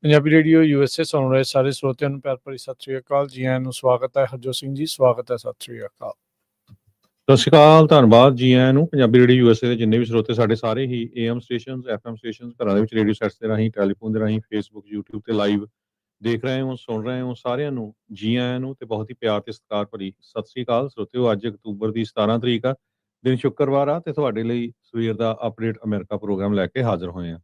Punjabi radio USA ਸੁਣ ਰਹੇ ਸਾਰੇ ਸਰੋਤਿਆਂ ਨੂੰ ਪਿਆਰ ਭਰੀ ਸਤਿ ਸ੍ਰੀ ਅਕਾਲ। ਜੀ ਆਇਆਂ ਨੂੰ ਸਵਾਗਤ ਹੈ। ਹਰਜੋਤ ਸਿੰਘ ਜੀ ਸਵਾਗਤ ਹੈ। ਸਤਿ ਸ੍ਰੀ ਅਕਾਲ। ਸਤਿ ਸ਼੍ਰੀ ਅਕਾਲ, ਧੰਨਵਾਦ ਜੀ ਆਇਆਂ ਨੂੰ। ਪੰਜਾਬੀ ਰੇਡੀਓ USA ਦੇ ਜਿੰਨੇ ਵੀ ਸਰੋਤੇ ਸਾਡੇ ਸਾਰੇ ਹੀ AM ਸਟੇਸ਼ਨਸ, FM ਸਟੇਸ਼ਨਸ, ਘਰਾਂ ਦੇ ਵਿੱਚ ਰੇਡੀਓ ਸੈਟਸ ਦੇ ਰਾਹੀਂ, ਟੈਲੀਫੋਨ ਦੇ ਰਾਹੀਂ, ਫੇਸਬੁੱਕ, YouTube ਤੇ ਲਾਈਵ ਦੇਖ ਰਹੇ ਹੋ, ਸੁਣ ਰਹੇ ਹੋ, ਸਾਰਿਆਂ ਨੂੰ ਜੀ ਆਇਆਂ ਨੂੰ ਤੇ ਬਹੁਤ ਹੀ ਪਿਆਰ ਤੇ ਸਤਿਕਾਰ ਭਰੀ ਸਤਿ ਸ਼੍ਰੀ ਅਕਾਲ। ਸਰੋਤਿਓ, ਅੱਜ ਅਕਤੂਬਰ ਦੀ 17 ਤਰੀਕ ਆ, ਦਿਨ ਸ਼ੁੱਕਰਵਾਰ ਆ ਤੇ ਤੁਹਾਡੇ ਲਈ ਸਵੇਰ ਦਾ ਅਪਡੇਟ ਅਮਰੀਕਾ ਪ੍ਰੋਗਰਾਮ ਲੈ ਕੇ ਹਾਜ਼ਰ ਹੋਏ ਆ।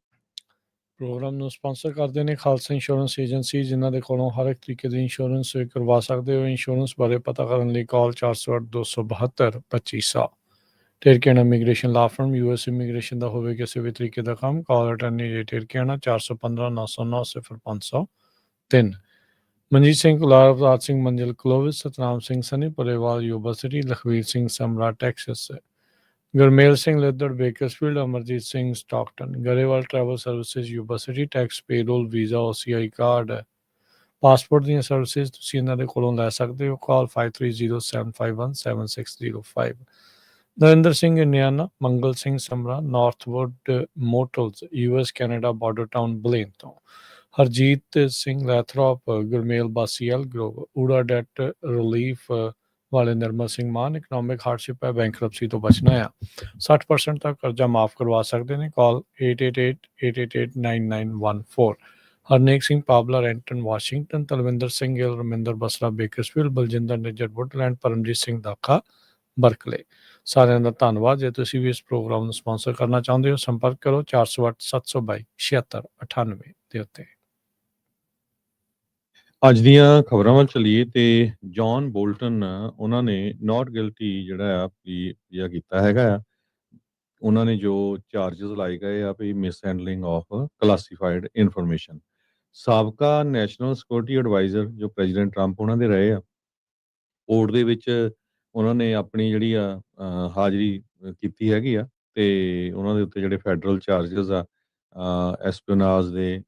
ਪ੍ਰੋਗਰਾਮ ਨੂੰ ਸਪਾਂਸਰ ਕਰਦੇ ਨੇ ਖਾਲਸਾ ਇੰਸ਼ੋਰੈਂਸ ਏਜੰਸੀ, ਜਿਨ੍ਹਾਂ ਦੇ ਕੋਲੋਂ ਹਰ ਇੱਕ ਤਰੀਕੇ ਦੀ ਇੰਸ਼ੋਰੈਂਸ ਕਰਵਾ ਸਕਦੇ ਹੋ। ਇੰਸ਼ੋਰੈਂਸ ਬਾਰੇ ਪਤਾ ਕਰਨ ਲਈ ਕਾਲ 408-272-2500। ਟਿਰਕੀਆਨਾ ਇਮੀਗ੍ਰੇਸ਼ਨ ਲਾ ਫਰਮ, US ਇਮੀਗ੍ਰੇਸ਼ਨ ਦਾ ਹੋਵੇ ਕਿਸੇ ਵੀ ਤਰੀਕੇ ਦਾ ਕੰਮ, ਕਾਲ ਅਟਾਰਨੀ ਜੇ ਟਿਰਕੀਆਨਾ 415-909-00503। Manjeet Singh Kular, Avtar Singh Manzil Clovis, Satnam Singh Sunny Purewal Yuba City, Lakhvir Singh Samra Texas, Gurmel Singh Liddar Bakersfield, Amarjit Singh Stockton, Grewal travel services Yuba City, tax payroll visa OCI card, passport ਦੀਆਂ ਸਰਵਿਸਿਜ਼ ਤੁਸੀਂ ਇਹਨਾਂ ਦੇ ਕੋਲੋਂ ਲੈ ਸਕਦੇ ਹੋ। Call 5307517605। Narinder Singh Indiana, Mangal Singh Samra Northwood motels US Canada border town Blaine ਤੋਂ, ਹਰਜੀਤ ਸਿੰਘ ਲੈਥਰੋਪ, ਗੁਰਮੇਲ ਬਾਸੀਐਲ ਗਰੋਵ, ਊੜਾ ਡੈਟ ਰਿਲੀਫ ਵਾਲੇ ਨਿਰਮਲ ਸਿੰਘ ਮਾਨ, ਇਕਨੋਮਿਕ ਹਾਰਡਸ਼ਿਪ ਹੈ, ਬੈਂਕਰਪਸੀ ਤੋਂ ਬਚਣਾ ਆ, 60% ਤੱਕ ਕਰਜ਼ਾ ਮਾਫ ਕਰਵਾ ਸਕਦੇ ਨੇ। Call 8888889914। Harnek Singh Pabla Renton Washington, Talwinder Singh Gill Raminder Basra Bakersfield, Baljinder Nijjar Woodland, Paramjit Singh Dakha Berkeley. ਸਾਰਿਆਂ ਦਾ ਧੰਨਵਾਦ। ਜੇ ਤੁਸੀਂ ਵੀ ਇਸ ਪ੍ਰੋਗਰਾਮ ਨੂੰ ਸਪਾਂਸਰ ਕਰਨਾ ਚਾਹੁੰਦੇ ਹੋ, ਸੰਪਰਕ ਕਰੋ 408-722-7698 ਦੇ ਉੱਤੇ। ਅੱਜ ਦੀਆਂ ਖਬਰਾਂ ਵੱਲ ਚੱਲੀਏ ਤੇ ਜੌਨ ਬੋਲਟਨ ਉਹਨਾਂ ਨੇ ਨਾਟ ਗਿਲਟੀ ਜਿਹੜਾ ਆ ਪਲੀਆ ਕੀਤਾ ਹੈਗਾ ਆ। ਉਹਨਾਂ ਨੇ ਜੋ ਚਾਰजेस ਲਾਏ ਗਏ ਆ ਵੀ ਮਿਸਹੈਂਡਲਿੰਗ ਆਫ ਕਲਾਸੀਫਾਈਡ ਇਨਫੋਰਮੇਸ਼ਨ। ਸਾਬਕਾ ਨੈਸ਼ਨਲ ਸਿਕਿਉਰਿਟੀ ਐਡਵਾਈਜ਼ਰ ਜੋ ਪ੍ਰੈਜ਼ੀਡੈਂਟ ਟਰੰਪ ਉਹਨਾਂ ਦੇ ਰਹੇ ਆ, ਕੋਰਟ ਦੇ ਵਿੱਚ ਉਹਨਾਂ ਨੇ ਆਪਣੀ ਜਿਹੜੀ ਆ ਹਾਜ਼ਰੀ ਕੀਤੀ ਹੈਗੀ ਆ ਤੇ ਉਹਨਾਂ ਦੇ ਉੱਤੇ ਜਿਹੜੇ ਫੈਡਰਲ ਚਾਰजेस ਆ ਐਸਪੀਓਨਾਜ ਦੇ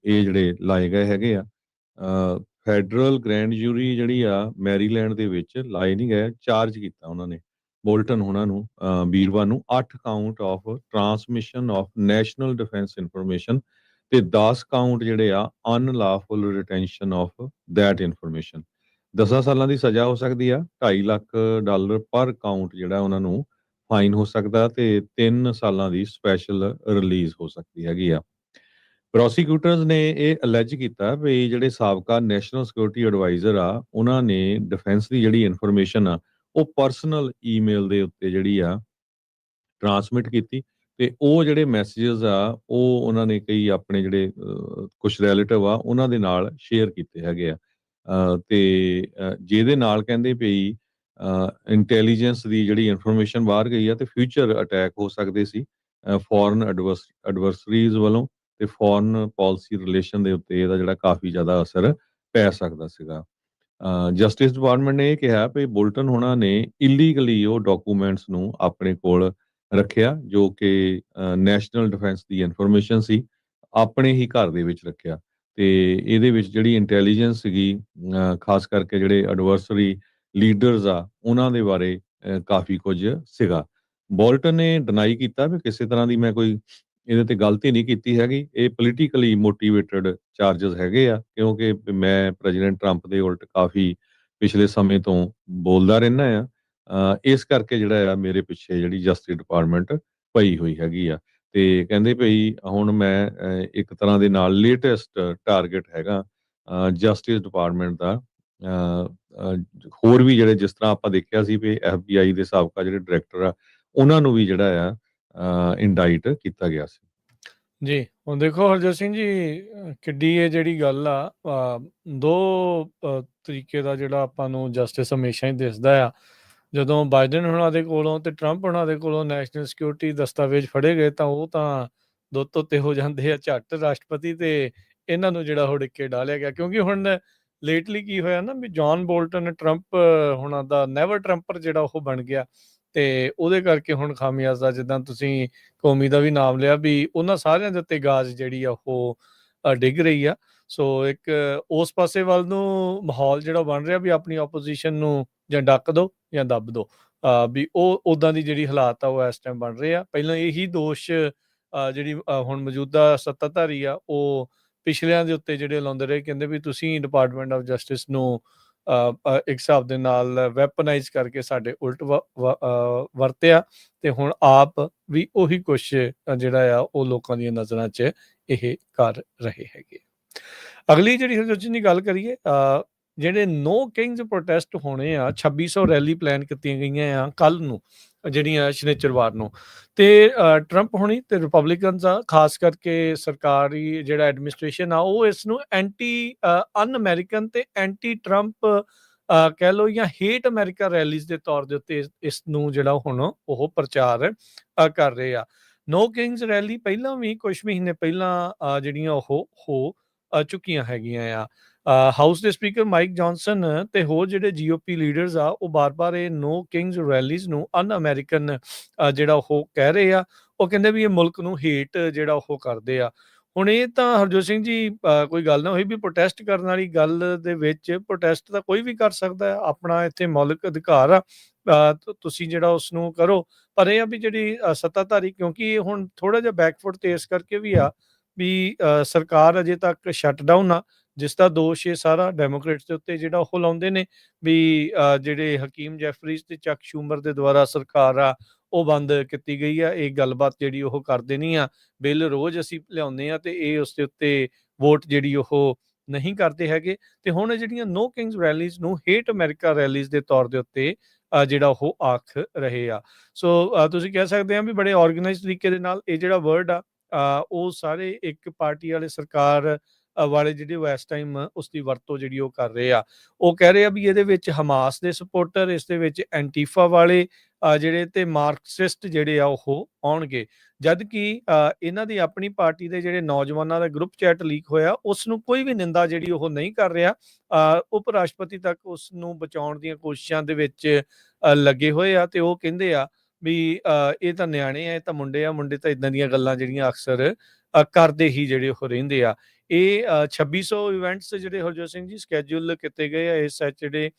ਇਹ ਜਿਹੜੇ ਲਾਏ ਗਏ ਹੈਗੇ ਆ। ਫੈਡਰਲ ਗ੍ਰੈਂਡ ਜੂਰੀ ਜਿਹੜੀ ਆ ਮੈਰੀਲੈਂਡ ਦੇ ਵਿੱਚ ਲਾਏ ਨਹੀਂ ਗਏ, ਚਾਰਜ ਕੀਤਾ ਉਹਨਾਂ ਨੇ ਬੋਲਟਨ ਉਹਨਾਂ ਨੂੰ ਵੀਰਵਾਰ ਨੂੰ 8 count of transmission of national defence information ਤੇ 10 ਕਾਊਂਟ ਜਿਹੜੇ ਆ ਅਨਲਾਫੁਲ ਰਿਟੈਂਸ਼ਨ ਆਫ ਦੈਟ ਇਨਫੋਰਮੇਸ਼ਨ। 10 ਸਾਲਾਂ ਦੀ ਸਜ਼ਾ ਹੋ ਸਕਦੀ ਆ, $2.5 ਲੱਖ ਪਰ ਕਾਊਂਟ ਜਿਹੜਾ ਉਹਨਾਂ ਨੂੰ ਫਾਈਨ ਹੋ ਸਕਦਾ ਤੇ 3 ਸਾਲਾਂ ਦੀ ਸਪੈਸ਼ਲ ਰਿਲੀਜ਼ ਹੋ ਸਕਦੀ ਹੈਗੀ ਆ। ਪ੍ਰੋਸੀਕਿਊਟਰਸ ਨੇ ਇਹ ਅਲੈਜ ਕੀਤਾ ਵੀ ਜਿਹੜੇ ਸਾਬਕਾ ਨੈਸ਼ਨਲ ਸਿਕਿਉਰਿਟੀ ਐਡਵਾਈਜ਼ਰ ਆ, ਉਹਨਾਂ ਨੇ ਡਿਫੈਂਸ ਦੀ ਜਿਹੜੀ ਇਨਫੋਰਮੇਸ਼ਨ ਆ ਉਹ ਪਰਸਨਲ ਈਮੇਲ ਦੇ ਉੱਤੇ ਜਿਹੜੀ ਆ ਟਰਾਂਸਮਿਟ ਕੀਤੀ ਤੇ ਉਹ ਜਿਹੜੇ ਮੈਸੇजेस ਆ ਉਹ ਉਹਨਾਂ ਨੇ ਕਈ ਆਪਣੇ ਜਿਹੜੇ ਕੁਝ ਰਿਲੇਟਿਵ ਆ ਉਹਨਾਂ ਦੇ ਨਾਲ ਸ਼ੇਅਰ ਕੀਤੇ ਹੈਗੇ ਆ ਤੇ ਜਿਹਦੇ ਨਾਲ ਕਹਿੰਦੇ ਪਈ ਇੰਟੈਲੀਜੈਂਸ ਦੀ ਜਿਹੜੀ ਇਨਫੋਰਮੇਸ਼ਨ ਬਾਹਰ ਗਈ ਆ ਤੇ ਫਿਊਚਰ ਅਟੈਕ ਹੋ ਸਕਦੇ ਸੀ ਫੋਰਨ ਐਡਵਰਸਰੀਜ਼ ਵੱਲੋਂ ਤੇ ਫੋਰਨ ਪਾਲਿਸੀ ਰਿਲੇਸ਼ਨ ਦੇ ਉੱਤੇ ਇਹਦਾ ਜਿਹੜਾ ਕਾਫੀ ਜ਼ਿਆਦਾ ਅਸਰ ਪੈ ਸਕਦਾ ਸੀਗਾ। ਜਸਟਿਸ ਡਿਪਾਰਟਮੈਂਟ ਨੇ ਇਹ ਕਿਹਾ ਵੀ ਬੁਲਟਨ ਹੋਣਾ ਨੇ ਇਲੀਗਲੀ ਉਹ ਡਾਕੂਮੈਂਟਸ ਨੂੰ ਆਪਣੇ ਕੋਲ ਰੱਖਿਆ ਜੋ ਕਿ ਨੈਸ਼ਨਲ ਡਿਫੈਂਸ ਦੀ ਇਨਫੋਰਮੇਸ਼ਨ ਸੀ, ਆਪਣੇ ਹੀ ਘਰ ਦੇ ਵਿੱਚ ਰੱਖਿਆ ਤੇ ਇਹਦੇ ਵਿੱਚ ਜਿਹੜੀ ਇੰਟੈਲੀਜੈਂਸ ਸੀਗੀ ਖਾਸ ਕਰਕੇ ਜਿਹੜੇ ਐਡਵਰਸਰੀ ਲੀਡਰਸ ਆ ਉਹਨਾਂ ਦੇ ਬਾਰੇ ਕਾਫੀ ਕੁਝ ਸੀਗਾ। ਬੋਲਟਨ ਨੇ ਡਿਨਾਈ ਕੀਤਾ ਵੀ ਕਿਸੇ ਤਰ੍ਹਾਂ ਦੀ ਮੈਂ ਕੋਈ ਇਹਦੇ ਤੇ ਗਲਤੀ ਨਹੀਂ ਕੀਤੀ ਹੈਗੀ, ਇਹ ਪੋਲੀਟੀਕਲੀ ਮੋਟੀਵੇਟਡ ਚਾਰजेस ਹੈਗੇ ਆ ਕਿਉਂਕਿ ਮੈਂ ਪ੍ਰੈਜ਼ੀਡੈਂਟ ਟਰੰਪ ਦੇ ਉਲਟ ਕਾਫੀ ਪਿਛਲੇ ਸਮੇਂ ਤੋਂ ਬੋਲਦਾ ਰਹਿਣਾ ਆ, ਇਸ ਕਰਕੇ ਜਿਹੜਾ ਆ ਮੇਰੇ ਪਿੱਛੇ ਜਿਹੜੀ ਜਸਟਿਸ ਡਿਪਾਰਟਮੈਂਟ ਪਈ ਹੋਈ ਹੈਗੀ ਆ ਤੇ ਕਹਿੰਦੇ ਭਈ ਹੁਣ ਮੈਂ ਇੱਕ ਤਰ੍ਹਾਂ ਦੇ ਨਾਲ ਲੇਟੈਸਟ ਟਾਰਗੇਟ ਹੈਗਾ ਜਸਟਿਸ ਡਿਪਾਰਟਮੈਂਟ ਦਾ। ਹੋਰ ਵੀ ਜਿਹੜੇ ਜਿਸ ਤਰ੍ਹਾਂ ਆਪਾਂ ਦੇਖਿਆ ਸੀ ਵੀ FBI ਦੇ ਸਾਬਕਾ ਜਿਹੜੇ ਡਾਇਰੈਕਟਰ ਆ ਉਹਨਾਂ ਨੂੰ ਵੀ ਜਿਹੜਾ ਆ ਇੰਡਾਈਟ ਕੀਤਾ ਗਿਆ ਸੀ। ਜੀ ਹੁਣ ਦੇਖੋ ਹਰਜੋਤ ਸਿੰਘ ਜੀ, ਕਿੱਡੀ ਇਹ ਜਿਹੜੀ ਗੱਲ ਆ ਦੋ ਤਰੀਕੇ ਦਾ ਜਿਹੜਾ ਆਪਾਂ ਨੂੰ ਜਸਟਿਸ ਹਮੇਸ਼ਾ ਹੀ ਦਿਸਦਾ ਆ। ਜਦੋਂ ਬਾਈਡਨ ਹੁਣਾਂ ਦੇ ਕੋਲੋਂ ਤੇ ਟਰੰਪ ਹੁਣਾਂ ਦੇ ਕੋਲੋਂ ਨੈਸ਼ਨਲ ਸਿਕਿਉਰਿਟੀ ਦਸਤਾਵੇਜ਼ ਫੜੇ ਗਏ ਤਾਂ ਉਹ ਤਾਂ ਦੁੱਧ ਤੋਤੇ ਹੋ ਜਾਂਦੇ ਆ ਝੱਟ ਰਾਸ਼ਟਰਪਤੀ ਤੇ ਇਹਨਾਂ ਨੂੰ ਜਿਹੜਾ ਹੁੜਕ ਕੇ ਡਾਲਿਆ ਗਿਆ। ਕਿਉਂਕਿ ਹੁਣ ਲੇਟਲੀ ਕੀ ਹੋਇਆ ਨਾ ਵੀ ਜੌਨ ਬੋਲਟਨ ਟਰੰਪ ਹੁਣਾਂ ਦਾ ਨੈਵਰ ਟਰੰਪਰ ਜਿਹੜਾ ਉਹ ਬਣ ਗਿਆ ਤੇ ਉਹਦੇ ਕਰਕੇ ਹੁਣ ਖਾਮਿਆਜ਼ਾ ਜਿੱਦਾਂ ਤੁਸੀਂ ਕੌਮੀ ਦਾ ਵੀ ਨਾਮ ਲਿਆ ਵੀ ਉਹਨਾਂ ਸਾਰਿਆਂ ਦੇ ਉੱਤੇ ਗਾਜ ਜਿਹੜੀ ਆ ਉਹ ਡਿੱਗ ਰਹੀ ਆ। ਸੋ ਇੱਕ ਉਸ ਪਾਸੇ ਵੱਲ ਨੂੰ ਮਾਹੌਲ ਜਿਹੜਾ ਬਣ ਰਿਹਾ ਵੀ ਆਪਣੀ ਆਪੋਜੀਸ਼ਨ ਨੂੰ ਜਾਂ ਡੱਕ ਦੋ ਜਾਂ ਦੱਬ ਦੋ, ਵੀ ਉਹ ਉੱਦਾਂ ਦੀ ਜਿਹੜੀ ਹਾਲਾਤ ਆ ਉਹ ਇਸ ਟਾਈਮ ਬਣ ਰਹੇ ਆ। ਪਹਿਲਾਂ ਇਹੀ ਦੋਸ਼ ਜਿਹੜੀ ਹੁਣ ਮੌਜੂਦਾ ਸੱਤਾਧਾਰੀ ਆ ਉਹ ਪਿਛਲਿਆਂ ਦੇ ਉੱਤੇ ਜਿਹੜੇ ਲਾਉਂਦੇ ਰਹੇ, ਕਹਿੰਦੇ ਵੀ ਤੁਸੀਂ ਡਿਪਾਰਟਮੈਂਟ ਆਫ ਜਸਟਿਸ ਨੂੰ ਇੱਕ ਹਿਸਾਬ ਦੇ ਨਾਲ ਵੈਪਨਾਈਜ਼ ਕਰਕੇ ਸਾਡੇ ਉਲਟ ਵਰਤਿਆ, ਤੇ ਹੁਣ ਆਪ ਵੀ ਉਹੀ ਕੁਛ ਜਿਹੜਾ ਆ ਉਹ ਲੋਕਾਂ ਦੀਆਂ ਨਜ਼ਰਾਂ 'ਚ ਇਹ ਕਰ ਰਹੇ ਹੈਗੇ। ਅਗਲੀ ਜਿਹੜੀ ਹਰਜੋਤ ਦੀ ਗੱਲ ਕਰੀਏ, ਜਿਹੜੇ ਨੋ ਕਿੰਗਸ ਪ੍ਰੋਟੈਸਟ ਹੋਣੇ ਆ, 2600 ਰੈਲੀ ਪਲਾਨ ਕੀਤੀਆਂ ਗਈਆਂ ਆ ਕੱਲ ਨੂੰ, ਜਿਹੜੀਆਂ ਸ਼ਨੀਚਰਵਾਰ ਨੂੰ, ਤੇ ਟਰੰਪ ਹੋਣੀ ਤੇ ਰਿਪਬਲਿਕਨਸ ਆ, ਖਾਸ ਕਰਕੇ ਸਰਕਾਰੀ ਜਿਹੜਾ ਐਡਮਿਨਿਸਟ੍ਰੇਸ਼ਨ ਆ, ਉਹ ਇਸ ਨੂੰ ਐਂਟੀ ਅਨ ਅਮਰੀਕਨ ਤੇ ਐਂਟੀ ਟਰੰਪ ਕਹਿ ਲਓ ਜਾਂ ਹੇਟ ਅਮਰੀਕਾ ਰੈਲੀਜ਼ ਦੇ ਤੌਰ ਦੇ ਉੱਤੇ ਇਸ ਨੂੰ ਜਿਹੜਾ ਹੁਣ ਉਹ ਪ੍ਰਚਾਰ ਕਰ ਰਹੇ ਆ। ਨੋ ਕਿੰਗਸ ਰੈਲੀ ਪਹਿਲਾਂ ਵੀ ਕੁਝ ਮਹੀਨੇ ਪਹਿਲਾਂ ਜਿਹੜੀਆਂ ਉਹ ਹੋ ਚੁੱਕੀਆਂ ਹੈਗੀਆਂ ਆ। ਹਾਊਸ ਦੇ ਸਪੀਕਰ ਮਾਈਕ ਜੌਨਸਨ ਤੇ ਹੋਰ ਜਿਹੜੇ ਜੀਓਪੀ ਲੀਡਰਸ ਆ, ਉਹ ਬਾਰ-ਬਾਰ ਇਹ ਨੋ ਕਿੰਗਸ ਰੈਲੀਜ਼ ਨੂੰ ਅਨ ਅਮਰੀਕਨ ਜਿਹੜਾ ਉਹ ਕਹਿ ਰਹੇ ਆ। ਉਹ ਕਹਿੰਦੇ ਵੀ ਇਹ ਮੁਲਕ ਨੂੰ ਹੇਟ ਜਿਹੜਾ ਉਹ ਕਰਦੇ ਆ। ਹੁਣ ਇਹ ਤਾਂ ਹਰਜੋਤ ਸਿੰਘ ਜੀ ਕੋਈ ਗੱਲ ਨਾ ਹੋਈ ਵੀ ਪ੍ਰੋਟੈਸਟ ਕਰਨ ਵਾਲੀ ਗੱਲ ਦੇ ਵਿੱਚ, ਪ੍ਰੋਟੈਸਟ ਤਾਂ ਕੋਈ ਵੀ ਕਰ ਸਕਦਾ ਹੈ, ਆਪਣਾ ਇੱਥੇ ਮੌਲਿਕ ਅਧਿਕਾਰ ਆ, ਤੁਸੀਂ ਜਿਹੜਾ ਉਸ ਨੂੰ ਕਰੋ। ਪਰ ਇਹ ਆ ਵੀ ਜਿਹੜੀ ਸੱਤਾਧਾਰੀ, ਕਿਉਂਕਿ ਇਹ ਹੁਣ ਥੋੜਾ ਜਿਹਾ ਬੈਕਫੁੱਟ ਤੇ ਇਸ ਕਰਕੇ ਵੀ ਆ ਵੀ ਸਰਕਾਰ ਅਜੇ ਤੱਕ ਸ਼ਟਡਾਊਨ ਆ, ਜਿਸ ਦਾ ਦੋਸ਼ ਇਹ ਸਾਰਾ ਡੈਮੋਕ੍ਰੇਟਸ ਦੇ ਉੱਤੇ ਜਿਹੜਾ ਉਹ ਲਾਉਂਦੇ ਨੇ ਵੀ ਜਿਹੜੇ ਹਕੀਮ ਜੈਫਰੀਜ਼ ਤੇ ਚੱਕ ਸ਼ੂਮਰ ਦੇ ਦੁਆਰਾ ਸਰਕਾਰ ਆ ਉਹ ਬੰਦ ਕੀਤੀ ਗਈ ਆ, ਇਹ ਗੱਲਬਾਤ ਜਿਹੜੀ ਉਹ ਕਰਦੇ ਨਹੀਂ ਆ, ਬਿੱਲ ਰੋਜ਼ ਅਸੀਂ ਲਿਆਉਂਦੇ ਆ ਤੇ ਇਹ ਉਸ ਦੇ ਉੱਤੇ ਵੋਟ ਜਿਹੜੀ ਉਹ ਨਹੀਂ ਕਰਦੇ ਹੈਗੇ। ਤੇ ਹੁਣ ਜਿਹੜੀਆਂ ਨੋ ਕਿੰਗਸ ਰੈਲੀਜ਼ ਨੂੰ ਹੇਟ ਅਮਰੀਕਾ ਰੈਲੀਜ਼ ਦੇ ਤੌਰ ਦੇ ਉੱਤੇ ਜਿਹੜਾ ਉਹ ਆਖ ਰਹੇ ਆ। ਸੋ ਤੁਸੀਂ ਕਹਿ ਸਕਦੇ ਆ ਵੀ ਬੜੇ ਆਰਗੇਨਾਈਜ਼ ਤਰੀਕੇ ਦੇ ਨਾਲ ਇਹ ਜਿਹੜਾ ਵਰਡ ਆ ਉਹ ਸਾਰੇ ਇੱਕ ਪਾਰਟੀ ਵਾਲੇ ਸਰਕਾਰ ਵਾਲੇ ਜਿਹੜੇ ਉਹ ਇਸ ਟਾਈਮ ਉਸ ਦੀ ਵਰਤੋਂ ਜਿਹੜੀ ਉਹ ਕਰ ਰਹੇ ਆ। ਉਹ ਕਹਿ ਰਹੇ ਆ ਵੀ ਇਹਦੇ ਵਿੱਚ ਹਮਾਸ ਦੇ ਸਪੋਰਟਰ, ਇਸ ਦੇ ਵਿੱਚ ਐਂਟੀਫਾ ਵਾਲੇ ਜਿਹੜੇ ਤੇ ਮਾਰਕਸਿਸਟ ਜਿਹੜੇ ਆ ਉਹ ਆਉਣਗੇ, ਜਦ ਕਿ ਇਹਨਾਂ ਦੀ ਆਪਣੀ ਪਾਰਟੀ ਦੇ ਜਿਹੜੇ ਨੌਜਵਾਨਾਂ ਦਾ ਗਰੁੱਪ ਚੈਟ ਲੀਕ ਹੋਇਆ, ਉਸ ਨੂੰ ਕੋਈ ਵੀ ਨਿੰਦਾ ਜਿਹੜੀ ਉਹ ਨਹੀਂ ਕਰ ਰਿਹਾ। ਉਪ ਰਾਸ਼ਟਰਪਤੀ ਤੱਕ ਉਸ ਨੂੰ ਬਚਾਉਣ ਦੀਆਂ ਕੋਸ਼ਿਸ਼ਾਂ ਦੇ ਵਿੱਚ ਲੱਗੇ ਹੋਏ ਆ, ਤੇ ਉਹ ਕਹਿੰਦੇ ਆ ਵੀ ਇਹ ਤਾਂ ਨਿਆਣੇ ਆ, ਇਹ ਤਾਂ ਮੁੰਡੇ ਆ, ਮੁੰਡੇ ਤਾਂ ਇਦਾਂ ਦੀਆਂ ਗੱਲਾਂ ਜਿਹੜੀਆਂ ਅਕਸਰ ਕਰਦੇ ਹੀ ਜਿਹੜੇ ਉਹ ਰਹਿੰਦੇ ਆ। ਇਹ 2600 ਇਵੈਂਟਸ ਜਿਹੜੇ ਹਰਜੋਤ ਸਿੰਘ ਜੀ ਸਕੈਜੂਲ ਕੀਤੇ ਗਏ ਆ ਇਸ ਸੈਚਰਡੇ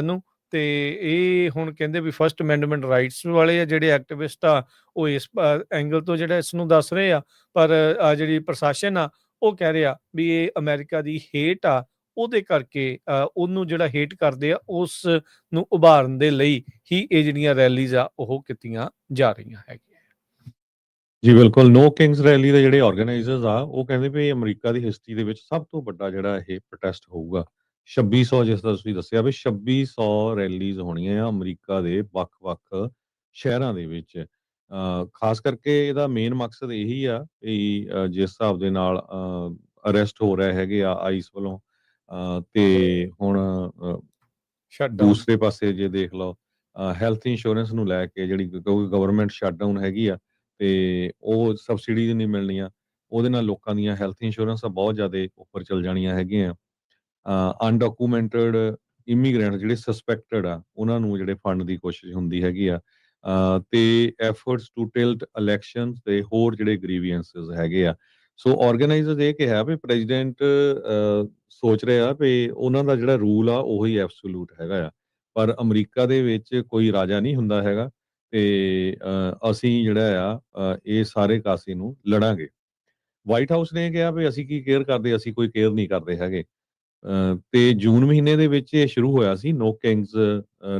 ਨੂੰ, ਤੇ ਇਹ ਹੁਣ ਕਹਿੰਦੇ ਵੀ ਫਸਟ ਅਮੈਂਡਮੈਂਟ ਰਾਈਟਸ ਵਾਲੇ ਆ ਜਿਹੜੇ ਐਕਟਿਵਿਸਟ ਆ, ਉਹ ਇਸ ਐਂਗਲ ਤੋਂ ਜਿਹੜਾ ਇਸ ਨੂੰ ਦੱਸ ਰਹੇ ਆ। ਪਰ ਜਿਹੜੀ ਪ੍ਰਸ਼ਾਸਨ ਆ ਉਹ ਕਹਿ ਰਿਹਾ ਵੀ ਇਹ ਅਮਰੀਕਾ ਦੀ ਹੇਟ ਆ, ਉਹਦੇ ਕਰਕੇ ਉਹਨੂੰ ਜਿਹੜਾ ਹੇਟ ਕਰਦੇ ਆ ਉਸ ਨੂੰ ਉਭਾਰਨ ਦੇ ਲਈ ਹੀ ਇਹ ਜਿਹੜੀਆਂ ਰੈਲੀਜ਼ ਆ ਉਹ ਕੀਤੀਆਂ ਜਾ ਰਹੀਆਂ ਹੈਗੀਆਂ। ਜੀ ਬਿਲਕੁਲ, ਨੋ ਕਿੰਗਸ ਰੈਲੀ ਦੇ ਜਿਹੜੇ ਆਰਗੇਨਾਈਜ਼ਰਸ ਆ ਉਹ ਕਹਿੰਦੇ ਵੀ ਅਮਰੀਕਾ ਦੀ ਹਿਸਟਰੀ ਦੇ ਵਿੱਚ ਸਭ ਤੋਂ ਵੱਡਾ ਜਿਹੜਾ ਇਹ ਪ੍ਰੋਟੈਸਟ ਹੋਊਗਾ। 2600, ਜਿਸ ਦਾ ਤੁਸੀਂ ਦੱਸਿਆ ਵੀ 2600 ਰੈਲੀਜ਼ ਹੋਣੀਆਂ ਆ ਅਮਰੀਕਾ ਦੇ ਵੱਖ-ਵੱਖ ਸ਼ਹਿਰਾਂ ਦੇ ਵਿੱਚ। ਖਾਸ ਕਰਕੇ ਇਹਦਾ ਮੇਨ ਮਕਸਦ ਇਹੀ ਆ ਵੀ ਜਿਸ ਹਿਸਾਬ ਦੇ ਨਾਲ ਅਰੈਸਟ ਹੋ ਰਹੇ ਹੈਗੇ ਆ ਆਈਸ ਵੱਲੋਂ, ਤੇ ਹੁਣ ਸ਼ਟਡਾਊਨ ਦੂਸਰੇ ਪਾਸੇ ਜੇ ਦੇਖ ਲਓ ਹੈਲਥ ਇੰਸ਼ੋਰੈਂਸ ਨੂੰ ਲੈ ਕੇ ਜਿਹੜੀ ਕਿਉਂਕਿ ਗਵਰਨਮੈਂਟ ਸ਼ਟਡਾਊਨ ਹੈਗੀ ਆ ਤੇ ਉਹ ਸਬਸਿਡੀਜ਼ ਨਹੀਂ ਮਿਲਣੀਆਂ, ਉਹਦੇ ਨਾਲ ਲੋਕਾਂ ਦੀਆਂ ਹੈਲਥ ਇੰਸ਼ੋਰੈਂਸਾਂ ਬਹੁਤ ਜ਼ਿਆਦਾ ਉੱਪਰ ਚਲ ਜਾਣੀਆਂ ਹੈਗੀਆਂ। ਅਨਡਾਕੂਮੈਂਟਡ ਇਮੀਗ੍ਰੈਂਟ ਜਿਹੜੇ ਸਸਪੈਕਟਡ ਆ ਉਹਨਾਂ ਨੂੰ ਜਿਹੜੇ ਫੰਡ ਦੀ ਕੋਸ਼ਿਸ਼ ਹੁੰਦੀ ਹੈਗੀ ਆ, ਤੇ ਐਫਰਟਸ ਟੂ ਟਿਲਟ ਇਲੈਕਸ਼ਨਸ ਤੇ ਹੋਰ ਜਿਹੜੇ ਗ੍ਰੀਵੈਂਸਸ ਹੈਗੇ ਆ। ਸੋ ਆਰਗੇਨਾਈਜ਼ਰਸ ਇਹ ਕਿਹਾ ਵੀ ਪ੍ਰੈਜ਼ੀਡੈਂਟ ਸੋਚ ਰਿਹਾ ਵੀ ਉਹਨਾਂ ਦਾ ਜਿਹੜਾ ਰੂਲ ਆ ਉਹੀ ਐਬਸੋਲੂਟ ਹੈਗਾ ਆ, ਪਰ ਅਮਰੀਕਾ ਦੇ ਵਿੱਚ ਕੋਈ ਰਾਜਾ ਨਹੀਂ ਹੁੰਦਾ ਹੈਗਾ ਤੇ ਅਸੀਂ ਜਿਹੜਾ ਆ ਇਹ ਸਾਰੇ ਕਾਸੇ ਨੂੰ ਲੜਾਂਗੇ। ਵਾਈਟ ਹਾਊਸ ਨੇ ਕਿਹਾ ਵੀ ਅਸੀਂ ਕੀ ਕੇਅਰ ਕਰਦੇ, ਅਸੀਂ ਕੋਈ ਕੇਅਰ ਨਹੀਂ ਕਰਦੇ ਹੈਗੇ। ਤੇ ਜੂਨ ਮਹੀਨੇ ਦੇ ਵਿੱਚ ਇਹ ਸ਼ੁਰੂ ਹੋਇਆ ਸੀ ਨੋ ਕਿੰਗਸ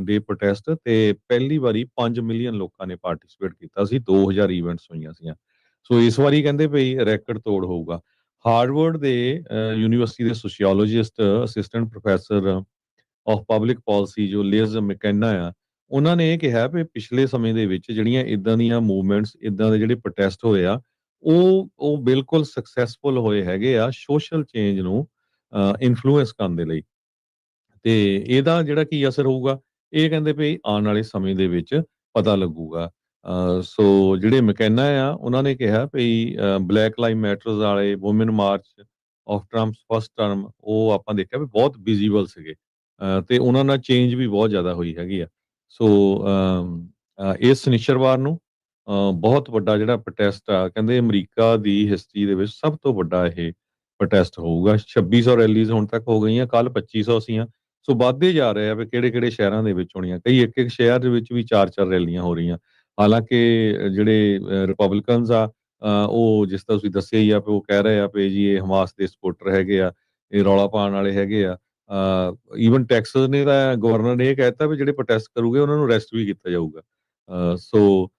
ਡੇ ਪ੍ਰੋਟੈਸਟ, ਤੇ ਪਹਿਲੀ ਵਾਰੀ 5 ਮਿਲੀਅਨ ਲੋਕਾਂ ਨੇ ਪਾਰਟਿਸਿਪੇਟ ਕੀਤਾ ਸੀ, 2000 ਇਵੈਂਟਸ ਹੋਈਆਂ ਸੀਗੀਆਂ। ਸੋ ਇਸ ਵਾਰੀ ਕਹਿੰਦੇ ਭਈ ਰੈਕਡ ਤੋੜ ਹੋਊਗਾ। ਹਾਰਵਰਡ ਦੇ ਯੂਨੀਵਰਸਿਟੀ ਦੇ sociologist assistant professor of public policy ਜੋ ਲਿਜ਼ ਮੈਕੈਨਾ ਆ, ਉਹਨਾਂ ਨੇ ਇਹ ਕਿਹਾ ਵੀ ਪਿਛਲੇ ਸਮੇਂ ਦੇ ਵਿੱਚ ਜਿਹੜੀਆਂ ਇਦਾਂ ਦੀਆਂ ਮੂਵਮੈਂਟਸ, ਇਦਾਂ ਦੇ ਜਿਹੜੇ ਪ੍ਰੋਟੈਸਟ ਹੋਏ ਆ, ਉਹ ਬਿਲਕੁਲ ਸਕਸੈਸਫੁਲ ਹੋਏ ਹੈਗੇ ਆ ਸੋਸ਼ਲ ਚੇਂਜ ਨੂੰ ਇਨਫਲੂਐਂਸ ਕਰਨ ਦੇ ਲਈ। ਤੇ ਇਹਦਾ ਜਿਹੜਾ ਕੀ ਅਸਰ ਹੋਊਗਾ, ਇਹ ਕਹਿੰਦੇ ਵੀ ਆਉਣ ਵਾਲੇ ਸਮੇਂ ਦੇ ਵਿੱਚ ਪਤਾ ਲੱਗੂਗਾ। ਸੋ ਜਿਹੜੇ ਮੈਕੈਨਾ ਆ ਉਹਨਾਂ ਨੇ ਕਿਹਾ ਵੀ ਬਲੈਕ ਲਾਈਵ ਮੈਟਰਸ ਵਾਲੇ women March of Trump's first term, ਉਹ ਆਪਾਂ ਦੇਖਿਆ ਵੀ ਬਹੁਤ ਵਿਜ਼ੀਬਲ ਸੀਗੇ, ਤੇ ਉਹਨਾਂ ਨਾਲ ਚੇਂਜ ਵੀ ਬਹੁਤ ਜ਼ਿਆਦਾ ਹੋਈ ਹੈਗੀ ਆ। ਸੋ ਇਸ ਸ਼ਨੀਚਰਵਾਰ ਨੂੰ ਬਹੁਤ ਵੱਡਾ ਜਿਹੜਾ ਪ੍ਰੋਟੈਸਟ ਆ, ਕਹਿੰਦੇ ਅਮਰੀਕਾ ਦੀ ਹਿਸਟਰੀ ਦੇ ਵਿੱਚ ਸਭ ਤੋਂ ਵੱਡਾ ਇਹ ਪ੍ਰੋਟੈਸਟ ਹੋਊਗਾ। 2600 ਰੈਲੀਜ਼ ਹੁਣ ਤੱਕ ਹੋ ਗਈਆਂ, ਕੱਲ 2500 ਸੀਆਂ। ਸੋ ਵੱਧਦੇ ਜਾ ਰਹੇ ਆ ਵੀ ਕਿਹੜੇ-ਕਿਹੜੇ ਸ਼ਹਿਰਾਂ ਦੇ ਵਿੱਚ ਹੋਣੀਆਂ। ਕਈ ਇੱਕ-ਇੱਕ ਸ਼ਹਿਰ ਦੇ ਵਿੱਚ ਵੀ 4-4 ਰੈਲੀਆਂ ਹੋ ਰਹੀਆਂ। ਹਾਲਾਂਕਿ ਜਿਹੜੇ ਰਿਪਬਲਿਕਨਸ ਆ ਉਹ ਜਿਸ ਤਰ੍ਹਾਂ ਤੁਸੀਂ ਦੱਸਿਆ ਹੀ ਆ ਵੀ ਉਹ ਕਹਿ ਰਹੇ ਆ ਵੀ ਜੀ ਇਹ ਹਮਾਸ ਦੇ ਸਪੋਰਟਰ ਹੈਗੇ ਆ, ਇਹ ਰੌਲਾ ਪਾਉਣ ਵਾਲੇ ਹੈਗੇ ਆ। ਈਵਨ ਟੈਕਸਸ ਨੇ ਤਾਂ ਗਵਰਨਰ ਨੇ ਇਹ ਕਹਿ ਦਿੱਤਾ ਵੀ ਜਿਹੜੇ ਪ੍ਰੋਟੈਸਟ ਕਰੂਗੇ ਉਹਨਾਂ ਨੂੰ ਅਰੈਸਟ ਵੀ ਕੀਤਾ ਜਾਊਗਾ। ਸੋ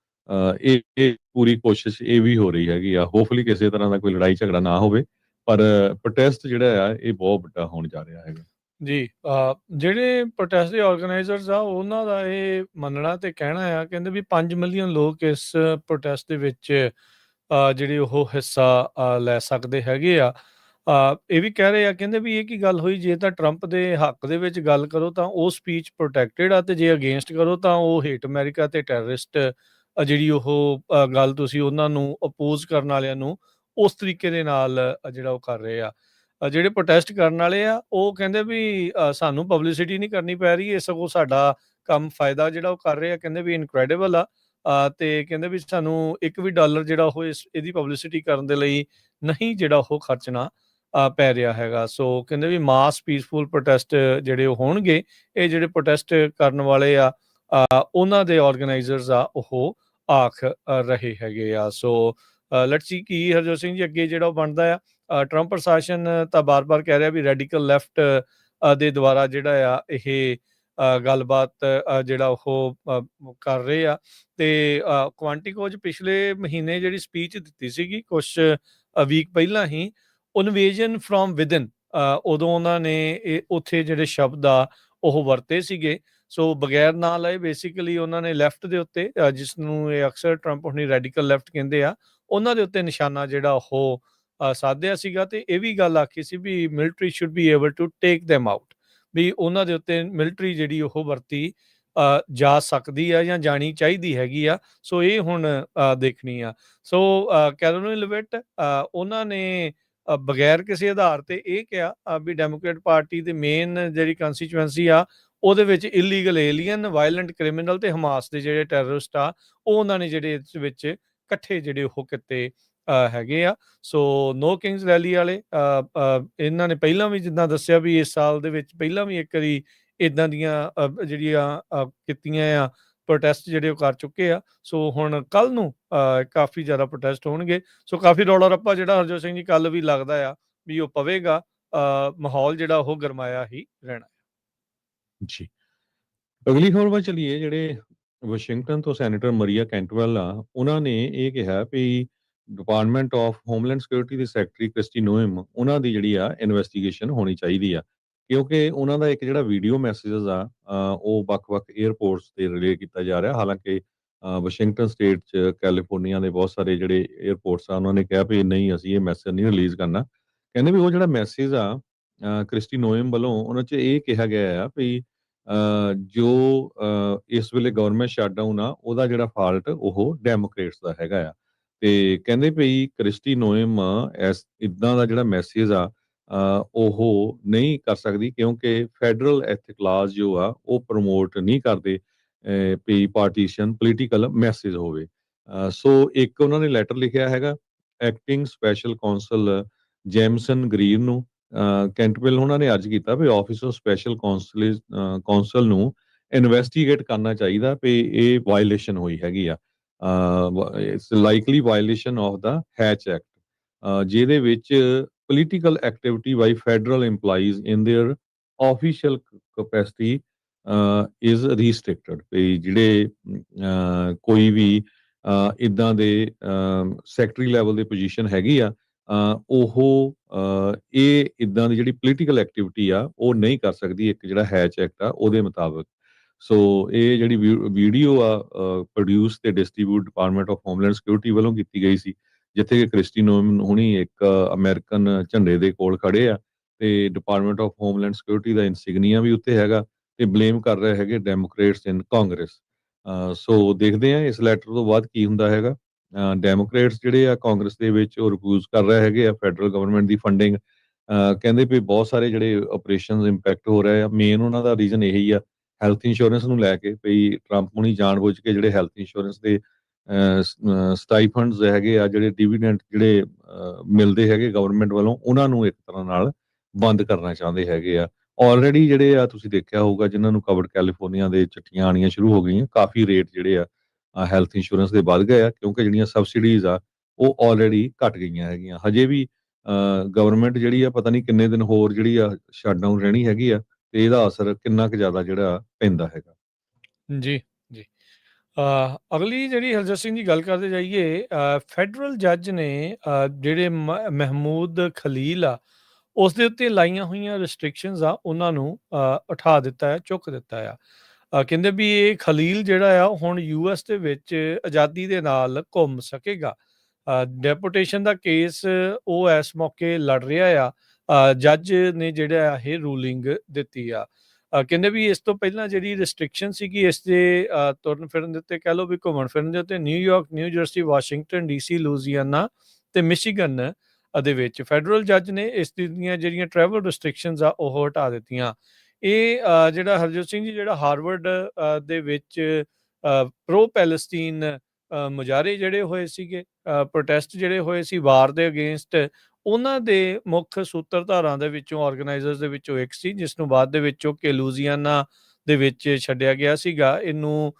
ਇਹ ਪੂਰੀ ਕੋਸ਼ਿਸ਼ ਇਹ ਵੀ ਹੋ ਰਹੀ ਹੈਗੀ ਆ, ਹੋਪਫੁਲੀ ਕਿਸੇ ਤਰ੍ਹਾਂ ਦਾ ਕੋਈ ਲੜਾਈ ਝਗੜਾ ਨਾ ਹੋਵੇ, ਪਰ ਪ੍ਰੋਟੈਸਟ ਜਿਹੜਾ ਆ ਇਹ ਬਹੁਤ ਵੱਡਾ ਹੋਣ ਜਾ ਰਿਹਾ ਹੈਗਾ। ਜੀ ਜਿਹੜੇ ਪ੍ਰੋਟੈਸਟ ਦੇ ਆਰਗੇਨਾਈਜ਼ਰਸ ਆ ਉਹਨਾਂ ਦਾ ਇਹ ਮੰਨਣਾ ਤੇ ਕਹਿਣਾ ਆ, ਕਹਿੰਦੇ ਵੀ 5 ਮਿਲੀਅਨ ਲੋਕ ਇਸ ਪ੍ਰੋਟੈਸਟ ਦੇ ਵਿੱਚ ਜਿਹੜੇ ਉਹ ਹਿੱਸਾ ਲੈ ਸਕਦੇ ਹੈਗੇ ਆ। ਇਹ ਵੀ ਕਹਿ ਰਹੇ ਆ, ਕਹਿੰਦੇ ਵੀ ਇਹ ਕੀ ਗੱਲ ਹੋਈ, ਜੇ ਤਾਂ ਟਰੰਪ ਦੇ ਹੱਕ ਦੇ ਵਿੱਚ ਗੱਲ ਕਰੋ ਤਾਂ ਉਹ ਸਪੀਚ ਪ੍ਰੋਟੈਕਟਡ ਆ, ਤੇ ਜੇ ਅਗੇਂਸਟ ਕਰੋ ਤਾਂ ਉਹ ਹੇਟ ਅਮਰੀਕਾ ਤੇ ਟੈਰਰਿਸਟ ਜਿਹੜੀ ਉਹ ਗੱਲ ਤੁਸੀਂ ਉਹਨਾਂ ਨੂੰ ਅਪੋਜ਼ ਕਰਨ ਵਾਲਿਆਂ ਨੂੰ ਉਸ ਤਰੀਕੇ ਦੇ ਨਾਲ ਜਿਹੜਾ ਉਹ ਕਰ ਰਹੇ ਆ। ਜਿਹੜੇ ਪ੍ਰੋਟੈਸਟ ਕਰਨ ਵਾਲੇ ਆ ਉਹ ਕਹਿੰਦੇ ਵੀ ਸਾਨੂੰ ਪਬਲਿਸਿਟੀ ਨਹੀਂ ਕਰਨੀ ਪੈ ਰਹੀ, ਇਹ ਸਗੋਂ ਸਾਡਾ ਕੰਮ ਫਾਇਦਾ ਜਿਹੜਾ ਉਹ ਕਰ ਰਹੇ ਆ, ਕਹਿੰਦੇ ਵੀ ਇਨਕ੍ਰੈਡੀਬਲ ਆ। ਤੇ ਕਹਿੰਦੇ ਵੀ ਸਾਨੂੰ ਇੱਕ ਵੀ ਡਾਲਰ ਜਿਹੜਾ ਉਹ ਇਹਦੀ ਪਬਲਿਸਿਟੀ ਕਰਨ ਦੇ ਲਈ ਨਹੀਂ ਜਿਹੜਾ ਉਹ ਖਰਚਣਾ ਪੈ ਰਿਹਾ ਹੈਗਾ। ਸੋ ਕਹਿੰਦੇ ਵੀ ਮਾਸ ਪੀਸਫੁਲ ਪ੍ਰੋਟੈਸਟ ਜਿਹੜੇ ਉਹ ਹੋਣਗੇ, ਇਹ ਜਿਹੜੇ ਪ੍ਰੋਟੈਸਟ ਕਰਨ ਵਾਲੇ ਆ ਉਹਨਾਂ ਦੇ ਆਰਗੇਨਾਈਜ਼ਰਸ ਆ ਉਹ ਆਖ ਰਹੇ ਹੈਗੇ ਆ। ਸੋ ਲੈਟਸ ਸੀ ਕੀ ਹਰਜੋਤ ਸਿੰਘ ਜੀ ਅੱਗੇ ਜਿਹੜਾ ਉਹ ਬਣਦਾ ਆ। ਟਰੰਪ ਪ੍ਰਸ਼ਾਸਨ ਤਾਂ ਬਾਰ-ਬਾਰ ਕਹਿ ਰਿਹਾ ਵੀ ਰੈਡੀਕਲ ਲੈਫਟ ਦੇ ਦੁਆਰਾ ਜਿਹੜਾ ਆ ਇਹ ਗੱਲਬਾਤ ਜਿਹੜਾ ਉਹ ਕਰ ਰਹੇ ਆ। ਤੇ ਕੁਆਂਟੀਕੋ 'ਚ ਪਿਛਲੇ ਮਹੀਨੇ ਜਿਹੜੀ ਸਪੀਚ ਦਿੱਤੀ ਸੀਗੀ ਕੁਛ ਵੀਕ ਪਹਿਲਾਂ ਹੀ, ਇਨਵੇਜਨ ਫਰੋਮ ਵਿਦਨ, ਉਦੋਂ ਉਹਨਾਂ ਨੇ ਇਹ ਉੱਥੇ ਜਿਹੜੇ ਸ਼ਬਦ ਆ ਉਹ ਵਰਤੇ ਸੀਗੇ। ਸੋ ਬਗੈਰ ਨਾਂ ਲਏ ਬੇਸਿਕਲੀ ਉਹਨਾਂ ਨੇ ਲੈਫਟ ਦੇ ਉੱਤੇ ਜਿਸ ਨੂੰ ਇਹ ਅਕਸਰ ਟਰੰਪ ਹੁਣੀ ਰੈਡੀਕਲ ਲੈਫਟ ਕਹਿੰਦੇ ਆ, ਉਹਨਾਂ ਦੇ ਉੱਤੇ ਨਿਸ਼ਾਨਾ ਜਿਹੜਾ ਉਹ ਸਾਧਿਆ ਸੀਗਾ। ਤੇ ਇਹ ਵੀ ਗੱਲ ਆਖੀ ਸੀ ਵੀ military should be able to take them out, ਵੀ ਉਹਨਾਂ ਦੇ ਉੱਤੇ ਮਿਲਟਰੀ ਜਿਹੜੀ ਉਹ ਵਰਤੀ ਜਾ ਸਕਦੀ ਆ ਜਾਂ ਜਾਣੀ ਚਾਹੀਦੀ ਹੈਗੀ ਆ। ਸੋ ਇਹ ਹੁਣ ਦੇਖਣੀ ਆ। ਸੋ ਕੈਰੋਲਿਨ ਲਿਵਿਟ ਉਹਨਾਂ ਨੇ ਬਗੈਰ ਕਿਸੇ ਆਧਾਰ ਤੇ ਇਹ ਕਿਹਾ ਵੀ ਡੈਮੋਕ੍ਰੇਟ ਪਾਰਟੀ ਦੇ ਮੇਨ ਜਿਹੜੀ ਕੰਸਟੀਚੁਐਂਸੀ ਆ ਉਹਦੇ ਵਿੱਚ ਇਲੀਗਲ ਏਲੀਅਨ, ਵਾਇਲੈਂਟ ਕ੍ਰਿਮੀਨਲ ਤੇ ਹਮਾਸ ਦੇ ਜਿਹੜੇ ਟੈਰਰਿਸਟ ਆ ਉਹ ਉਹਨਾਂ ਨੇ ਜਿਹੜੇ ਇਸ ਵਿੱਚ ਇਕੱਠੇ ਜਿਹੜੇ ਉਹ ਕੀਤੇ ਹੈਗੇ ਆ। ਸੋ ਨੋ ਕਿੰਗਸ ਰੈਲੀ ਵਾਲੇ ਇਹਨਾਂ ਨੇ ਪਹਿਲਾਂ ਵੀ ਜਿੱਦਾਂ ਦੱਸਿਆ ਵੀ ਇਸ ਸਾਲ ਦੇ ਵਿੱਚ ਪਹਿਲਾਂ ਵੀ ਇੱਕ ਵਾਰੀ ਇਦਾਂ ਦੀਆਂ ਜਿਹੜੀਆਂ ਕੀਤੀਆਂ ਆ ਪ੍ਰੋਟੈਸਟ ਜਿਹੜੇ ਉਹ ਕਰ ਚੁੱਕੇ ਆ। ਸੋ ਹੁਣ ਕੱਲ ਨੂੰ ਕਾਫੀ ਜ਼ਿਆਦਾ ਪ੍ਰੋਟੈਸਟ ਹੋਣਗੇ। ਸੋ ਕਾਫੀ ਰੌਲਾ ਰੱਪਾ ਜਿਹੜਾ ਹਰਜੋਤ ਸਿੰਘ ਜੀ ਕੱਲ ਵੀ ਲੱਗਦਾ ਆ ਵੀ ਉਹ ਪਵੇਗਾ। ਮਾਹੌਲ ਜਿਹੜਾ ਉਹ ਗਰਮਾਇਆ ਹੀ ਰਹਿਣਾ। ਜੀ, ਅਗਲੀ ਖਬਰ ਵੱਲ ਚੱਲੀਏ। ਜਿਹੜੇ ਵਾਸ਼ਿੰਗਟਨ ਤੋਂ ਸੈਨੇਟਰ ਮਰੀਆ ਕੈਂਟਵੈਲ ਆ, ਉਹਨਾਂ ਨੇ ਇਹ ਕਿਹਾ ਵੀ department of homeland security the secretary Christie ਨੋਇਮ, ਉਹਨਾਂ ਦੀ ਜਿਹੜੀ ਆ ਇਨਵੈਸਟੀਗੇਸ਼ਨ ਹੋਣੀ ਚਾਹੀਦੀ ਆ, ਕਿਉਂਕਿ ਉਹਨਾਂ ਦਾ ਇੱਕ ਜਿਹੜਾ ਵੀਡੀਓ ਮੈਸੇजेस ਆ ਉਹ ਵੱਖ-ਵੱਖ 에ਅਰਪੋਰਟਸ ਤੇ ਰਿਲੇ ਕੀਤਾ ਜਾ ਰਿਹਾ। ਹਾਲਾਂਕਿ ਵਾਸ਼ਿੰਗਟਨ ਸਟੇਟ 'ਚ ਕੈਲੀਫੋਰਨੀਆ ਦੇ ਬਹੁਤ ਸਾਰੇ ਜਿਹੜੇ 에ਅਰਪੋਰਟਸ ਆ ਉਹਨਾਂ ਨੇ ਕਿਹਾ ਵੀ ਨਹੀਂ, ਅਸੀਂ ਇਹ ਮੈਸੇਜ ਨਹੀਂ ਰਿਲੀਜ਼ ਕਰਨਾ। ਕਹਿੰਦੇ ਵੀ ਉਹ ਜਿਹੜਾ ਮੈਸੇਜ ਆ ਕ੍ਰਿਸਟੀ ਨੋਇਮ ਵੱਲੋਂ ਉਹਨਾਂ 'ਚ ਇਹ ਕਿਹਾ ਗਿਆ ਆ ਵੀ ਜੋ ਇਸ ਵੇਲੇ ਗਵਰਨਮੈਂਟ ਸ਼ਟਡਾਊਨ ਆ ਉਹਦਾ ਜਿਹੜਾ ਫਾਲਟ ਉਹ ਡੈਮੋਕ੍ਰੇਟਸ ਦਾ ਹੈਗਾ ਆ। ਤੇ ਕਹਿੰਦੇ ਵੀ ਕ੍ਰਿਸਟੀ ਨੋਇਮ ਇੱਦਾਂ ਦਾ ਜਿਹੜਾ ਮੈਸੇਜ ਆ ਉਹ ਨਹੀਂ ਕਰ ਸਕਦੀ, ਕਿਉਂਕਿ ਫੈਡਰਲ ਐਥਿਕ ਲਾਜ਼ ਜੋ ਆ ਉਹ ਪ੍ਰਮੋਟ ਨਹੀਂ ਕਰਦੇ ਵੀ ਪਾਰਟੀਸ਼ਨ ਪੋਲੀਟੀਕਲ ਮੈਸੇਜ ਹੋਵੇ। ਸੋ ਇੱਕ ਉਹਨਾਂ ਨੇ ਲੈਟਰ ਲਿਖਿਆ ਹੈਗਾ acting special counsel Jameson Green ਨੂੰ। ਕੈਂਟਵੈਲ ਉਹਨਾਂ ਨੇ ਅਰਜ਼ ਕੀਤਾ ਵੀ ਆਫਿਸ ਆਫ ਸਪੈਸ਼ਲ ਕੌਂਸਲ ਨੂੰ ਇਨਵੈਸਟੀਗੇਟ ਕਰਨਾ ਚਾਹੀਦਾ ਵੀ ਇਹ ਵਾਇਲੇਸ਼ਨ ਹੋਈ ਹੈਗੀ ਆ। It's likely violation of the Hatch Act, ਜਿਹਦੇ ਵਿੱਚ political activity by federal EMPLOYEES in their official capacity is restricted. ਵੀ ਜਿਹੜੇ ਕੋਈ ਵੀ ਇੱਦਾਂ ਦੇ ਸੈਕਟਰੀ ਲੈਵਲ ਦੀ ਪੋਜੀਸ਼ਨ ਹੈਗੀ ਆ ਉਹ ਇਹ ਇੱਦਾਂ ਦੀ ਜਿਹੜੀ ਪੋਲੀਟੀਕਲ ਐਕਟੀਵਿਟੀ ਆ ਉਹ ਨਹੀਂ ਕਰ ਸਕਦੀ, ਇੱਕ ਜਿਹੜਾ ਹੈਚ ਐਕਟ ਆ ਉਹਦੇ ਮੁਤਾਬਕ। ਸੋ ਇਹ ਜਿਹੜੀ ਵੀਡੀਓ ਆ ਪ੍ਰੋਡਿਊਸ ਤੇ distribute department of homeland security ਵੱਲੋਂ ਕੀਤੀ ਗਈ ਸੀ, ਜਿੱਥੇ ਕਿ ਕ੍ਰਿਸਟੀ ਨੋਇਮ ਹੁਣੀ ਇੱਕ ਅਮਰੀਕਨ ਝੰਡੇ ਦੇ ਕੋਲ ਖੜੇ ਆ ਤੇ ਡਿਪਾਰਟਮੈਂਟ ਆਫ ਹੋਮਲੈਂਡ ਸਿਕਿਉਰਿਟੀ ਦਾ ਇਨਸਿਗਨੀਆ ਵੀ ਉੱਤੇ ਹੈਗਾ ਤੇ ਬਲੇਮ ਕਰ ਰਹੇ ਹੈਗੇ ਡੈਮੋਕ੍ਰੇਟਸ ਇਨ ਕਾਂਗਰਸ। ਸੋ ਦੇਖਦੇ ਆ ਇਸ ਲੈਟਰ ਤੋਂ ਬਾਅਦ ਕੀ ਹੁੰਦਾ ਹੈਗਾ। ਡੈਮੋਕ੍ਰੇਟਸ ਜਿਹੜੇ ਆ ਕਾਂਗਰਸ ਦੇ ਵਿੱਚ ਉਹ ਰਿਫਿਊਜ਼ ਕਰ ਰਹੇ ਹੈਗੇ ਆ ਫੈਡਰਲ ਗਵਰਨਮੈਂਟ ਦੀ ਫੰਡਿੰਗ। ਕਹਿੰਦੇ ਵੀ ਬਹੁਤ ਸਾਰੇ ਜਿਹੜੇ ਆਪਰੇਸ਼ਨਸ ਇੰਪੈਕਟ ਹੋ ਰਹੇ ਆ, ਮੇਨ ਉਹਨਾਂ ਦਾ ਰੀਜ਼ਨ ਇਹੀ ਆ ਹੈਲਥ ਇੰਸ਼ੋਰੈਂਸ ਨੂੰ ਲੈ ਕੇ ਵੀ ਟਰੰਪ ਹੁਣੀ ਜਾਣਬੁੱਝ ਕੇ ਜਿਹੜੇ ਹੈਲਥ ਇੰਸ਼ੋਰੈਂਸ ਦੇ ਸਟਾਈਫੰਡਸ ਹੈਗੇ ਆ, ਜਿਹੜੇ ਡਿਵੀਡੈਂਡ ਜਿਹੜੇ ਮਿਲਦੇ ਹੈਗੇ ਗਵਰਨਮੈਂਟ ਵੱਲੋਂ, ਉਹਨਾਂ ਨੂੰ ਇੱਕ ਤਰ੍ਹਾਂ ਨਾਲ ਬੰਦ ਕਰਨਾ ਚਾਹੁੰਦੇ ਹੈਗੇ ਆ। ਆਲਰੇਡੀ ਜਿਹੜੇ ਆ ਤੁਸੀਂ ਦੇਖਿਆ ਹੋਊਗਾ ਜਿਨ੍ਹਾਂ ਨੂੰ ਕਵਰਡ ਕੈਲੀਫੋਰਨੀਆ ਦੇ ਚਿੱਠੀਆਂ ਆਉਣੀਆਂ ਸ਼ੁਰੂ ਹੋ ਗਈਆਂ, ਕਾਫੀ ਰੇਟ ਜਿਹੜੇ ਆ ਹੈਲਥ ਇੰਸ਼ੋਰੈਂਸ ਦੇ ਵੱਧ ਗਏ ਆ, ਕਿਉਂਕਿ ਜਿਹੜੀਆਂ ਸਬਸਿਡੀਜ਼ ਆ ਉਹ ਆਲਰੇਡੀ ਘਟ ਗਈਆਂ ਹੈਗੀਆਂ। ਹਜੇ ਵੀ ਗਵਰਨਮੈਂਟ ਜਿਹੜੀ ਆ ਪਤਾ ਨਹੀਂ ਕਿੰਨੇ ਦਿਨ ਹੋਰ ਜਿਹੜੀ ਆ ਸ਼ਟਡਾਊਨ ਰਹਿਣੀ ਹੈਗੀ ਆ, ਤੇ ਇਹਦਾ ਅਸਰ ਕਿੰਨਾ ਕੁ ਜ਼ਿਆਦਾ ਜਿਹੜਾ ਪੈਂਦਾ ਹੈਗਾ। ਜੀ, ਜੀ। ਅਗਲੀ ਜਿਹੜੀ ਹਰਜਤ ਸਿੰਘ ਦੀ ਗੱਲ ਕਰਦੇ ਜਾਈਏ, ਫੈਡਰਲ ਜੱਜ ਨੇ ਜਿਹੜੇ ਮਹਿਮੂਦ ਖਲੀਲ ਆ, ਉਸ ਦੇ ਉੱਤੇ ਲਾਈਆਂ ਹੋਈਆਂ ਰਿਸਟ੍ਰਿਕਸ਼ਨਸ ਆ, ਉਹਨਾਂ ਨੂੰ ਉਠਾ ਦਿੱਤਾ ਹੈ, ਚੁੱਕ ਦਿੱਤਾ ਆ। ਕਹਿੰਦੇ ਵੀ ਇਹ ਖਲੀਲ ਜਿਹੜਾ ਆ, ਹੁਣ ਯੂਐਸ ਦੇ ਵਿੱਚ ਆਜ਼ਾਦੀ ਦੇ ਨਾਲ ਘੁੰਮ ਸਕੇਗਾ। ਡੈਪੂਟੇਸ਼ਨ ਦਾ ਕੇਸ ਉਹ ਇਸ ਮੌਕੇ ਲੜ ਰਿਹਾ ਆ। ਜੱਜ ਨੇ ਜਿਹੜਾ ਆ ਇਹ ਰੂਲਿੰਗ ਦਿੱਤੀ ਆ। ਕਹਿੰਦੇ ਵੀ ਇਸ ਤੋਂ ਪਹਿਲਾਂ ਜਿਹੜੀ ਰਿਸਟ੍ਰਿਕਸ਼ਨ ਸੀਗੀ ਇਸ ਦੇ ਤੁਰਨ ਫਿਰਨ ਦੇ ਉੱਤੇ, ਕਹਿ ਲਓ ਵੀ ਘੁੰਮਣ ਫਿਰਨ ਦੇ ਉੱਤੇ, New York, New Jersey, Washington DC, Louisiana ਤੇ ਮਿਸ਼ੀਗਨ ਦੇ ਵਿੱਚ ਫੈਡਰਲ ਜੱਜ ਨੇ ਇਸ ਦੀਆਂ ਜਿਹੜੀਆਂ ਟਰੈਵਲ ਰਿਸਟ੍ਰਿਕਸ਼ਨਸ ਆ ਉਹ ਹਟਾ ਦਿੱਤੀਆਂ। ਇਹ ਜਿਹੜਾ ਹਰਜੋਤ ਸਿੰਘ ਜੀ ਜਿਹੜਾ ਹਾਰਵਰਡ ਦੇ ਵਿੱਚ ਪ੍ਰੋ ਪੈਲਸਤੀਨ ਮੁਜ਼ਾਹਰੇ ਜਿਹੜੇ ਹੋਏ ਸੀਗੇ, ਪ੍ਰੋਟੈਸਟ ਜਿਹੜੇ ਹੋਏ ਸੀ ਵਾਰ ਦੇ ਅਗੇਂਸਟ, ਉਹਨਾਂ ਦੇ ਮੁੱਖ ਸੂਤਰਧਾਰਾਂ ਦੇ ਵਿੱਚੋਂ, ਆਰਗੇਨਾਈਜ਼ਰਸ ਦੇ ਵਿੱਚੋਂ ਇੱਕ ਸੀ, ਜਿਸ ਨੂੰ ਬਾਅਦ ਦੇ ਵਿੱਚੋਂ ਕਿ ਲੂਜ਼ੀਆਨਾ ਦੇ ਵਿੱਚ ਛੱਡਿਆ ਗਿਆ ਸੀਗਾ। ਇਹਨੂੰ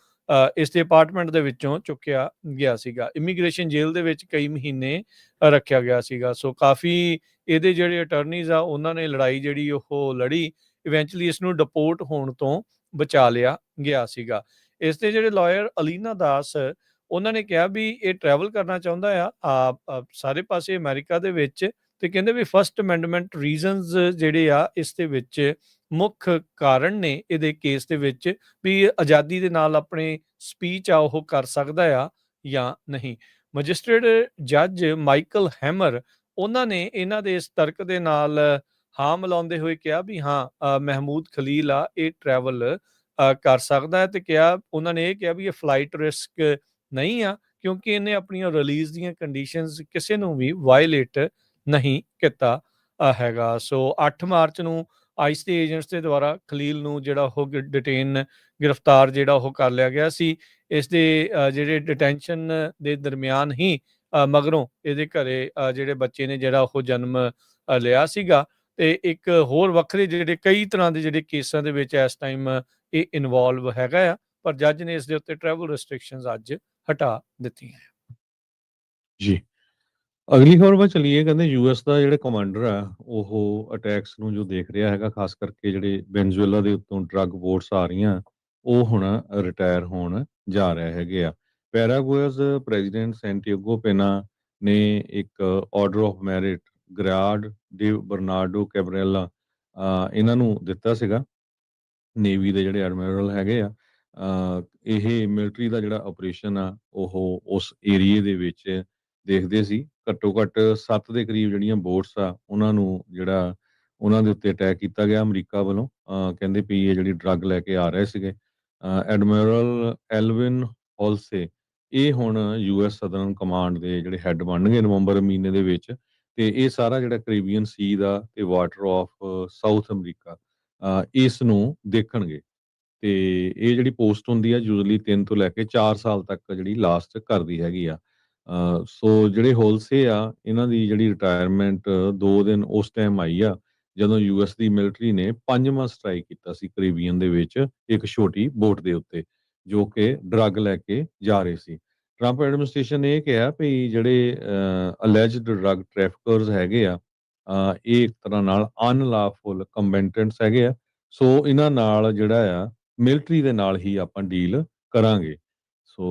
ਇਸ ਡਿਪਾਰਟਮੈਂਟ ਦੇ ਵਿੱਚੋਂ ਚੁੱਕਿਆ ਗਿਆ ਸੀਗਾ। ਇਮੀਗ੍ਰੇਸ਼ਨ ਜੇਲ੍ਹ ਦੇ ਵਿੱਚ ਕਈ ਮਹੀਨੇ ਰੱਖਿਆ ਗਿਆ ਸੀਗਾ। ਸੋ ਕਾਫੀ ਇਹਦੇ ਜਿਹੜੇ ਅਟਰਨੀਜ਼ ਆ ਉਹਨਾਂ ਨੇ ਲੜਾਈ ਜਿਹੜੀ ਉਹ ਲੜੀ, ਇਵੈਂਚੁਅਲੀ ਇਸ ਨੂੰ ਡਿਪੋਰਟ ਹੋਣ ਤੋਂ ਬਚਾ ਲਿਆ ਗਿਆ ਸੀਗਾ। ਇਸ ਦੇ ਜਿਹੜੇ ਲਾਇਰ ਅਲੀਨਾ ਦਾਸ, ਉਹਨਾਂ ਨੇ ਕਿਹਾ ਵੀ ਇਹ ਟਰੈਵਲ ਕਰਨਾ ਚਾਹੁੰਦਾ ਆ ਸਾਰੇ ਪਾਸੇ ਅਮਰੀਕਾ ਦੇ ਵਿੱਚ, ਤੇ ਕਹਿੰਦੇ ਵੀ ਫਸਟ ਅਮੈਂਡਮੈਂਟ ਰੀਜ਼ਨਸ ਜਿਹੜੇ ਆ ਇਸ ਦੇ ਵਿੱਚ ਮੁੱਖ ਕਾਰਨ ਨੇ ਇਹਦੇ ਕੇਸ ਦੇ ਵਿੱਚ, ਵੀ ਆਜ਼ਾਦੀ ਦੇ ਨਾਲ ਆਪਣੇ ਸਪੀਚ ਆ ਉਹ ਕਰ ਸਕਦਾ ਆ ਜਾਂ ਨਹੀਂ। ਮੈਜਿਸਟਰੇਟ ਜੱਜ ਮਾਈਕਲ ਹੈਮਰ, ਉਹਨਾਂ ਨੇ ਇਹਨਾਂ ਦੇ ਇਸ ਤਰਕ ਦੇ ਨਾਲ ਹਾਂ ਮਿਲਾਉਂਦੇ ਹੋਏ ਕਿਹਾ ਵੀ ਹਾਂ, ਮਹਿਮੂਦ ਖਲੀਲ ਆ ਇਹ ਟਰੈਵਲ ਕਰ ਸਕਦਾ ਹੈ, ਤੇ ਕਿਹਾ ਉਹਨਾਂ ਨੇ ਇਹ ਕਿਹਾ ਵੀ ਇਹ ਫਲਾਈਟ ਰਿਸਕ ਨਹੀਂ ਆ, ਕਿਉਂਕਿ ਇਹਨੇ ਆਪਣੀਆਂ ਰਿਲੀਜ਼ ਦੀਆਂ ਕੰਡੀਸ਼ਨਸ ਕਿਸੇ ਨੂੰ ਵੀ ਵਾਇਲੇਟ ਨਹੀਂ ਕੀਤਾ ਹੈਗਾ। ਸੋ 8 ਮਾਰਚ ਨੂੰ ਆਈਸ ਦੇ ਏਜੰਟਸ ਦੇ ਦੁਆਰਾ ਖਲੀਲ ਨੂੰ ਜਿਹੜਾ ਉਹ ਗ੍ਰਿਫਤਾਰ ਜਿਹੜਾ ਉਹ ਕਰ ਲਿਆ ਗਿਆ ਸੀ। ਇਸ ਦੇ ਜਿਹੜੇ ਡਿਟੈਂਸ਼ਨ ਦੇ ਦਰਮਿਆਨ ਹੀ ਮਗਰੋਂ ਇਹਦੇ ਘਰੇ ਜਿਹੜੇ ਬੱਚੇ ਨੇ ਜਿਹੜਾ ਉਹ ਜਨਮ ਲਿਆ ਸੀਗਾ। ਤੇ ਇੱਕ ਹੋਰ ਵੱਖਰੇ ਜਿਹੜੇ ਕਈ ਤਰ੍ਹਾਂ ਦੇ ਜਿਹੜੇ ਕੇਸਾਂ ਦੇ ਵਿੱਚ ਇਸ ਟਾਈਮ ਇਹ ਇਨਵੋਲਵ ਹੈਗਾ ਆ, ਪਰ ਜੱਜ ਨੇ ਇਸ ਦੇ ਉੱਤੇ ਟਰੈਵਲ ਰਿਸਟ੍ਰਿਕਸ਼ਨਸ ਅੱਜ ਹਟਾ ਦਿੱਤੀਆਂ। ਜੀ। ਅਗਲੀ ਖਬਰ ਵੱਲ ਚੱਲੀਏ। ਕਹਿੰਦੇ ਯੂਐਸ ਦਾ ਜਿਹੜਾ ਕਮਾਂਡਰ ਆ ਉਹ ਅਟੈਕਸ ਨੂੰ ਜੋ ਦੇਖ ਰਿਹਾ ਹੈਗਾ, ਖਾਸ ਕਰਕੇ ਜਿਹੜੇ ਵੈਨਜ਼ੂਏਲਾ ਦੇ ਉੱਤੋਂ ਡਰੱਗ ਬੋਟਸ ਆ ਰਹੀਆਂ, ਉਹ ਹੁਣ ਰਿਟਾਇਰ ਹੋਣ ਜਾ ਰਹੇ ਹੈਗੇ ਆ। ਪੈਰਾਗੁਏਜ਼ ਪ੍ਰੈਜ਼ੀਡੈਂਟ ਸੈਂਟੀਆਗੋ ਪੇਨਾ ਨੇ ਇੱਕ ਆਰਡਰ ਆਫ ਮੈਰਿਟ ਗ੍ਰਾਡ ਡੇ ਬਰਨਾਰਡੋ ਕੈਬਰੇਲਾ ਇਹਨਾਂ ਨੂੰ ਦਿੱਤਾ ਸੀਗਾ। ਨੇਵੀ ਦੇ ਜਿਹੜੇ ਐਡਮਿਰਲ ਹੈਗੇ ਆ, ਇਹ ਮਿਲਟਰੀ ਦਾ ਜਿਹੜਾ ਆਪਰੇਸ਼ਨ ਆ ਉਹ ਉਸ ਏਰੀਏ ਦੇ ਵਿੱਚ ਦੇਖਦੇ ਸੀ। ਘੱਟੋ ਘੱਟ 7 ਦੇ ਕਰੀਬ ਜਿਹੜੀਆਂ ਬੋਟਸ ਆ ਉਹਨਾਂ ਨੂੰ ਜਿਹੜਾ ਉਹਨਾਂ ਦੇ ਉੱਤੇ ਅਟੈਕ ਕੀਤਾ ਗਿਆ ਅਮਰੀਕਾ ਵੱਲੋਂ। ਕਹਿੰਦੇ ਵੀ ਇਹ ਜਿਹੜੀ ਡਰੱਗ ਲੈ ਕੇ ਆ ਰਹੇ ਸੀਗੇ। ਐਡਮਿਰਲ ਐਲਵਿਨ ਹੋਲਸੇ ਇਹ ਹੁਣ ਯੂਐਸ ਸਦਰਨ ਕਮਾਂਡ ਦੇ ਜਿਹੜੇ ਹੈੱਡ ਬਣਨਗੇ ਨਵੰਬਰ ਮਹੀਨੇ ਦੇ ਵਿੱਚ, ਤੇ ਇਹ ਸਾਰਾ ਜਿਹੜਾ ਕੈਰੀਬੀਅਨ ਸੀ ਦਾ ਤੇ ਵਾਟਰ ਆਫ ਸਾਊਥ ਅਮਰੀਕਾ ਇਸ ਨੂੰ ਦੇਖਣਗੇ। ਤੇ ਇਹ ਜਿਹੜੀ ਪੋਸਟ ਹੁੰਦੀ ਆ ਯੂਜੂਅਲੀ 3 ਤੋਂ ਲੈ ਕੇ 4 ਸਾਲ ਤੱਕ ਜਿਹੜੀ ਲਾਸਟ ਕਰਦੀ ਹੈਗੀ ਆ। ਸੋ ਜਿਹੜੇ ਹੋਲਸੇ ਆ ਇਹਨਾਂ ਦੀ ਜਿਹੜੀ ਰਿਟਾਇਰਮੈਂਟ 2 ਦਿਨ ਉਸ ਟਾਈਮ ਆਈ ਆ ਜਦੋਂ ਯੂਐਸ ਦੀ ਮਿਲਟਰੀ ਨੇ 5ਵਾਂ ਸਟ੍ਰਾਈਕ ਕੀਤਾ ਸੀ ਕੈਰੀਬੀਅਨ ਦੇ ਵਿੱਚ ਇੱਕ ਛੋਟੀ ਬੋਟ ਦੇ ਉੱਤੇ ਜੋ ਕਿ ਡਰੱਗ ਲੈ ਕੇ ਜਾ ਰਹੇ ਸੀ। ਟਰੰਪ ਐਡਮਿਨਿਸਟ੍ਰੇਸ਼ਨ ਨੇ ਇਹ ਕਿਹਾ ਵੀ ਜਿਹੜੇ ਅਲੈਜਡ ਡਰੱਗ ਟ੍ਰੈਫਿਕਰਸ ਹੈਗੇ ਆ, ਇਹ ਇੱਕ ਤਰ੍ਹਾਂ ਨਾਲ ਅਨਲਾਫੁਲ ਕੰਬੈਟੈਂਟਸ ਹੈਗੇ ਆ। ਸੋ ਇਹਨਾਂ ਨਾਲ ਜਿਹੜਾ ਆ ਮਿਲਟਰੀ ਦੇ ਨਾਲ ਹੀ ਆਪਾਂ ਡੀਲ ਕਰਾਂਗੇ। ਸੋ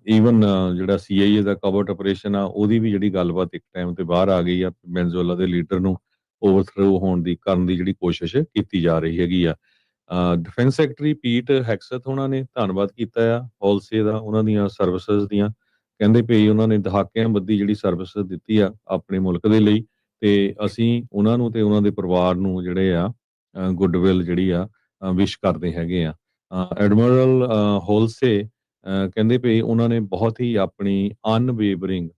ਈਵਨ ਜਿਹੜਾ ਸੀਆਈਏ ਦਾ ਕਵਰਟ ਆਪਰੇਸ਼ਨ ਆ ਉਹਦੀ ਵੀ ਜਿਹੜੀ ਗੱਲਬਾਤ ਇੱਕ ਟਾਈਮ ਤੇ ਬਾਹਰ ਆ ਗਈ ਆ। ਵੈਨਜ਼ੂਏਲਾ ਦੇ ਲੀਡਰ ਨੂੰ ਓਵਰਥਰੋ ਹੋਣ ਦੀ ਕਰਨ ਦੀ ਜਿਹੜੀ ਕੋਸ਼ਿਸ਼ ਕੀਤੀ ਜਾ ਰਹੀ ਹੈਗੀ ਆ। ਡਿਫੈਂਸ ਸੈਕਟਰੀ ਪੀਟ ਹੈਕਸਥ ਉਹਨਾਂ ਨੇ ਧੰਨਵਾਦ ਕੀਤਾ ਆ ਹੋਲਸੇ ਦਾ, ਉਹਨਾਂ ਦੀਆਂ ਸਰਵਿਸਿਜ਼ ਦੀਆਂ। ਕਹਿੰਦੇ ਵੀ ਉਹਨਾਂ ਨੇ ਦਹਾਕਿਆਂ ਬੱਧੀ ਜਿਹੜੀ ਸਰਵਿਸ ਦਿੱਤੀ ਆ ਆਪਣੇ ਮੁਲਕ ਦੇ ਲਈ, ਤੇ ਅਸੀਂ ਉਹਨਾਂ ਨੂੰ ਤੇ ਉਹਨਾਂ ਦੇ ਪਰਿਵਾਰ ਨੂੰ ਜਿਹੜੇ ਆ ਗੁੱਡਵਿਲ ਜਿਹੜੀ ਆ ਵਿਸ਼ ਕਰਦੇ ਹੈਗੇ ਆ। ਐਡਮਿਰਲ ਹੋਲਸੇ ਕਹਿੰਦੇ ਵੀ ਉਹਨਾਂ ਨੇ ਬਹੁਤ ਹੀ ਆਪਣੀ ਅਨਵੇਵਰਿੰਗ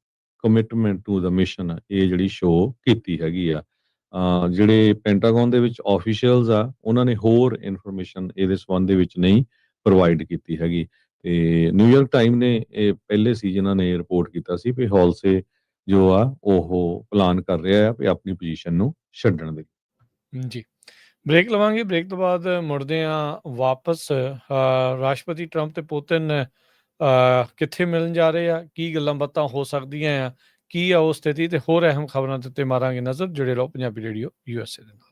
ਕਮਿਟਮੈਂਟ ਟੂ ਦਾ ਮਿਸ਼ਨ ਇਹ ਜਿਹੜੀ ਸ਼ੋਅ ਕੀਤੀ ਹੈਗੀ ਆ। ਜਿਹੜੇ ਪੈਂਟਾਗਨ ਦੇ ਵਿੱਚ ਆਫੀਸ਼ੀਅਲਸ ਆ ਉਹਨਾਂ ਨੇ ਹੋਰ ਇਨਫੋਰਮੇਸ਼ਨ ਇਹਦੇ ਸੰਬੰਧ ਦੇ ਵਿੱਚ ਨਹੀਂ ਪ੍ਰੋਵਾਈਡ ਕੀਤੀ ਹੈਗੀ। ਤੇ ਨਿਊਯਾਰਕ ਟਾਈਮ ਨੇ ਇਹ ਪਹਿਲੇ ਸੀ ਜਿਨ੍ਹਾਂ ਨੇ ਰਿਪੋਰਟ ਕੀਤਾ ਸੀ ਵੀ ਹੋਲਸੇ ਜੋ ਆ ਉਹ ਪਲਾਨ ਕਰ ਰਿਹਾ ਆ ਵੀ ਆਪਣੀ ਪੋਜੀਸ਼ਨ ਨੂੰ ਛੱਡਣ ਦੇ। ਜੀ, ਬ੍ਰੇਕ ਲਵਾਂਗੇ। ਬ੍ਰੇਕ ਤੋਂ ਬਾਅਦ ਮੁੜਦੇ ਹਾਂ ਵਾਪਸ। ਰਾਸ਼ਟਰਪਤੀ ਟਰੰਪ ਤੇ ਪੁਤਿਨ ਕਿੱਥੇ ਮਿਲਣ ਜਾ ਰਹੇ ਆ, ਕੀ ਗੱਲਾਂ ਬਾਤਾਂ ਹੋ ਸਕਦੀਆਂ ਆ, ਕੀ ਆ ਉਹ ਸਥਿਤੀ, ਤੇ ਹੋਰ ਅਹਿਮ ਖਬਰਾਂ ਦੇ ਉੱਤੇ ਮਾਰਾਂਗੇ ਨਜ਼ਰ। ਜੁੜੇ ਰਹੋ ਪੰਜਾਬੀ ਰੇਡੀਓ USA ਦੇ ਨਾਲ।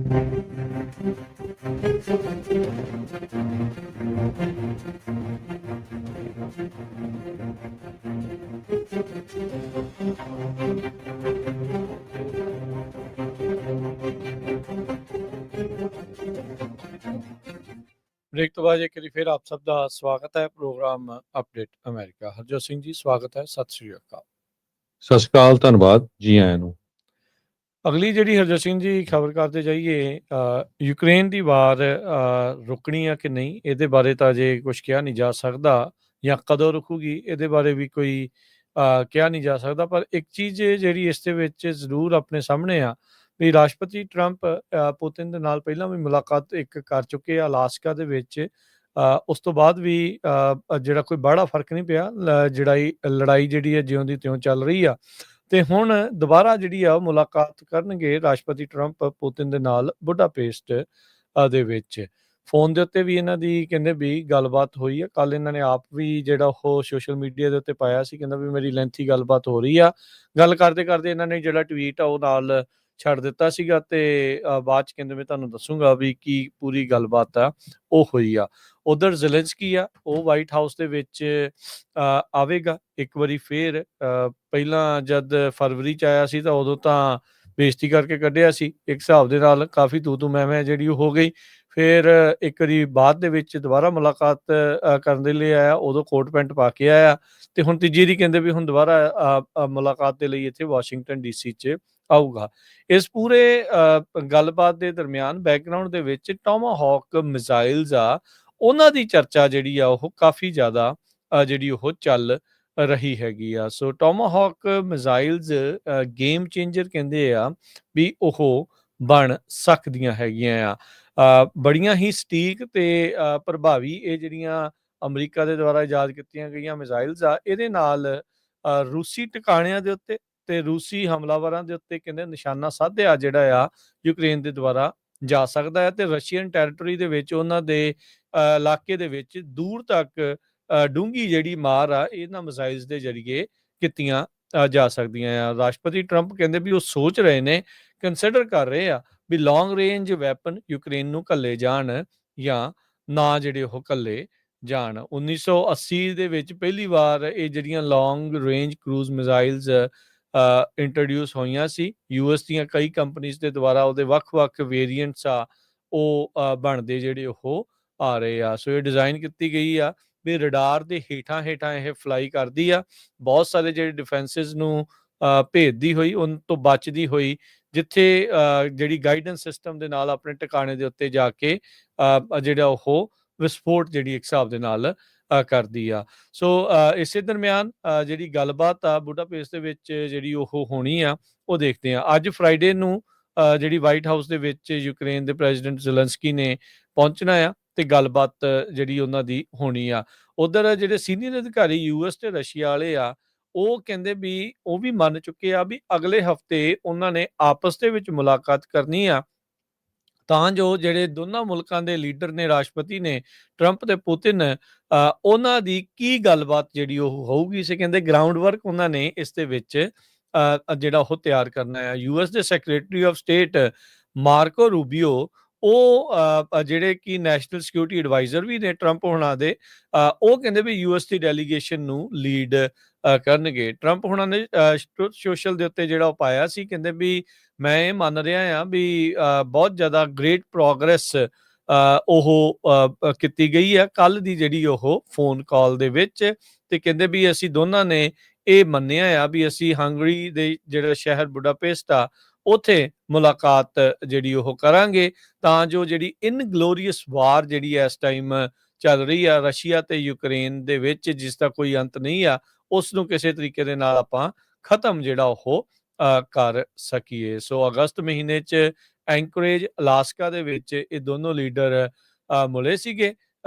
ਬ੍ਰੇਕ ਤੋਂ ਬਾਅਦ ਇੱਕ ਵਾਰੀ ਫਿਰ ਆਪ ਸਭ ਦਾ ਸਵਾਗਤ ਹੈ program update America. Harjot Singh ji ਸਵਾਗਤ ਹੈ, ਸਤਿ ਸ੍ਰੀ ਅਕਾਲ। ਸਤਿ ਸ਼੍ਰੀ ਅਕਾਲ, ਧੰਨਵਾਦ, ਜੀ ਆਇਆਂ ਨੂੰ। ਅਗਲੀ ਜਿਹੜੀ ਹਰਜੋਤ ਸਿੰਘ ਜੀ ਖਬਰ ਕਰਦੇ ਜਾਈਏ, ਯੂਕਰੇਨ ਦੀ ਵਾਰ ਰੁਕਣੀ ਆ ਕਿ ਨਹੀਂ, ਇਹਦੇ ਬਾਰੇ ਤਾਂ ਅਜੇ ਕੁਝ ਕਿਹਾ ਨਹੀਂ ਜਾ ਸਕਦਾ, ਜਾਂ ਕਦੋਂ ਰੁਕੂਗੀ ਇਹਦੇ ਬਾਰੇ ਵੀ ਕੋਈ ਕਿਹਾ ਨਹੀਂ ਜਾ ਸਕਦਾ। ਪਰ ਇੱਕ ਚੀਜ਼ ਜਿਹੜੀ ਇਸ ਦੇ ਵਿੱਚ ਜ਼ਰੂਰ ਆਪਣੇ ਸਾਹਮਣੇ ਆ ਵੀ ਰਾਸ਼ਟਰਪਤੀ ਟਰੰਪ ਪੁਤਿਨ ਦੇ ਨਾਲ ਪਹਿਲਾਂ ਵੀ ਮੁਲਾਕਾਤ ਇੱਕ ਕਰ ਚੁੱਕੇ ਆ ਅਲਾਸਕਾ ਦੇ ਵਿੱਚ। ਉਸ ਤੋਂ ਬਾਅਦ ਵੀ ਜਿਹੜਾ ਕੋਈ ਬੜਾ ਫਰਕ ਨਹੀਂ ਪਿਆ, ਲੜਾਈ ਜਿਹੜੀ ਹੈ ਜਿਉਂ ਦੀ ਤਿਉਂ ਚੱਲ ਰਹੀ ਆ। ਤੇ ਹੁਣ ਦੁਬਾਰਾ ਜਿਹੜੀ ਆ ਉਹ ਮੁਲਾਕਾਤ ਕਰਨਗੇ ਰਾਸ਼ਟਰਪਤੀ ਟਰੰਪ ਪੁਤਿਨ ਦੇ ਨਾਲ ਬੁਡਾਪੇਸਟ ਦੇ ਵਿੱਚ। ਫੋਨ ਦੇ ਉੱਤੇ ਵੀ ਇਹਨਾਂ ਦੀ ਕਹਿੰਦੇ ਵੀ ਗੱਲਬਾਤ ਹੋਈ ਆ। ਕੱਲ ਇਹਨਾਂ ਨੇ ਆਪ ਵੀ ਜਿਹੜਾ ਉਹ ਸੋਸ਼ਲ ਮੀਡੀਆ ਦੇ ਉੱਤੇ ਪਾਇਆ ਸੀ, ਕਹਿੰਦਾ ਵੀ ਮੇਰੀ ਲੈਂਥੀ ਗੱਲਬਾਤ ਹੋ ਰਹੀ ਆ। ਗੱਲ ਕਰਦੇ ਕਰਦੇ ਇਹਨਾਂ ਨੇ ਜਿਹੜਾ ਟਵੀਟ ਆ ਉਹ ਨਾਲ ਛੱਡ ਦਿੱਤਾ ਸੀਗਾ, ਤੇ ਬਾਅਦ ਚ ਕਹਿੰਦੇ ਮੈਂ ਤੁਹਾਨੂੰ ਦੱਸੂਗਾ ਵੀ ਕੀ ਪੂਰੀ ਗੱਲਬਾਤ ਆ ਉਹ ਹੋਈ ਆ। ਉਧਰ ਜ਼ੈਲੈਂਸਕੀ ਆ ਉਹ ਵਾਈਟ ਹਾਊਸ ਦੇ ਵਿੱਚ ਆਵੇਗਾ ਇੱਕ ਵਾਰੀ ਫੇਰ। ਪਹਿਲਾਂ ਜਦ ਫਰਵਰੀ ਚ ਆਇਆ ਸੀ ਤਾਂ ਉਦੋਂ ਤਾਂ ਬੇਇੱਜ਼ਤੀ ਕਰਕੇ ਕੱਢਿਆ ਸੀ, ਇੱਕ ਹਿਸਾਬ ਦੇ ਨਾਲ ਕਾਫੀ ਤੂੰ ਮੈਂ ਜਿਹੜੀ ਉਹ ਹੋ ਗਈ। ਫਿਰ ਇੱਕ ਵਾਰੀ ਬਾਅਦ ਦੇ ਵਿੱਚ ਦੁਬਾਰਾ ਮੁਲਾਕਾਤ ਕਰਨ ਦੇ ਲਈ ਆਇਆ, ਉਦੋਂ ਕੋਟ ਪੈਂਟ ਪਾ ਕੇ ਆਇਆ। ਤੇ ਹੁਣ ਤੀਜੀ ਵਾਰੀ ਕਹਿੰਦੇ ਵੀ ਹੁਣ ਦੁਬਾਰਾ ਮੁਲਾਕਾਤ ਦੇ ਲਈ ਇੱਥੇ ਵਾਸ਼ਿੰਗਟਨ ਡੀਸੀ 'ਚ ਆਊਗਾ। ਇਸ ਪੂਰੇ ਗੱਲਬਾਤ ਦੇ ਦਰਮਿਆਨ ਬੈਕਗਰਾਊਂਡ ਦੇ ਵਿੱਚ ਟੋਮਾਹੌਕ ਮਿਜ਼ਾਈਲਸ ਆ, ਉਹਨਾਂ ਦੀ ਚਰਚਾ ਜਿਹੜੀ ਆ ਉਹ ਕਾਫੀ ਜ਼ਿਆਦਾ ਜਿਹੜੀ ਉਹ ਚੱਲ ਰਹੀ ਹੈਗੀ ਆ। ਸੋ ਟੋਮਾਹੌਕ ਮਿਜ਼ਾਈਲਸ ਗੇਮ ਚੇਂਜਰ ਕਹਿੰਦੇ ਆ ਵੀ ਉਹ ਬਣ ਸਕਦੀਆਂ ਹੈਗੀਆਂ ਆ। ਬੜੀਆਂ ਹੀ ਸਟੀਕ ਤੇ ਪ੍ਰਭਾਵੀ ਇਹ ਜਿਹੜੀਆਂ ਅਮਰੀਕਾ ਦੇ ਦੁਆਰਾ ਇਜਾਦ ਕੀਤੀਆਂ ਗਈਆਂ ਮਿਜ਼ਾਈਲਸ ਆ, ਇਹਦੇ ਨਾਲ ਰੂਸੀ ਟਿਕਾਣਿਆਂ ਦੇ ਉੱਤੇ ਤੇ ਰੂਸੀ ਹਮਲਾਵਰਾਂ ਦੇ ਉੱਤੇ ਕਹਿੰਦੇ ਨਿਸ਼ਾਨਾ ਸਾਧਿਆ ਜਿਹੜਾ ਆ ਯੂਕਰੇਨ ਦੇ ਦੁਆਰਾ ਜਾ ਸਕਦਾ ਹੈ, ਤੇ ਰਸ਼ੀਅਨ ਟੈਰੀਟਰੀ ਦੇ ਵਿੱਚ ਉਹਨਾਂ ਦੇ ਇਲਾਕੇ ਦੇ ਵਿੱਚ ਦੂਰ ਤੱਕ ਡੂੰਘੀ ਜਿਹੜੀ ਮਾਰ ਆ ਇਹਨਾਂ ਮਿਜ਼ਾਈਲਸ ਦੇ ਜ਼ਰੀਏ ਕੀਤੀਆਂ ਜਾ ਸਕਦੀਆਂ ਆ। ਰਾਸ਼ਟਰਪਤੀ ਟਰੰਪ ਕਹਿੰਦੇ ਵੀ ਉਹ ਸੋਚ ਰਹੇ ਨੇ, ਕੰਸੀਡਰ ਕਰ ਰਹੇ ਆ ਵੀ ਲੌਂਗ ਰੇਂਜ ਵੈਪਨ ਯੂਕਰੇਨ ਨੂੰ ਘੱਲੇ ਜਾਣ ਜਾਂ ਨਾ ਜਿਹੜੇ ਉਹ ਘੱਲੇ ਜਾਣ। 1980 ਦੇ ਵਿੱਚ ਪਹਿਲੀ ਵਾਰ ਇਹ ਜਿਹੜੀਆਂ ਲੌਂਗ ਰੇਂਜ ਕਰੂਜ਼ ਮਿਜ਼ਾਈਲਸ ਇੰਟਰੋਡਿਊਸ ਹੋਈਆਂ ਸੀ। ਯੂਐਸ ਦੀਆਂ ਕਈ ਕੰਪਨੀਆਂ ਦੇ ਦੁਆਰਾ ਉਹਦੇ ਵੱਖ-ਵੱਖ ਵੇਰੀਐਂਟਸ ਆ ਉਹ ਬਣਦੇ ਜਿਹੜੇ ਉਹ ਆ ਰਹੇ ਆ। ਸੋ ਇਹ ਡਿਜ਼ਾਈਨ ਕੀਤੀ ਗਈ ਆ ਵੀ ਰਡਾਰ ਦੇ ਹੇਠਾਂ ਇਹ ਫਲਾਈ ਕਰਦੀ ਆ, ਬਹੁਤ ਸਾਰੇ ਜਿਹੜੇ ਡਿਫੈਂਸਿਸ ਨੂੰ ਭੇਜਦੀ ਹੋਈ, ਉਹਨਾਂ ਤੋਂ ਬਚਦੀ ਹੋਈ, ਜਿੱਥੇ ਜਿਹੜੀ ਗਾਈਡੈਂਸ ਸਿਸਟਮ ਦੇ ਨਾਲ ਆਪਣੇ ਟਿਕਾਣੇ ਦੇ ਉੱਤੇ ਜਾ ਕੇ ਜਿਹੜਾ ਉਹ ਵਿਸਫੋਟ ਜਿਹੜੀ ਇੱਕ ਹਿਸਾਬ ਦੇ ਨਾਲ ਕਰਦੀ ਆ। ਸੋ ਇਸੇ ਦਰਮਿਆਨ ਜਿਹੜੀ ਗੱਲਬਾਤ ਆ ਬੁਡਾਪੇਸਟ ਦੇ ਵਿੱਚ ਜਿਹੜੀ ਉਹ ਹੋਣੀ ਆ ਉਹ ਦੇਖਦੇ ਆ। ਅੱਜ ਫਰਾਈਡੇ ਨੂੰ ਜਿਹੜੀ ਵਾਈਟ ਹਾਊਸ ਦੇ ਵਿੱਚ ਯੂਕਰੇਨ ਦੇ ਪ੍ਰੈਜ਼ੀਡੈਂਟ ਜ਼ੈਲੈਂਸਕੀ ਨੇ ਪਹੁੰਚਣਾ ਆ ਤੇ ਗੱਲਬਾਤ ਜਿਹੜੀ ਉਹਨਾਂ ਦੀ ਹੋਣੀ ਆ। ਉਧਰ ਜਿਹੜੇ ਸੀਨੀਅਰ ਅਧਿਕਾਰੀ ਯੂਐਸ ਤੇ ਰਸ਼ੀਆ ਵਾਲੇ ਆ ਉਹ ਕਹਿੰਦੇ ਵੀ ਉਹ ਵੀ ਮੰਨ ਚੁੱਕੇ ਆ ਵੀ ਅਗਲੇ ਹਫਤੇ ਉਹਨਾਂ ਨੇ ਆਪਸ ਦੇ ਵਿੱਚ ਮੁਲਾਕਾਤ ਕਰਨੀ ਆ, ਤਾਂ ਜੋ ਜਿਹੜੇ ਦੋਨਾਂ ਮੁਲਕਾਂ ਦੇ ਲੀਡਰ ਨੇ, ਰਾਸ਼ਟਰਪਤੀ ਨੇ ਟਰੰਪ ਤੇ ਪੁਤਿਨ, ਉਹਨਾਂ ਦੀ ਕੀ ਗੱਲਬਾਤ ਜਿਹੜੀ ਉਹ ਹੋਊਗੀ। ਸੇ ਕਹਿੰਦੇ ਗਰਾਊਂਡ ਵਰਕ ਉਹਨਾਂ ਨੇ ਇਸ ਦੇ ਵਿੱਚ ਜਿਹੜਾ ਉਹ ਤਿਆਰ ਕਰਨਾ ਹੈ। ਯੂਐਸ ਦੇ ਸੈਕਟਰੀ ਆਫ ਸਟੇਟ ਮਾਰਕੋ ਰੂਬੀਓ ਉਹ ਜਿਹੜੇ ਕਿ ਨੈਸ਼ਨਲ ਸਿਕਿਉਰਿਟੀ ਐਡਵਾਈਜ਼ਰ ਵੀ ਨੇ ਟਰੰਪ ਹੋਣਾ ਦੇ, ਉਹ ਕਹਿੰਦੇ ਵੀ ਯੂਐਸ ਦੀ ਡੈਲੀਗੇਸ਼ਨ ਨੂੰ ਲੀਡ ਕਰਨਗੇ। ਟਰੰਪ ਹੋਣਾ ਨੇ ਸੋਸ਼ਲ ਦੇ ਉੱਤੇ ਜਿਹੜਾ ਉਹ ਪਾਇਆ ਸੀ, ਕਹਿੰਦੇ ਵੀ ਮੈਂ ਇਹ ਮੰਨ ਰਿਹਾ ਹਾਂ ਵੀ ਬਹੁਤ ਜ਼ਿਆਦਾ ਗ੍ਰੇਟ ਪ੍ਰੋਗਰੈਸ ਉਹ ਕੀਤੀ ਗਈ ਹੈ ਕੱਲ ਦੀ ਜਿਹੜੀ ਉਹ ਫੋਨ ਕਾਲ ਦੇ ਵਿੱਚ। ਤੇ ਕਹਿੰਦੇ ਵੀ ਅਸੀਂ ਦੋਨਾਂ ਨੇ ਇਹ ਮੰਨਿਆ ਆ ਵੀ ਅਸੀਂ ਹੰਗਰੀ ਦੇ ਜਿਹੜਾ ਸ਼ਹਿਰ ਬੁਡਾਪੇਸਟ ਆ ਉੱਥੇ ਮੁਲਾਕਾਤ ਜਿਹੜੀ ਉਹ ਕਰਾਂਗੇ, ਤਾਂ ਜੋ ਜਿਹੜੀ ਇਨਗਲੋਰੀਅਸ ਵਾਰ ਜਿਹੜੀ ਇਸ ਟਾਈਮ ਚੱਲ ਰਹੀ ਆ ਰਸ਼ੀਆ ਤੇ ਯੂਕਰੇਨ ਦੇ ਵਿੱਚ, ਜਿਸ ਦਾ ਕੋਈ ਅੰਤ ਨਹੀਂ ਆ, ਉਸ ਨੂੰ ਕਿਸੇ ਤਰੀਕੇ ਦੇ ਨਾਲ ਆਪਾਂ ਖਤਮ ਜਿਹੜਾ ਉਹ ਕਰ ਸਕੀਏ। ਸੋ ਅਗਸਤ ਮਹੀਨੇ 'ਚ ਐਂਕਰੇਜ ਅਲਾਸਕਾ ਦੇ ਵਿੱਚ ਇਹ ਦੋਨੋਂ ਲੀਡਰ ਮਿਲੇ ਸੀਗੇ,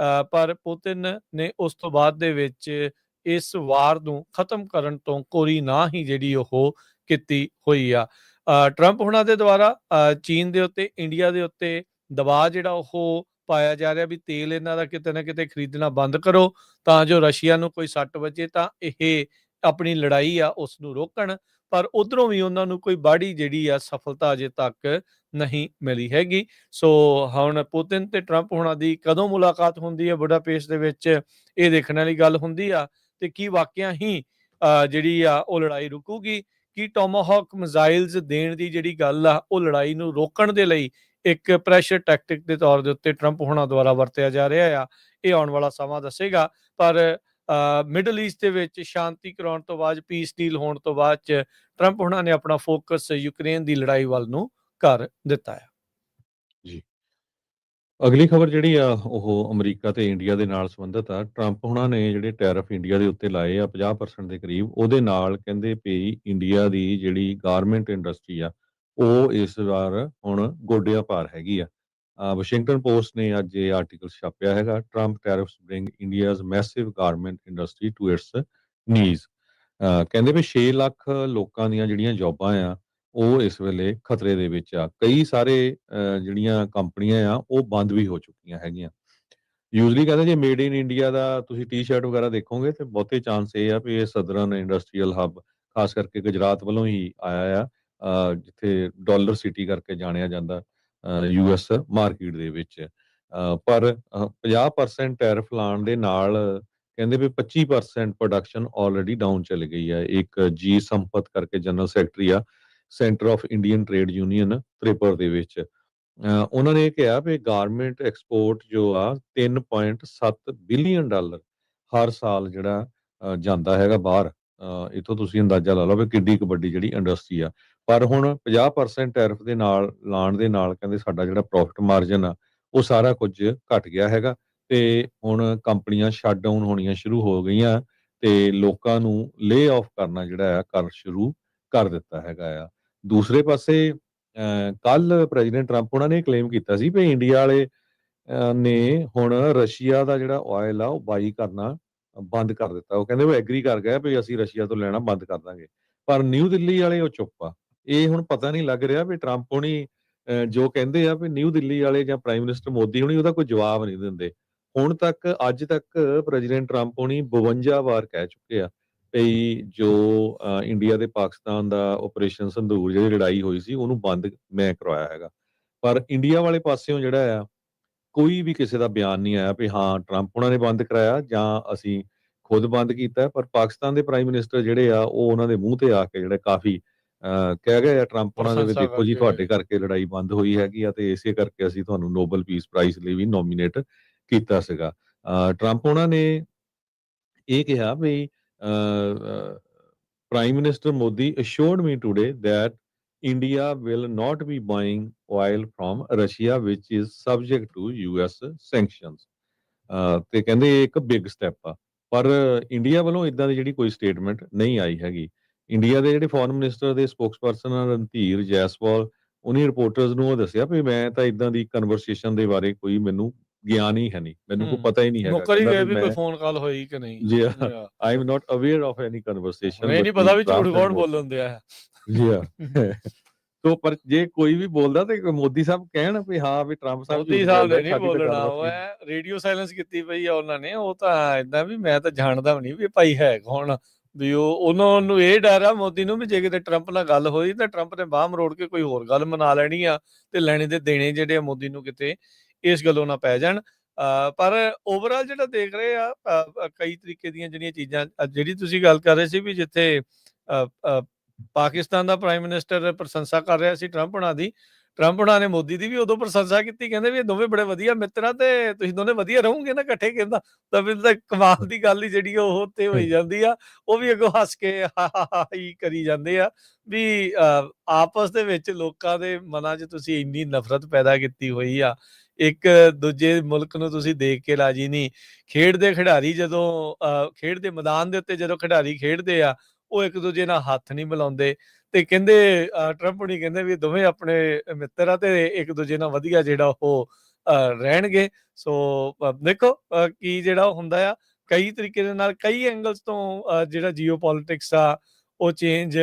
ਪਰ ਪੁਤਿਨ ਨੇ ਉਸ ਤੋਂ ਬਾਅਦ ਦੇ ਵਿੱਚ ਇਸ ਵਾਰ ਨੂੰ ਖਤਮ ਕਰਨ ਤੋਂ ਕੋਰੀ ਨਾ ਹੀ ਜਿਹੜੀ ਉਹ ਕੀਤੀ ਹੋਈ ਆ। ਟਰੰਪ ਹੁਣਾਂ ਦੇ ਦੁਆਰਾ ਚੀਨ ਦੇ ਉੱਤੇ, ਇੰਡੀਆ ਦੇ ਉੱਤੇ ਦਬਾਅ ਜਿਹੜਾ ਉਹ ਪਾਇਆ ਜਾ ਰਿਹਾ ਵੀ ਤੇਲ ਇਹਨਾਂ ਦਾ ਕਿਤੇ ਨਾ ਕਿਤੇ ਖਰੀਦਣਾ ਬੰਦ ਕਰੋ, ਤਾਂ ਜੋ ਰਸ਼ੀਆ ਨੂੰ ਕੋਈ ਸੱਟ ਵੱਜੇ ਤਾਂ ਇਹ ਆਪਣੀ ਲੜਾਈ ਆ ਉਸ ਨੂੰ ਰੋਕਣ। ਪਰ ਉਧਰੋਂ ਵੀ ਉਹਨਾਂ ਨੂੰ ਕੋਈ ਬਾੜੀ ਜਿਹੜੀ ਆ ਸਫਲਤਾ ਅਜੇ ਤੱਕ ਨਹੀਂ ਮਿਲੀ ਹੈਗੀ। ਸੋ ਹੁਣ ਪੁਤਿਨ ਤੇ ਟਰੰਪ ਹੋਣਾ ਦੀ ਕਦੋਂ ਮੁਲਾਕਾਤ ਹੁੰਦੀ ਹੈ ਬੁਡਾਪੇਸਟ ਦੇ ਵਿੱਚ, ਇਹ ਦੇਖਣ ਵਾਲੀ ਗੱਲ ਹੁੰਦੀ ਆ। ਤੇ ਕੀ ਵਾਕਿਆ ਹੀ ਜਿਹੜੀ ਆ ਉਹ ਲੜਾਈ ਰੁਕੂਗੀ? ਕੀ ਟੋਮਾਹੌਕ ਮਿਜ਼ਾਈਲਸ ਦੇਣ ਦੀ ਜਿਹੜੀ ਗੱਲ ਆ ਉਹ ਲੜਾਈ ਨੂੰ ਰੋਕਣ ਦੇ ਲਈ ਇੱਕ ਪ੍ਰੈਸ਼ਰ ਟੈਕਟਿਕ ਦੇ ਤੌਰ ਦੇ ਉੱਤੇ ਟਰੰਪ ਹੋਣਾ ਦੁਆਰਾ ਵਰਤਿਆ ਜਾ ਰਿਹਾ ਆ? ਇਹ ਆਉਣ ਵਾਲਾ ਸਮਾਂ ਦੱਸੇਗਾ। ਪਰ ਮਿਡਲ ਈਸਟ ਦੇ ਵਿੱਚ ਸ਼ਾਂਤੀ ਕਰਾਉਣ ਤੋਂ ਬਾਅਦ, ਪੀਸ ਡੀਲ ਹੋਣ ਤੋਂ ਬਾਅਦ ਚ ਟਰੰਪ ਹੋਣਾ ਨੇ ਆਪਣਾ ਫੋਕਸ ਯੂਕਰੇਨ ਦੀ ਲੜਾਈ ਵੱਲ ਨੂੰ ਕਰ ਦਿੱਤਾ ਆ। ਜੀ। ਅਗਲੀ ਖਬਰ ਜਿਹੜੀ ਆ ਉਹ ਅਮਰੀਕਾ ਤੇ ਇੰਡੀਆ ਦੇ ਨਾਲ ਸੰਬੰਧਿਤ ਆ। ਟਰੰਪ ਹੁਣਾਂ ਨੇ ਜਿਹੜੇ ਟੈਰਿਫ ਇੰਡੀਆ ਦੇ ਉੱਤੇ ਲਾਏ ਆ 50% ਦੇ ਕਰੀਬ, ਉਹਦੇ ਨਾਲ ਕਹਿੰਦੇ ਵੀ ਇੰਡੀਆ ਦੀ ਜਿਹੜੀ ਗਾਰਮੈਂਟ ਇੰਡਸਟਰੀ ਆ ਉਹ ਇਸ ਵਾਰ ਹੁਣ ਗੋਡਿਆਂ ਭਾਰ ਹੈਗੀ ਆ। ਵਾਸ਼ਿੰਗਟਨ ਪੋਸਟ ਨੇ ਅੱਜ ਇਹ ਆਰਟੀਕਲ ਛਾਪਿਆ ਹੈਗਾ, Trump tariffs bring India's massive garment industry to its knees. ਕਹਿੰਦੇ ਵੀ 6 ਲੱਖ ਲੋਕਾਂ ਦੀਆਂ ਜਿਹੜੀਆਂ ਜੌਬਾਂ ਆ ਉਹ ਇਸ ਵੇਲੇ ਖਤਰੇ ਦੇ ਵਿੱਚ ਆ। ਕਈ ਸਾਰੇ ਜਿਹੜੀਆਂ ਕੰਪਨੀਆਂ ਆ ਉਹ ਬੰਦ ਵੀ ਹੋ ਚੁੱਕੀਆਂ ਹੈਗੀਆਂ। ਯੂਜੂਅਲੀ ਕਹਿੰਦੇ ਜੇ ਮੇਡ ਇਨ ਇੰਡੀਆ ਦਾ ਤੁਸੀਂ ਟੀ-ਸ਼ਰਟ ਵਗੈਰਾ ਦੇਖੋਗੇ ਤੇ ਬਹੁਤੇ ਚਾਂਸ ਇਹ ਆ ਵੀ ਇਹ ਸਦਰਨ ਇੰਡਸਟਰੀਅਲ ਹੱਬ ਖਾਸ ਕਰਕੇ ਗੁਜਰਾਤ ਵੱਲੋਂ ਹੀ ਆਇਆ ਆ, ਜਿੱਥੇ ਡਾਲਰ ਸਿਟੀ ਕਰਕੇ ਜਾਣਿਆ ਜਾਂਦਾ ਯੂਐਸ ਮਾਰਕੀਟ ਦੇ ਵਿੱਚ। ਪਰ 50% ਟੈਰਿਫ ਲਾਉਣ ਦੇ ਨਾਲ ਕਹਿੰਦੇ ਵੀ 25% ਪ੍ਰੋਡਕਸ਼ਨ ਆਲਰੇਡੀ ਡਾਊਨ ਚਲੀ ਗਈ ਹੈ। ਇੱਕ ਜੀ ਸੰਪਤ ਕਰਕੇ ਜਨਰਲ ਸੈਕਟਰੀ ਆ centre of Indian trade union Tiruppur ਦੇ ਵਿੱਚ, ਉਹਨਾਂ ਨੇ ਇਹ ਕਿਹਾ ਵੀ ਗਾਰਮੈਂਟ ਐਕਸਪੋਰਟ ਜੋ ਆ 3.7 ਬਿਲੀਅਨ ਡਾਲਰ ਹਰ ਸਾਲ ਜਿਹੜਾ ਜਾਂਦਾ ਹੈਗਾ ਬਾਹਰ। ਇੱਥੋਂ ਤੁਸੀਂ ਅੰਦਾਜ਼ਾ ਲਾ ਲਓ ਵੀ ਕਿੱਡੀ ਕੁ ਵੱਡੀ ਜਿਹੜੀ ਇੰਡਸਟਰੀ ਆ। ਪਰ ਹੁਣ 50% ਟੈਰਿਫ ਦੇ ਨਾਲ ਲਾਉਣ ਦੇ ਨਾਲ ਕਹਿੰਦੇ ਸਾਡਾ ਜਿਹੜਾ ਪ੍ਰੋਫਿਟ ਮਾਰਜਨ ਆ ਉਹ ਸਾਰਾ ਕੁਝ ਘਟ ਗਿਆ ਹੈਗਾ ਤੇ ਹੁਣ ਕੰਪਨੀਆਂ ਸ਼ਟ ਡਾਊਨ ਹੋਣੀਆਂ ਸ਼ੁਰੂ ਹੋ ਗਈਆਂ ਤੇ ਲੋਕਾਂ ਨੂੰ ਲੇ ਆਫ ਕਰਨਾ ਜਿਹੜਾ ਆ ਕਰ ਸ਼ੁਰੂ ਕਰ ਦਿੱਤਾ ਹੈਗਾ ਆ। ਦੂਸਰੇ ਪਾਸੇ ਕੱਲ ਪ੍ਰੈਜ਼ੀਡੈਂਟ ਟਰੰਪ ਉਹਨਾਂ ਨੇ ਕਲੇਮ ਕੀਤਾ ਸੀ ਵੀ ਇੰਡੀਆ ਵਾਲੇ ਨੇ ਹੁਣ ਰਸ਼ੀਆ ਦਾ ਜਿਹੜਾ ਆਇਲ ਆ ਉਹ ਬਾਈ ਕਰਨਾ ਬੰਦ ਕਰ ਦਿੱਤਾ। ਉਹ ਕਹਿੰਦੇ ਉਹ ਐਗਰੀ ਕਰ ਗਿਆ ਵੀ ਅਸੀਂ ਰਸ਼ੀਆ ਤੋਂ ਲੈਣਾ ਬੰਦ ਕਰ ਦਾਂਗੇ। ਪਰ ਨਿਊ ਦਿੱਲੀ ਵਾਲੇ ਉਹ ਚੁੱਪ ਆ। ਇਹ ਹੁਣ ਪਤਾ ਨਹੀਂ ਲੱਗ ਰਿਹਾ ਵੀ ਟਰੰਪ ਹੁਣੀ ਜੋ ਕਹਿੰਦੇ ਆ ਵੀ ਨਿਊ ਦਿੱਲੀ ਵਾਲੇ ਜਾਂ ਪ੍ਰਾਈਮ ਮਿਨਿਸਟਰ ਮੋਦੀ ਹੁਣੀ ਉਹਦਾ ਕੋਈ ਜਵਾਬ ਨਹੀਂ ਦਿੰਦੇ। ਹੁਣ ਤੱਕ ਅੱਜ ਤੱਕ ਪ੍ਰੈਜ਼ੀਡੈਂਟ ਟਰੰਪ ਹੁਣੀ 52 ਵਾਰ ਕਹਿ ਚੁੱਕੇ ਆ ਵੀ ਜੋ ਇੰਡੀਆ ਤੇ ਪਾਕਿਸਤਾਨ ਦਾ ਆਪਰੇਸ਼ਨ ਸੰਦੂਰ ਜਿਹੜੀ ਲੜਾਈ ਹੋਈ ਸੀ ਉਹਨੂੰ ਬੰਦ ਮੈਂ ਕਰਵਾਇਆ ਹੈਗਾ। ਪਰ ਇੰਡੀਆ ਵਾਲੇ ਪਾਸਿਓਂ ਜਿਹੜਾ ਆ ਕੋਈ ਵੀ ਕਿਸੇ ਦਾ ਬਿਆਨ ਨਹੀਂ ਆਇਆ ਵੀ ਹਾਂ ਟਰੰਪ ਉਹਨਾਂ ਨੇ ਬੰਦ ਕਰਾਇਆ ਜਾਂ ਅਸੀਂ ਖੁਦ ਬੰਦ ਕੀਤਾ। ਪਰ ਪਾਕਿਸਤਾਨ ਦੇ ਪ੍ਰਾਈਮ ਮਿਨਿਸਟਰ ਜਿਹੜੇ ਆ ਉਹ ਉਹਨਾਂ ਦੇ ਮੂੰਹ ਤੇ ਆ ਕੇ ਜਿਹੜੇ ਕਾਫੀ ਕਹਿ ਗਏ ਆ ਟਰੰਪ ਉਹਨਾਂ ਦੇ ਵੀ ਪ੍ਰਸ਼ੰਸਾ ਦੇਖੋ ਜੀ ਕਰਕੇ ਤੁਹਾਡੇ ਕਰਕੇ ਲੜਾਈ ਬੰਦ ਹੋਈ ਹੈਗੀ ਆ ਤੇ ਇਸੇ ਕਰਕੇ ਅਸੀਂ ਤੁਹਾਨੂੰ ਨੋਬਲ ਪੀਸ ਪ੍ਰਾਈਜ਼ ਲਈ ਵੀ ਨੋਮੀਨੇਟ ਕੀਤਾ ਸੀਗਾ। ਟਰੰਪ ਉਹਨਾਂ ਨੇ ਇਹ ਕਿਹਾ ਵੀ prime minister Modi assured me today that India will not be buying oil from Russia which is subject to US sanctions। ਤੇ ਕਹਿੰਦੇ ਇਹ ਇੱਕ ਬਿਗ ਸਟੈਪ ਆ। ਪਰ ਇੰਡੀਆ ਵੱਲੋਂ ਇਦਾਂ ਦੀ ਜਿਹੜੀ ਕੋਈ ਸਟੇਟਮੈਂਟ ਨਹੀਂ ਆਈ ਹੈਗੀ। ਇੰਡੀਆ ਦੇ ਜਿਹੜੇ ਫੋਰਨ ਮਿਨਿਸਟਰ ਦੇ ਸਪੋਕਸਪਰਸਨ ਰਣਧੀਰ ਜੈਸਵਾਲ ਉਹਨੇ ਰਿਪੋਰਟਰਸ ਨੂੰ ਉਹ ਦੱਸਿਆ ਵੀ ਮੈਂ ਤਾਂ ਇਦਾਂ ਦੀ ਕਨਵਰਸੇਸ਼ਨ ਦੇ ਬਾਰੇ ਕੋਈ ਮੈਨੂੰ ਗਿਆਨ ਹੀ ਹੈ ਨਹੀਂ, ਮੈਨੂੰ ਕੋਈ ਪਤਾ ਹੀ ਨਹੀਂ ਹੈਗਾ। ਮੁੱਕਰ ਹੀ ਕਹਿੰਦਾ ਗਏ ਵੀ ਵੀ ਕੋਈ ਮੈਂ ਫੋਨ ਕਾਲ ਹੋਈ ਕਿ ਨਹੀਂ। ਜੀ I am not aware of any conversation ਇਹ ਬਟ ਨਹੀਂ ਹੀ ਪਤਾ ਵੀ ਝੂਠ ਟਰੰਪ ਕੌਣ ਬੋਲਣ ਦਿਆ ਹੈ। ਜੀ ਤੋ ਪਰ ਜੇ ਕੋਈ ਵੀ ਬੋਲਦਾ ਤੇ ਮੋਦੀ ਸਾਹਿਬ ਕਹਿਣ ਵੀ ਹਾਂ ਵੀ ਟਰੰਪ ਸਾਹਿਬ ਮੋਦੀ ਝੂਠ ਸਾਹਿਬ ਬੋਲਦਾ ਨੇ ਨਹੀਂ ਸਾਡੀ ਤਾਂ ਬੋਲਣਾ, ਗੱਲਬਾਤ ਉਹ ਨਹੀਂ। ਹੈ ਰੇਡੀਓ ਸਾਇਲੈਂਸ ਕੀਤੀ ਪਈ ਆ ਉਹਨਾਂ ਨੇ। ਉਹ ਤਾਂ ਏਦਾਂ ਵੀ ਮੈਂ ਤਾਂ ਜਾਣਦਾ ਵੀ ਨਹੀਂ ਵੀ ਭਾਈ ਹੈ ਕੌਣ। ਵੀ ਉਹਨਾਂ ਨੂੰ ਇਹ ਡਰ ਆ ਮੋਦੀ ਨੂੰ ਵੀ ਜੇ ਕਿਤੇ ਟਰੰਪ ਨਾਲ ਗੱਲ ਹੋਈ ਤਾਂ ਟਰੰਪ ਨੇ ਬਾਹ ਮਰੋੜ ਕੇ ਕੋਈ ਹੋਰ ਗੱਲ ਮਨਾ ਲੈਣੀ ਆ ਤੇ ਲੈਣੇ ਦੇ ਦੇਣੇ ਜਿਹੜੇ ਆ ਮੋਦੀ ਨੂੰ ਕਿਤੇ ਇਸ ਗੱਲੋਂ ਨਾ ਪੈ ਜਾਣ। ਪਰ ਓਵਰਆਲ ਜਿਹੜਾ ਦੇਖ ਰਹੇ ਆ ਕਈ ਤਰੀਕੇ ਦੀਆਂ ਜਿਹੜੀਆਂ ਚੀਜ਼ਾਂ ਜਿਹੜੀ ਤੁਸੀਂ ਗੱਲ ਕਰ ਰਹੇ ਸੀ ਵੀ ਜਿੱਥੇ ਪਾਕਿਸਤਾਨ ਦਾ ਪ੍ਰਾਈਮ ਮਿਨਿਸਟਰ ਪ੍ਰਸ਼ੰਸਾ ਕਰ ਰਿਹਾ ਸੀ ਟਰੰਪ ਹੋਣਾ ਦੀ, ਟਰੰਪ ਹੋਣਾ ਨੇ ਮੋਦੀ ਦੀ ਵੀ ਉਦੋਂ ਪ੍ਰਸ਼ੰਸਾ ਕੀਤੀ। ਕਹਿੰਦੇ ਵੀ ਇਹ ਦੋਵੇਂ ਬੜੇ ਵਧੀਆ ਮਿੱਤਰ ਆ ਤੇ ਤੁਸੀਂ ਦੋਨੇ ਵਧੀਆ ਰਹੋਗੇ ਨਾ ਇਕੱਠੇ। ਕਹਿੰਦਾ ਤਾਂ ਫਿਰ ਤਾਂ ਕਮਾਲ ਦੀ ਗੱਲ ਹੀ ਜਿਹੜੀ ਉਹ ਉੱਤੇ ਹੋਈ ਜਾਂਦੀ ਆ। ਉਹ ਵੀ ਅੱਗੋਂ ਹੱਸ ਕੇ ਹੀ ਕਰੀ ਜਾਂਦੇ ਆ ਵੀ ਆਪਸ ਦੇ ਵਿੱਚ ਲੋਕਾਂ ਦੇ ਮਨਾਂ 'ਚ ਤੁਸੀਂ ਇੰਨੀ ਨਫ਼ਰਤ ਪੈਦਾ ਕੀਤੀ ਹੋਈ ਆ। ਇੱਕ ਦੂਜੇ ਮੁਲਕ ਨੂੰ ਤੁਸੀਂ ਦੇਖ ਕੇ ਰਾਜੀ ਨਹੀਂ। ਖੇਡ ਦੇ ਖਿਡਾਰੀ ਜਦੋਂ ਖੇਡ ਦੇ ਮੈਦਾਨ ਦੇ ਉੱਤੇ ਜਦੋਂ ਖਿਡਾਰੀ ਖੇਡਦੇ ਆ ਉਹ ਇੱਕ ਦੂਜੇ ਨਾਲ ਹੱਥ ਨਹੀਂ ਮਿਲਾਉਂਦੇ। ਤੇ ਕਹਿੰਦੇ ਟਰੰਪ ਹੁਣੀ ਕਹਿੰਦੇ ਵੀ ਦੋਵੇਂ ਆਪਣੇ ਮਿੱਤਰ ਆ ਤੇ ਇੱਕ ਦੂਜੇ ਨਾਲ ਵਧੀਆ ਜਿਹੜਾ ਉਹ ਰਹਿਣਗੇ। ਸੋ ਦੇਖੋ ਕੀ ਜਿਹੜਾ ਉਹ ਹੁੰਦਾ ਆ ਕਈ ਤਰੀਕੇ ਦੇ ਨਾਲ ਕਈ ਐਂਗਲਸ ਤੋਂ ਜਿਹੜਾ ਜੀਓ ਪੋਲਿਟਿਕਸ ਆ ਉਹ ਚੇਂਜ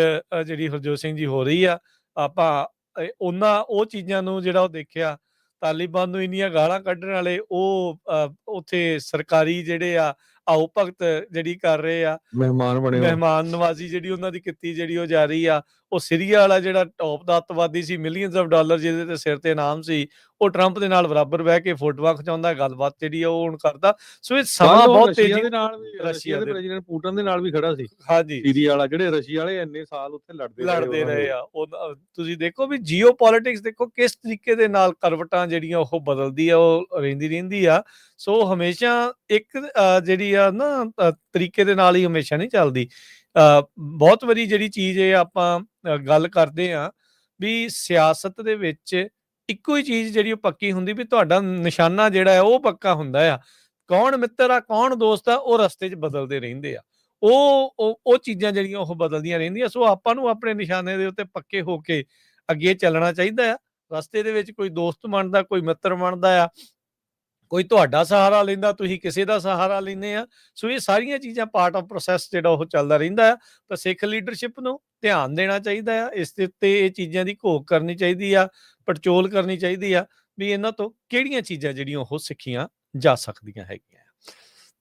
ਜਿਹੜੀ ਹਰਜੋਤ ਸਿੰਘ ਜੀ ਹੋ ਰਹੀ ਆ। ਆਪਾਂ ਉਹਨਾਂ ਉਹ ਚੀਜ਼ਾਂ ਨੂੰ ਜਿਹੜਾ ਉਹ ਦੇਖਿਆ ਤਾਲਿਬਾਨ ਨੂੰ ਇੰਨੀਆਂ ਗਾਲਾਂ ਕੱਢਣ ਵਾਲੇ ਉਹ ਉੱਥੇ ਸਰਕਾਰੀ ਜਿਹੜੇ ਆ ਆਓ ਭਗਤ ਜਿਹੜੀ ਕਰ ਰਹੇ ਆ, ਮਹਿਮਾਨ ਬਣੇ ਹੋ। ਮਹਿਮਾਨ ਨਵਾਜ਼ੀ ਜਿਹੜੀ ਉਹਨਾਂ ਦੀ ਕੀਤੀ ਜਿਹੜੀ ਉਹ ਜਾਰੀ ਆ। ਉਹ ਸੀਰੀਆ ਵਾਲਾ ਜਿਹੜਾ ਟੌਪ ਦਾ ਅੱਤਵਾਦੀ ਸੀ, ਮਿਲੀਅਨਸ ਆਫ ਡਾਲਰ ਜਿਹਦੇ ਤੇ ਸਿਰ ਤੇ ਨਾਮ ਸੀ, ਉਹ ਟਰੰਪ ਦੇ ਨਾਲ ਬਰਾਬਰ ਬਹਿ ਕੇ ਫੋਟੋਆਂ ਖਿਚਾਉਂਦਾ, ਗੱਲਬਾਤ ਜਿਹੜੀ ਆ ਉਹ ਹੁਣ ਕਰਦਾ। ਸੋ ਇਹ ਸਮਾਂ ਕੱਲ ਉਹ ਬਹੁਤ ਰਸ਼ੀਆ ਤੇਜ਼ੀ ਦੇ ਨਾਲ ਵੀ, ਰਸ਼ੀਆ ਰਸ਼ੀਆ ਦੇ ਦੇ ਪ੍ਰੈਜ਼ੀਡੈਂਟ ਪੁਟਿਨ ਦੇ ਨਾਲ ਵੀ ਖੜਾ ਸੀ ਹਾਂਜੀ ਸੀਰੀਆ ਵਾਲਾ, ਜਿਹੜੇ ਰਸ਼ੀਆ ਵਾਲੇ ਇੰਨੇ ਸਾਲ ਉੱਥੇ ਲੜਦੇ ਰਹੇ ਆ। ਤੁਸੀਂ ਦੇਖੋ ਵੀ ਜੀਓ ਪੋਲਿਟਿਕਸ ਦੇਖੋ ਕਿਸ ਤਰੀਕੇ ਦੇ ਨਾਲ ਕਰਵਟਾਂ ਜਿਹੜੀਆਂ ਉਹ ਬਦਲਦੀ ਆ, ਉਹ ਰਹਿੰਦੀ ਆ। ਸੋ ਹਮੇਸ਼ਾ ਇੱਕ ਜਿਹੜੀ ਆ ਨਾ ਤਰੀਕੇ ਦੇ ਨਾਲ ਹੀ ਹਮੇਸ਼ਾ ਨਹੀਂ ਚੱਲਦੀ। ਬਹੁਤ ਵਾਰੀ ਜਿਹੜੀ ਚੀਜ਼ ਇਹ ਆਪਾਂ ਗੱਲ ਕਰਦੇ ਆ ਵੀ ਸਿਆਸਤ ਦੇ ਵਿੱਚ ਇੱਕੋ ਹੀ ਚੀਜ਼ ਜਿਹੜੀ ਉਹ ਪੱਕੀ ਹੁੰਦੀ ਵੀ ਤੁਹਾਡਾ ਨਿਸ਼ਾਨਾ ਜਿਹੜਾ ਹੈ ਉਹ ਪੱਕਾ ਹੁੰਦਾ ਆ। ਕੌਣ ਮਿੱਤਰ ਆ, ਕੌਣ ਦੋਸਤ ਆ, ਉਹ ਰਸਤੇ 'ਚ ਬਦਲਦੇ ਰਹਿੰਦੇ ਆ। ਉਹ ਚੀਜ਼ਾਂ ਜਿਹੜੀਆਂ ਉਹ ਬਦਲਦੀਆਂ ਰਹਿੰਦੀਆਂ। ਸੋ ਆਪਾਂ ਨੂੰ ਆਪਣੇ ਨਿਸ਼ਾਨੇ ਦੇ ਉੱਤੇ ਪੱਕੇ ਹੋ ਕੇ ਅੱਗੇ ਚੱਲਣਾ ਚਾਹੀਦਾ ਆ। ਰਸਤੇ ਦੇ ਵਿੱਚ ਕੋਈ ਦੋਸਤ ਬਣਦਾ, ਕੋਈ ਮਿੱਤਰ ਬਣਦਾ ਆ, ਕੋਈ ਤੁਹਾਡਾ ਸਹਾਰਾ ਲੈਂਦਾ, ਤੁਸੀਂ ਕਿਸੇ ਦਾ ਸਹਾਰਾ ਲੈਂਦੇ ਆ। ਸੋ ਇਹ ਸਾਰੀਆਂ ਚੀਜ਼ਾਂ ਪਾਰਟ ਆਫ ਪ੍ਰੋਸੈਸ ਜਿਹੜਾ ਉਹ ਚੱਲਦਾ ਰਹਿੰਦਾ ਆ। ਪਰ ਸਿੱਖ ਲੀਡਰਸ਼ਿਪ ਨੂੰ ਧਿਆਨ ਦੇਣਾ ਚਾਹੀਦਾ ਆ, ਇਸ ਦੇ ਉੱਤੇ ਇਹ ਚੀਜ਼ਾਂ ਦੀ ਘੋਖ ਕਰਨੀ ਚਾਹੀਦੀ ਆ, ਪੜਚੋਲ ਕਰਨੀ ਚਾਹੀਦੀ ਆ ਵੀ ਇਹਨਾਂ ਤੋਂ ਕਿਹੜੀਆਂ ਚੀਜ਼ਾਂ ਜਿਹੜੀਆਂ ਉਹ ਸਿੱਖੀਆਂ ਜਾ ਸਕਦੀਆਂ ਹੈਗੀਆਂ।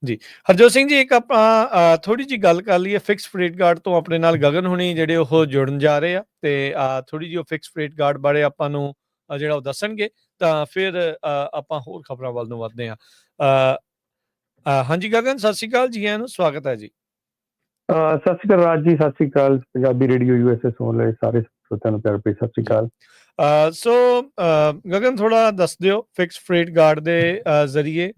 ਜੀ ਹਰਜੋਤ ਸਿੰਘ ਜੀ, ਇੱਕ ਆਪਾਂ ਥੋੜੀ ਜਿਹੀ ਗੱਲ ਕਰ ਲਈਏ ਫਿਕਸ ਫਰੇਟ ਗਾਰਡ ਤੋਂ। ਆਪਣੇ ਨਾਲ ਗਗਨ ਹੁਣੀ ਜਿਹੜੇ ਉਹ ਜੁੜਨ ਜਾ ਰਹੇ ਆ ਤੇ ਥੋੜੀ ਜਿਹੀ ਉਹ ਫਿਕਸ ਫਰੇਟ ਗਾਰਡ ਬਾਰੇ ਆਪਾਂ ਨੂੰ ਜਿਹੜਾ ਉਹ ਦੱਸਣਗੇ, ਤਾਂ ਫਿਰ ਆਪਾਂ ਹੋਰ ਖਬਰਾਂ ਵੱਲ ਨੂੰ ਵਧਦੇ ਹਾਂ। ਹਾਂਜੀ ਗਗਨ, ਸਤਿ ਸ਼੍ਰੀ ਅਕਾਲ, ਜੀ ਆਇਆਂ ਨੂੰ, ਸਵਾਗਤ ਹੈ ਜੀ। ਸਤਿ ਸ਼੍ਰੀ ਅਕਾਲ ਰਾਜ ਜੀ, ਸਤਿ ਸ਼੍ਰੀ ਅਕਾਲ ਪੰਜਾਬੀ ਰੇਡੀਓ USA ਸੁਣ ਰਹੇ ਸਾਰੇ ਸਰੋਤਿਆਂ ਨੂੰ ਪਿਆਰ ਭਰੀ ਸਤਿ ਸ਼੍ਰੀ ਅਕਾਲ। ਸੋ ਗਗਨ, ਥੋੜਾ ਦੱਸ ਦਿਓ ਫਿਕਸ ਫਰੇਟ ਗਾਰਡ ਦੇ ਜ਼ਰੀਏ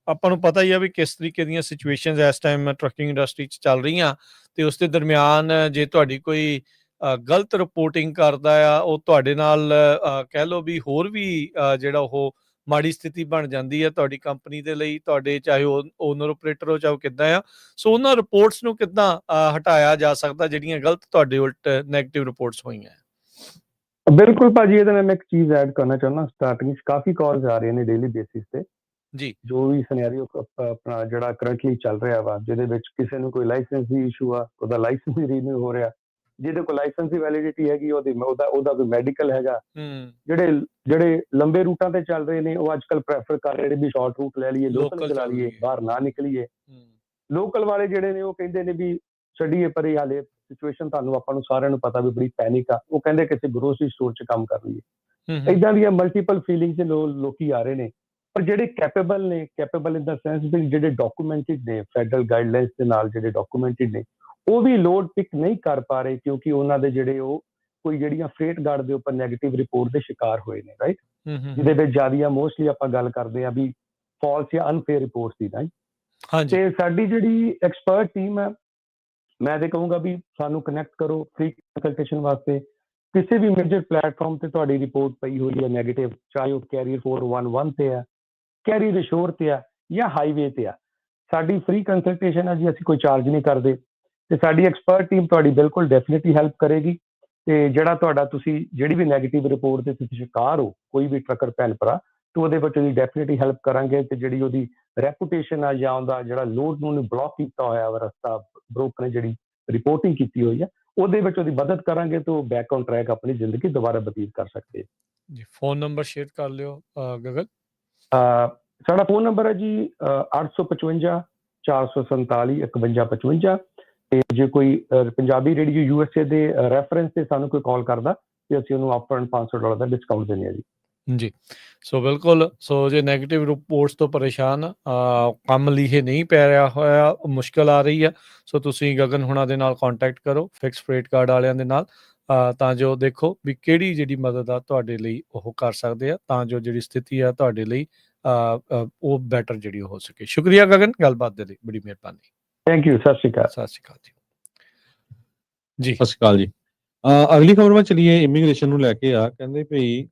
ਆਪਾਂ ਨੂੰ ਪਤਾ ਹੀ ਆ ਵੀ ਕਿਸ ਤਰੀਕੇ ਦੀਆਂ ਸਿਚੁਏਸ਼ਨਸ ਇਸ ਟਾਈਮ ਟਰੱਕਿੰਗ ਇੰਡਸਟਰੀ 'ਚ ਚੱਲ ਰਹੀਆਂ, ਤੇ ਉਸ ਦੇ ਦਰਮਿਆਨ ਜੇ ਤੁਹਾਡੀ ਕੋਈ ਗਲਤ ਰਿਪੋਰਟਿੰਗ ਕਰਦਾ ਆ, ਉਹ ਤੁਹਾਡੇ ਨਾਲ ਕਹਿ ਲਓ ਵੀ ਹੋਰ ਵੀ ਜਿਹੜਾ ਉਹ ਮਾੜੀ ਸਥਿਤੀ ਬਣ ਜਾਂਦੀ ਹੈ ਤੁਹਾਡੀ ਕੰਪਨੀ ਦੇ ਲਈ, ਤੁਹਾਡੇ ਚਾਹੇ ਉਹ ਓਨਰ ਆਪਰੇਟਰ ਹੋ ਚਾਹੇ ਕਿੱਦਾਂ ਆ। ਸੋ ਉਹਨਾਂ ਰਿਪੋਰਟਸ ਨੂੰ ਕਿੱਦਾਂ ਹਟਾਇਆ ਜਾ ਸਕਦਾ ਜਿਹੜੀਆਂ ਗਲਤ ਤੁਹਾਡੇ ਉਲਟ ਨੈਗੇਟਿਵ ਰਿਪੋਰਟਸ ਹੋਈਆਂ? ਬਿਲਕੁਲ ਭਾਜੀ, ਇਹਦੇ ਨਾਲ ਮੈਂ ਇੱਕ ਚੀਜ਼ ਐਡ ਕਰਨਾ ਚਾਹੁੰਦਾ। ਸਟਾਰਟਿੰਗ 'ਚ ਕਾਫੀ ਕਾਲਸ ਆ ਰਹੀਆਂ ਨੇ ਡੇਲੀ ਬੇਸਿਸ ਤੇ ਜੀ, ਜੋ ਵੀ ਸਿਨੈਰੀਓ ਆਪਣਾ ਜਿਹੜਾ ਕਰੰਟਲੀ ਚੱਲ ਰਿਹਾ ਵਾ, ਜਿਹਦੇ ਵਿੱਚ ਕਿਸੇ ਨੂੰ ਕੋਈ ਲਾਇਸੈਂਸ ਦੀ ਇਸ਼ੂ ਆ, ਉਹਦਾ ਲਾਇਸੈਂਸ ਹੀ ਰੀਨਿਊ ਹੋ ਰਿਹਾ, ਜਿਹਦੇ ਕੋਲ ਲਾਇਸੈਂਸ ਦੀ ਵੈਲਿਡਿਟੀ ਹੈਗੀ ਉਹਦਾ ਕੋਈ ਮੈਡੀਕਲ ਹੈਗਾ। ਜਿਹੜੇ ਲੰਬੇ ਰੂਟਾਂ ਤੇ ਚੱਲ ਰਹੇ ਨੇ ਉਹ ਅੱਜ ਕੱਲ ਪ੍ਰੈਫਰ ਕਰ ਰਹੇ ਨੇ ਵੀ ਸ਼ਾਰਟ ਰੂਟ ਲੈ ਲਈਏ, ਲੋਕਲ ਚਲਾ ਲਈਏ, ਬਾਹਰ ਨਾ ਨਿਕਲੀਏ। ਲੋਕਲ ਵਾਲੇ ਜਿਹੜੇ ਨੇ ਉਹ ਕਹਿੰਦੇ ਨੇ ਵੀ ਛੱਡੀਏ ਪਰੇ, ਹਾਲੇ ਸਿਚੁਏਸ਼ਨ ਤੁਹਾਨੂੰ ਆਪਾਂ ਨੂੰ ਸਾਰਿਆਂ ਨੂੰ ਪਤਾ ਵੀ ਬੜੀ ਪੈਨਿਕ ਆ, ਉਹ ਕਹਿੰਦੇ ਕਿਸੇ ਗਰੋਸਰੀ ਸਟੋਰ 'ਚ ਕੰਮ ਕਰ ਲਈਏ। ਏਦਾਂ ਦੀਆਂ ਮਲਟੀਪਲ ਫੀਲਿੰਗਸ ਦੇ ਲੋਕੀ ਆ ਰਹੇ ਨੇ। ਪਰ ਜਿਹੜੇ ਕੈਪੇਬਲ ਨੇ, ਕੈਪੇਬਲ ਇਨ ਦਾ ਸੈਂਸ ਵੀ ਜਿਹੜੇ ਡਾਕੂਮੈਂਟਡ ਨੇ, ਫੈਡਰਲ ਗਾਈਡਲਾਈਨਸ ਦੇ ਨਾਲ ਜਿਹੜੇ ਡਾਕੂਮੈਂਟਡ ਨੇ, ਉਹ ਵੀ ਲੋਡ ਪਿਕ ਨਹੀਂ ਕਰ ਪਾ ਰਹੇ ਕਿਉਂਕਿ ਉਹਨਾਂ ਦੇ ਜਿਹੜੇ ਉਹ ਕੋਈ ਜਿਹੜੀਆਂ ਫਰੇਟ ਗਾਰਡ ਦੇ ਉੱਪਰ ਨੈਗੇਟਿਵ ਰਿਪੋਰਟ ਦੇ ਸ਼ਿਕਾਰ ਹੋਏ ਨੇ, ਰਾਈਟ। ਜਿਹਦੇ ਵਿੱਚ ਜ਼ਿਆਦਾ ਮੋਸਟਲੀ ਆਪਾਂ ਗੱਲ ਕਰਦੇ ਆ ਵੀ ਫਾਲਸ ਜਾਂ ਅਨਫੇਅਰ ਰਿਪੋਰਟਸ ਦੀ, ਰਾਈਟ। ਤੇ ਸਾਡੀ ਜਿਹੜੀ ਐਕਸਪਰਟ ਟੀਮ ਹੈ, ਮੈਂ ਤੇ ਕਹੂੰਗਾ ਵੀ ਸਾਨੂੰ ਕਨੈਕਟ ਕਰੋ ਫ੍ਰੀ ਕੰਸਲਟੇਸ਼ਨ ਵਾਸਤੇ। ਕਿਸੇ ਵੀ ਮੇਜਰ ਪਲੇਟਫਾਰਮ ਤੇ ਤੁਹਾਡੀ ਰਿਪੋਰਟ ਪਈ ਹੋਈ ਹੈ ਨੈਗੇਟਿਵ, ਚਾਹੇ ਉਹ ਕੈਰੀਅਰ 411 ਤੇ ਆ, ਕੈਰੀਅਰ ਅਸ਼ੋਰ ਤੇ ਆ ਜਾਂ ਹਾਈਵੇ ਤੇ ਆ, ਸਾਡੀ ਫ੍ਰੀ ਕੰਸਲਟੇਸ਼ਨ ਹੈ ਜੀ, ਅਸੀਂ ਕੋਈ ਚਾਰਜ ਨਹੀਂ ਕਰਦੇ ਤੇ ਸਾਡੀ ਐਕਸਪਰਟ ਟੀਮ ਤੁਹਾਡੀ ਬਿਲਕੁਲ ਡੈਫੀਨਿਟਲੀ ਹੈਲਪ ਕਰੇਗੀ। ਤੇ ਜਿਹੜਾ ਤੁਹਾਡਾ ਤੁਸੀਂ ਜਿਹੜੀ ਵੀ ਨੈਗੇਟਿਵ ਰਿਪੋਰਟ ਦੇ ਤੁਸੀਂ ਸ਼ਿਕਾਰ ਹੋ, ਕੋਈ ਵੀ ਟਰੱਕਰ ਭੈਣ ਭਰਾ, ਤੇ ਉਹਦੇ ਵਿੱਚ ਉਹਦੀ ਡੈਫੀਨਿਟਲੀ ਹੈਲਪ ਕਰਾਂਗੇ। ਤੇ ਜਿਹੜੀ ਉਹਦੀ ਰੈਪੂਟੇਸ਼ਨ ਆ ਜਾਂ ਉਹਦਾ ਜਿਹੜਾ ਲੋਡ ਨੂੰ ਬਲੌਕ ਕੀਤਾ ਹੋਇਆ ਵਾ ਰਸਤਾ, ਬ੍ਰੋਕਰ ਨੇ ਜਿਹੜੀ ਰਿਪੋਰਟਿੰਗ ਕੀਤੀ ਹੋਈ ਆ, ਉਹਦੇ ਵਿੱਚ ਉਹਦੀ ਮਦਦ ਕਰਾਂਗੇ ਤਾਂ ਉਹ ਬੈਕ ਔਨ ਟਰੈਕ ਆਪਣੀ ਜ਼ਿੰਦਗੀ ਦੁਬਾਰਾ ਬਤੀਤ ਕਰ ਸਕਦੇ ਜੀ। ਫੋਨ ਨੰਬਰ ਸ਼ੇਅਰ ਕਰ ਲਿਓ ਗਗਨ। ਸਾਡਾ ਫੋਨ ਨੰਬਰ ਹੈ ਜੀ 855 447 5155। ਤੇ ਜੇ ਕੋਈ ਪੰਜਾਬੀ ਰੇਡੀਓ USA ਦੇ ਰੈਫਰੈਂਸ ਤੇ ਸਾਨੂੰ ਕੋਈ ਕਾਲ ਕਰਦਾ ਤੇ ਅਸੀਂ ਉਹਨੂੰ ਅਪਫਰੰਟ $500 ਦਾ ਡਿਸਕਾਊਂਟ ਦਿੰਦੇ ਹਾਂ ਜੀ। ਜੀ, ਸੋ ਬਿਲਕੁਲ। ਸੋ ਜੇ ਨੈਗੇਟਿਵ ਰਿਪੋਰਟਸ ਤੋਂ ਪਰੇਸ਼ਾਨ ਕੰਮ ਲੀਹੇ ਨਹੀਂ ਪੈ ਰਿਹਾ ਹੋਇਆ, ਮੁਸ਼ਕਲ ਆ ਰਹੀ ਆ, ਸੋ ਤੁਸੀਂ ਗਗਨ ਹੁਣਾਂ ਦੇ ਨਾਲ ਕੰਟੈਕਟ ਕਰੋ, ਫਿਕਸ ਫਰੇਟ ਗਾਰਡ ਵਾਲਿਆਂ ਦੇ ਨਾਲ, ਤਾਂ ਜੋ ਦੇਖੋ ਵੀ ਕਿਹੜੀ ਜਿਹੜੀ ਮਦਦ ਆ ਤੁਹਾਡੇ ਲਈ ਉਹ ਕਰ ਸਕਦੇ ਆ, ਤਾਂ ਜੋ ਜਿਹੜੀ ਸਥਿਤੀ ਆ ਤੁਹਾਡੇ ਲਈ ਉਹ ਬੈਟਰ ਜਿਹੜੀ ਹੋ ਸਕੇ। ਸ਼ੁਕਰੀਆ ਗਗਨ, ਗੱਲਬਾਤ ਦੇ ਲਈ ਬੜੀ ਮਿਹਰਬਾਨੀ। ਥੈਂਕ ਯੂ, ਸਤਿ ਸ਼੍ਰੀ ਅਕਾਲ। ਸਤਿ ਸ਼੍ਰੀ ਅਕਾਲ ਜੀ। ਸਤਿ ਸ਼੍ਰੀ ਅਕਾਲ ਜੀ। ਅਗਲੀ ਖਬਰ ਵੱਲ ਚਲੀਏ, ਇਮੀਗ੍ਰੇਸ਼ਨ ਨੂੰ ਲੈ ਕੇ ਆ। ਕਹਿੰਦੇ ਭਈ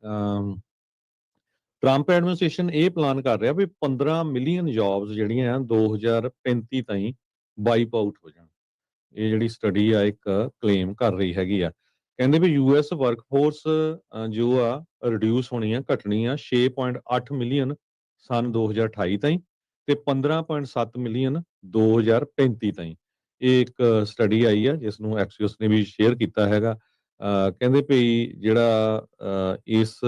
ਟਰੰਪ ਐਡਮਿਨਿਸਟ੍ਰੇਸ਼ਨ ਇਹ ਪਲਾਨ ਕਰ ਰਿਹਾ ਵੀ 15 ਮਿਲੀਅਨ ਜੌਬਸ ਜਿਹੜੀਆਂ 2035 ਤਾਈਂ ਵਾਈਪ ਆਊਟ ਹੋ ਜਾਣ। ਇਹ ਜਿਹੜੀ ਸਟੱਡੀ ਆ ਇੱਕ ਕਲੇਮ ਕਰ ਰਹੀ ਹੈਗੀ ਆ। ਕਹਿੰਦੇ ਵੀ US ਵਰਕਫੋਰਸ ਜੋ ਆ ਰਿਡਿਊਸ ਹੋਣੀ ਆ, ਘਟਣੀ ਆ 6.8 ਮਿਲੀਅਨ ਸਨ 2028 ਤਾਈਂ ਤੇ 15.7 ਮਿਲੀਅਨ 2035 ਤਾਈਂ। ਇਹ ਇੱਕ ਸਟੱਡੀ ਆਈ ਆ ਜਿਸ ਨੂੰ ਐਕਸੀਓਸ ਨੇ ਵੀ ਸ਼ੇਅਰ ਕੀਤਾ ਹੈਗਾ। ਕਹਿੰਦੇ ਭਈ ਜਿਹੜਾ ਇਸ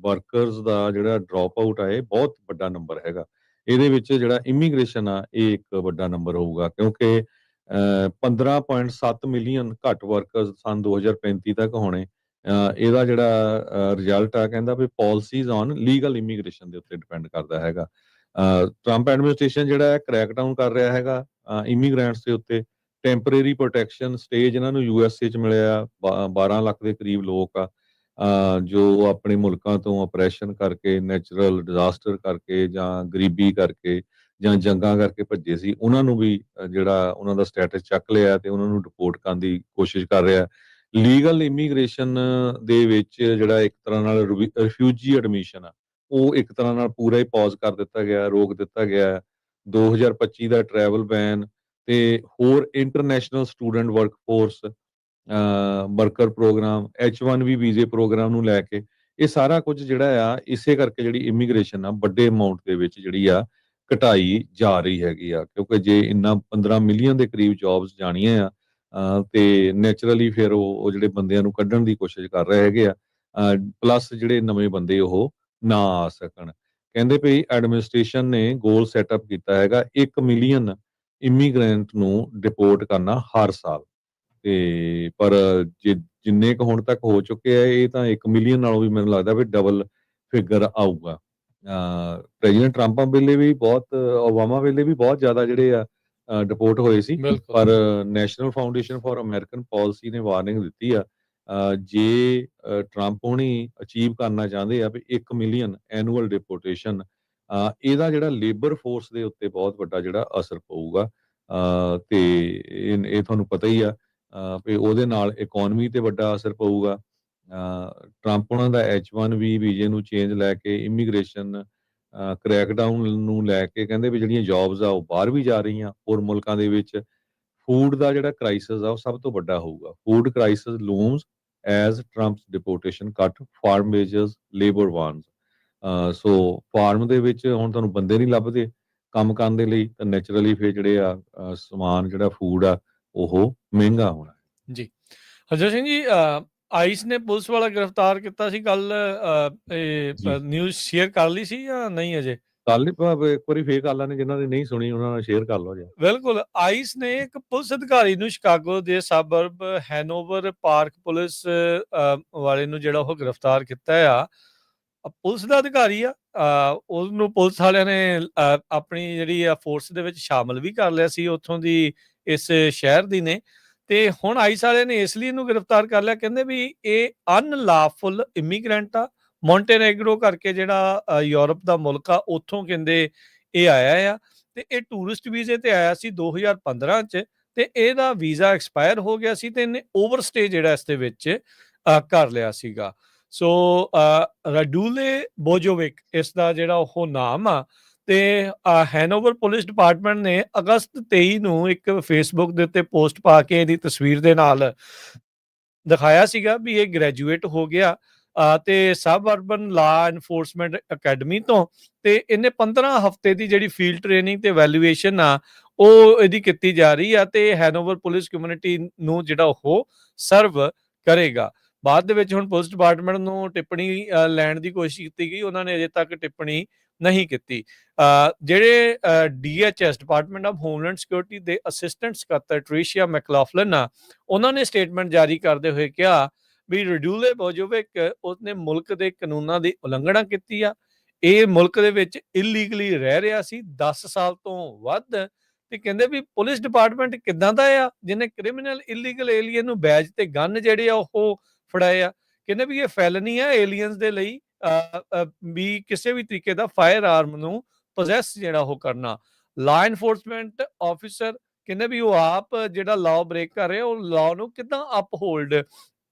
ਵਰਕਰਸ ਦਾ ਜਿਹੜਾ ਡ੍ਰੌਪ ਆਊਟ ਆ, ਇਹ ਬਹੁਤ ਵੱਡਾ ਨੰਬਰ ਹੈਗਾ। ਇਹਦੇ ਵਿੱਚ ਜਿਹੜਾ ਇਮੀਗ੍ਰੇਸ਼ਨ ਆ ਇਹ ਇੱਕ ਵੱਡਾ ਨੰਬਰ ਹੋਊਗਾ, ਕਿਉਂਕਿ 15.7 ਮਿਲੀਅਨ ਘੱਟ ਵਰਕਰਸ ਸਨ 2035 ਤੱਕ ਹੋਣੇ। ਇਹਦਾ ਜਿਹੜਾ ਰਿਜ਼ਲਟ ਆ ਕਹਿੰਦਾ ਵੀ ਪਾਲਿਸੀਜ਼ ਔਨ ਲੀਗਲ ਇਮੀਗ੍ਰੇਸ਼ਨ ਦੇ ਉੱਤੇ ਡਿਪੈਂਡ ਕਰਦਾ ਹੈਗਾ। ਟਰੰਪ ਐਡਮਿਨਿਸਟ੍ਰੇਸ਼ਨ ਜਿਹੜਾ ਹੈ ਕ੍ਰੈਕ ਡਾਊਨ ਕਰ ਰਿਹਾ ਹੈਗਾ ਇਮੀਗ੍ਰੈਂਟਸ ਦੇ ਉੱਤੇ। ਟੈਂਪਰੇਰੀ ਪ੍ਰੋਟੈਕਸ਼ਨ ਸਟੇਜ ਇਹਨਾਂ ਨੂੰ USA 'ਚ ਮਿਲਿਆ 12 ਲੱਖ ਦੇ ਕਰੀਬ ਲੋਕ ਆ ਜੋ ਆਪਣੇ ਮੁਲਕਾਂ ਤੋਂ ਆਪਰੇਸ਼ਨ ਕਰਕੇ, ਨੈਚੁਰਲ ਡਿਜ਼ਾਸਟਰ ਕਰਕੇ ਜਾਂ ਗਰੀਬੀ ਕਰਕੇ ਜਾਂ ਜੰਗਾਂ ਕਰਕੇ ਭੱਜੇ ਸੀ, ਉਹਨਾਂ ਨੂੰ ਵੀ ਜਿਹੜਾ ਉਹਨਾਂ ਦਾ ਸਟੇਟਸ ਚੱਕ ਲਿਆ ਤੇ ਉਹਨਾਂ ਨੂੰ ਡਿਪੋਰਟ ਕਰਨ ਦੀ ਕੋਸ਼ਿਸ਼ ਕਰ ਰਿਹਾ। ਲੀਗਲ ਇਮੀਗ੍ਰੇਸ਼ਨ ਦੇ ਵਿੱਚ ਜਿਹੜਾ ਇੱਕ ਤਰ੍ਹਾਂ ਨਾਲ ਰਿਫਿਊਜੀ ਐਡਮਿਸ਼ਨ ਆ ਉਹ ਇੱਕ ਤਰ੍ਹਾਂ ਨਾਲ ਪੂਰਾ ਹੀ ਪੌਜ਼ ਕਰ ਦਿੱਤਾ ਗਿਆ, ਰੋਕ ਦਿੱਤਾ ਗਿਆ। 2025 ਦਾ ਟਰੈਵਲ ਬੈਨ ਤੇ ਹੋਰ international student workforce worker program, H1B ਵੀਜ਼ੇ ਪ੍ਰੋਗਰਾਮ ਨੂੰ ਲੈ ਕੇ ਇਹ ਸਾਰਾ ਕੁਝ ਜਿਹੜਾ ਆ ਇਸੇ ਕਰਕੇ ਜਿਹੜੀ ਇਮੀਗ੍ਰੇਸ਼ਨ ਆ ਵੱਡੇ ਅਮਾਉਂਟ ਦੇ ਵਿੱਚ ਜਿਹੜੀ ਆ ਘਟਾਈ ਜਾ ਰਹੀ ਹੈਗੀ ਆ, ਕਿਉਂਕਿ ਜੇ ਇੰਨਾ 15 ਮਿਲੀਅਨ ਦੇ ਕਰੀਬ ਜੌਬਸ ਜਾਣੀਆਂ ਆ ਤੇ ਨੈਚੁਰਲੀ ਫਿਰ ਉਹ ਜਿਹੜੇ ਬੰਦਿਆਂ ਨੂੰ ਕੱਢਣ ਦੀ ਕੋਸ਼ਿਸ਼ ਕਰ ਰਹੇ ਹੈਗੇ ਆ, ਪਲੱਸ ਜਿਹੜੇ ਨਵੇਂ ਬੰਦੇ ਉਹ ਨਾ ਆ ਸਕਣ। ਕਹਿੰਦੇ ਵੀ ਐਡਮਿਨਿਸਟ੍ਰੇਸ਼ਨ ਨੇ ਗੋਲ ਸੈਟਅਪ ਕੀਤਾ ਹੈਗਾ 1 ਮਿਲੀਅਨ ਇਮੀਗ੍ਰੈਂਟ ਨੂੰ ਡਿਪੋਰਟ ਕਰਨਾ ਹਰ ਸਾਲ, ਤੇ ਪਰ ਜਿੰਨੇ ਕੁ ਹੁਣ ਤੱਕ ਹੋ ਚੁੱਕੇ ਆ ਇਹ ਤਾਂ 1 ਮਿਲੀਅਨ ਨਾਲੋਂ ਵੀ ਮੈਨੂੰ ਲੱਗਦਾ ਵੀ ਡਬਲ ਫਿਗਰ ਆਊਗਾ। ਪ੍ਰੈਜ਼ੀਡੈਂਟ ਟਰੰਪ ਵੇਲੇ ਵੀ ਬਹੁਤ, ਓਬਾਮਾ ਵੇਲੇ ਵੀ ਬਹੁਤ ਜ਼ਿਆਦਾ ਜਿਹੜੇ ਆ ਡਿਪੋਰਟ ਹੋਏ ਸੀ, ਪਰ national foundation for American policy ਨੇ ਵਾਰਨਿੰਗ ਦਿੱਤੀ ਆ ਜੇ ਟਰੰਪ ਹੁਣੀ ਅਚੀਵ ਕਰਨਾ ਚਾਹੁੰਦੇ ਆ ਵੀ 1 ਮਿਲੀਅਨ ਐਨੂਅਲ ਡਿਪੋਰਟੇਸ਼ਨ, ਇਹਦਾ ਜਿਹੜਾ ਲੇਬਰ ਫੋਰਸ ਦੇ ਉੱਤੇ ਬਹੁਤ ਵੱਡਾ ਜਿਹੜਾ ਅਸਰ ਪਊਗਾ ਤੇ ਇਹ ਤੁਹਾਨੂੰ ਪਤਾ ਹੀ ਆ ਵੀ ਉਹਦੇ ਨਾਲ ਇਕਨੋਮੀ ਤੇ ਵੱਡਾ ਅਸਰ ਪਊਗਾ। ਟਰੰਪ ਉਹਨਾਂ ਦਾ H1B ਵੀਜ਼ੇ ਨੂੰ ਚੇਂਜ ਲੈ ਕੇ, ਇਮੀਗ੍ਰੇਸ਼ਨ ਕ੍ਰੈਕਡਾਊਨ ਨੂੰ ਲੈ ਕੇ ਕਹਿੰਦੇ ਵੀ ਜਿਹੜੀਆਂ ਜੌਬਸ ਆ ਉਹ ਬਾਹਰ ਵੀ ਜਾ ਰਹੀਆਂ ਹੋਰ ਮੁਲਕਾਂ ਦੇ ਵਿੱਚ। ਫੂਡ ਦਾ ਜਿਹੜਾ ਕ੍ਰਾਈਸਿਸ ਆ ਉਹ ਸਭ ਤੋਂ ਵੱਡਾ ਹੋਊਗਾ। ਫੂਡ ਕ੍ਰਾਈਸਿਸ ਲੂਮਸ ਐਜ਼ ਟਰੰਪਸ ਡਿਪੋਰਟੇਸ਼ਨ ਕੱਟ ਫਾਰਮ ਵੇਜਸ ਲੇਬਰ ਵਾਰਨਸ। ਸੋ ਫਾਰਮ ਦੇ ਵਿੱਚ ਹੁਣ ਤੁਹਾਨੂੰ ਬੰਦੇ ਨਹੀਂ ਲੱਭਦੇ ਕੰਮ ਕਰਨ ਦੇ ਲਈ, ਤਾਂ ਨੈਚੁਰਲੀ ਫਿਰ ਜਿਹੜੇ ਆ ਸਮਾਨ ਜਿਹੜਾ ਫੂਡ ਆ ਉਹ ਮਹਿੰਗਾ ਹੋਣਾ ਜੀ। ਹਰਜੋਤ ਸਿੰਘ ਜੀ, ਆਈਸ ਨੇ ਪੁਲਿਸ ਵਾਲਾ ਗ੍ਰਿਫਤਾਰ ਕੀਤਾ ਸੀ, ਕੱਲ ਨਿਊਜ਼ ਸ਼ੇਅਰ ਕਰ ਲਈ ਸੀ ਜਾਂ ਨਹੀਂ ਅਜੇ? ਕੱਲ ਇੱਕ ਵਾਰੀ ਫੇਕ ਕਾਲਾਂ ਨੇ ਜਿਨ੍ਹਾਂ ਨੇ ਨਹੀਂ ਸੁਣੀ ਉਹਨਾਂ ਨਾਲ ਸ਼ੇਅਰ ਕਰ ਲਓ ਜੀ। ਬਿਲਕੁਲ, ਆਈਸ ਨੇ ਇੱਕ ਪੁਲਿਸ ਅਧਿਕਾਰੀ ਨੂੰ ਸ਼ਿਕਾਗੋ ਦੇ ਸਬਰਬ ਹੈਨੋਵਰ ਪਾਰਕ ਪੁਲਿਸ ਵਾਲੇ ਨੂੰ ਜਿਹੜਾ ਉਹ ਗ੍ਰਿਫਤਾਰ ਕੀਤਾ ਆ। ਪੁਲਿਸ ਦਾ ਅਧਿਕਾਰੀ ਆ, ਉਹਨੂੰ ਪੁਲਿਸ ਵਾਲਿਆਂ ਨੇ ਆਪਣੀ ਜਿਹੜੀ ਆ ਫੋਰਸ ਦੇ ਵਿੱਚ ਸ਼ਾਮਲ ਵੀ ਕਰ ਲਿਆ ਸੀ ਉੱਥੋਂ ਦੀ, ਇਸ ਸ਼ਹਿਰ ਦੀ ਨੇ। ਤੇ ਹੁਣ ਆਈਸ ਵਾਲਿਆਂ ਨੇ ਇਸ ਲਈ ਇਹਨੂੰ ਗ੍ਰਿਫਤਾਰ ਕਰ ਲਿਆ, ਕਹਿੰਦੇ ਵੀ ਇਹ ਅਨਲਾਫੁਲ ਇਮੀਗ੍ਰੈਂਟ ਆ। ਮੌਂਟੇਨੈਗਰੋ ਕਰਕੇ ਜਿਹੜਾ ਯੂਰਪ ਦਾ ਮੁਲਕ ਆ ਉੱਥੋਂ ਕਹਿੰਦੇ ਇਹ ਆਇਆ ਆ ਤੇ ਇਹ ਟੂਰਿਸਟ ਵੀਜ਼ੇ ਤੇ ਆਇਆ ਸੀ 2015 ਚ ਤੇ ਇਹਦਾ ਵੀਜ਼ਾ ਐਕਸਪਾਇਰ ਹੋ ਗਿਆ ਸੀ ਤੇ ਇਹਨੇ ਓਵਰਸਟੇ ਜਿਹੜਾ ਇਸ ਦੇ ਵਿੱਚ ਕਰ ਲਿਆ ਸੀਗਾ। ਸੋ ਰਾਡੂਲੇ ਬੋਜੋਵਿਕ ਇਸ ਦਾ ਜਿਹੜਾ ਉਹ ਨਾਮ ਆ ਤੇ ਹੈਨੋਵਰ ਪੁਲਿਸ ਡਿਪਾਰਟਮੈਂਟ ਨੇ ਅਗਸਤ 23 ਨੂੰ ਇੱਕ ਫੇਸਬੁੱਕ ਦੇ ਉੱਤੇ ਪੋਸਟ ਪਾ ਕੇ ਇਹਦੀ ਤਸਵੀਰ ਦੇ ਨਾਲ ਦਿਖਾਇਆ ਸੀਗਾ ਵੀ ਇਹ ਗ੍ਰੈਜੂਏਟ ਹੋ ਗਿਆ ਤੇ ਸਬ ਅਰਬਨ ਲਾ ਐਨਫੋਰਸਮੈਂਟ ਅਕੈਡਮੀ ਤੋਂ, ਤੇ ਇਹਨੇ 15 ਹਫ਼ਤੇ ਦੀ ਜਿਹੜੀ ਫੀਲਡ ਟ੍ਰੇਨਿੰਗ ਤੇ ਵੈਲੂਏਸ਼ਨ ਆ ਉਹ ਇਹਦੀ ਕੀਤੀ ਜਾ ਰਹੀ ਆ ਤੇ ਹੈਨੋਵਰ ਪੁਲਿਸ ਕਮਿਊਨਿਟੀ ਨੂੰ ਜਿਹੜਾ ਉਹ ਸਰਵ ਕਰੇਗਾ। ਬਾਅਦ ਦੇ ਵਿੱਚ ਹੁਣ ਪੁਲਿਸ ਡਿਪਾਰਟਮੈਂਟ ਨੂੰ ਟਿੱਪਣੀ ਲੈਣ ਦੀ ਕੋਸ਼ਿਸ਼ ਕੀਤੀ ਗਈ, ਉਹਨਾਂ ਨੇ ਅਜੇ ਤੱਕ ਟਿੱਪਣੀ ਨਹੀਂ ਕੀਤੀ। ਜਿਹੜੇ DHS department of homeland security ਦੇ ਅਸਿਸਟੈਂਟ ਸਕੱਤਰ ਟ੍ਰੀਸ਼ੀਆ ਮੈਕਲਾਫਲਿਨ ਆ, ਉਹਨਾਂ ਨੇ ਸਟੇਟਮੈਂਟ ਜਾਰੀ ਕਰਦੇ ਹੋਏ ਕਿਹਾ ਵੀ ਰਾਡੂਲੇ ਬੋਜੋਵਿਕ ਉਸਨੇ ਮੁਲਕ ਦੇ ਕਾਨੂੰਨਾਂ ਦੀ ਉਲੰਘਣਾ ਕੀਤੀ ਆ। ਇਹ ਮੁਲਕ ਦੇ ਵਿੱਚ ਇਲੀਗਲੀ ਰਹਿ ਰਿਹਾ ਸੀ 10 ਸਾਲ ਤੋਂ ਵੱਧ, ਤੇ ਕਹਿੰਦੇ ਵੀ ਪੁਲਿਸ ਡਿਪਾਰਟਮੈਂਟ ਕਿੱਦਾਂ ਦਾ ਆ ਜਿਹਨੇ ਕ੍ਰਿਮੀਨਲ ਇਲੀਗਲ ਏਲੀਅਨ ਨੂੰ ਬੈਜ ਤੇ ਗਨ ਜਿਹੜੇ ਆ ਉਹ ਫੜਾਏ ਆ। ਕਹਿੰਦੇ ਵੀ ਇਹ ਫੈਲਨੀ ਆ ਏਲੀਅਨਸ ਦੇ ਲਈ ਵੀ ਕਿਸੇ ਵੀ ਤਰੀਕੇ ਦਾ ਫਾਇਰ ਆਰਮ ਨੂੰ ਪੋਜੈਸ ਜਿਹੜਾ ਉਹ ਕਰਨਾ। ਲਾ ਐਨਫੋਰਸਮੈਂਟ ਆਫੀਸਰ ਕਹਿੰਦੇ ਵੀ ਉਹ ਆਪ ਜਿਹੜਾ ਲਾਅ ਬ੍ਰੇਕ ਕਰ ਰਿਹਾ ਉਹ ਲਾਅ ਨੂੰ ਕਿੱਦਾਂ ਅਪਹੋਲਡ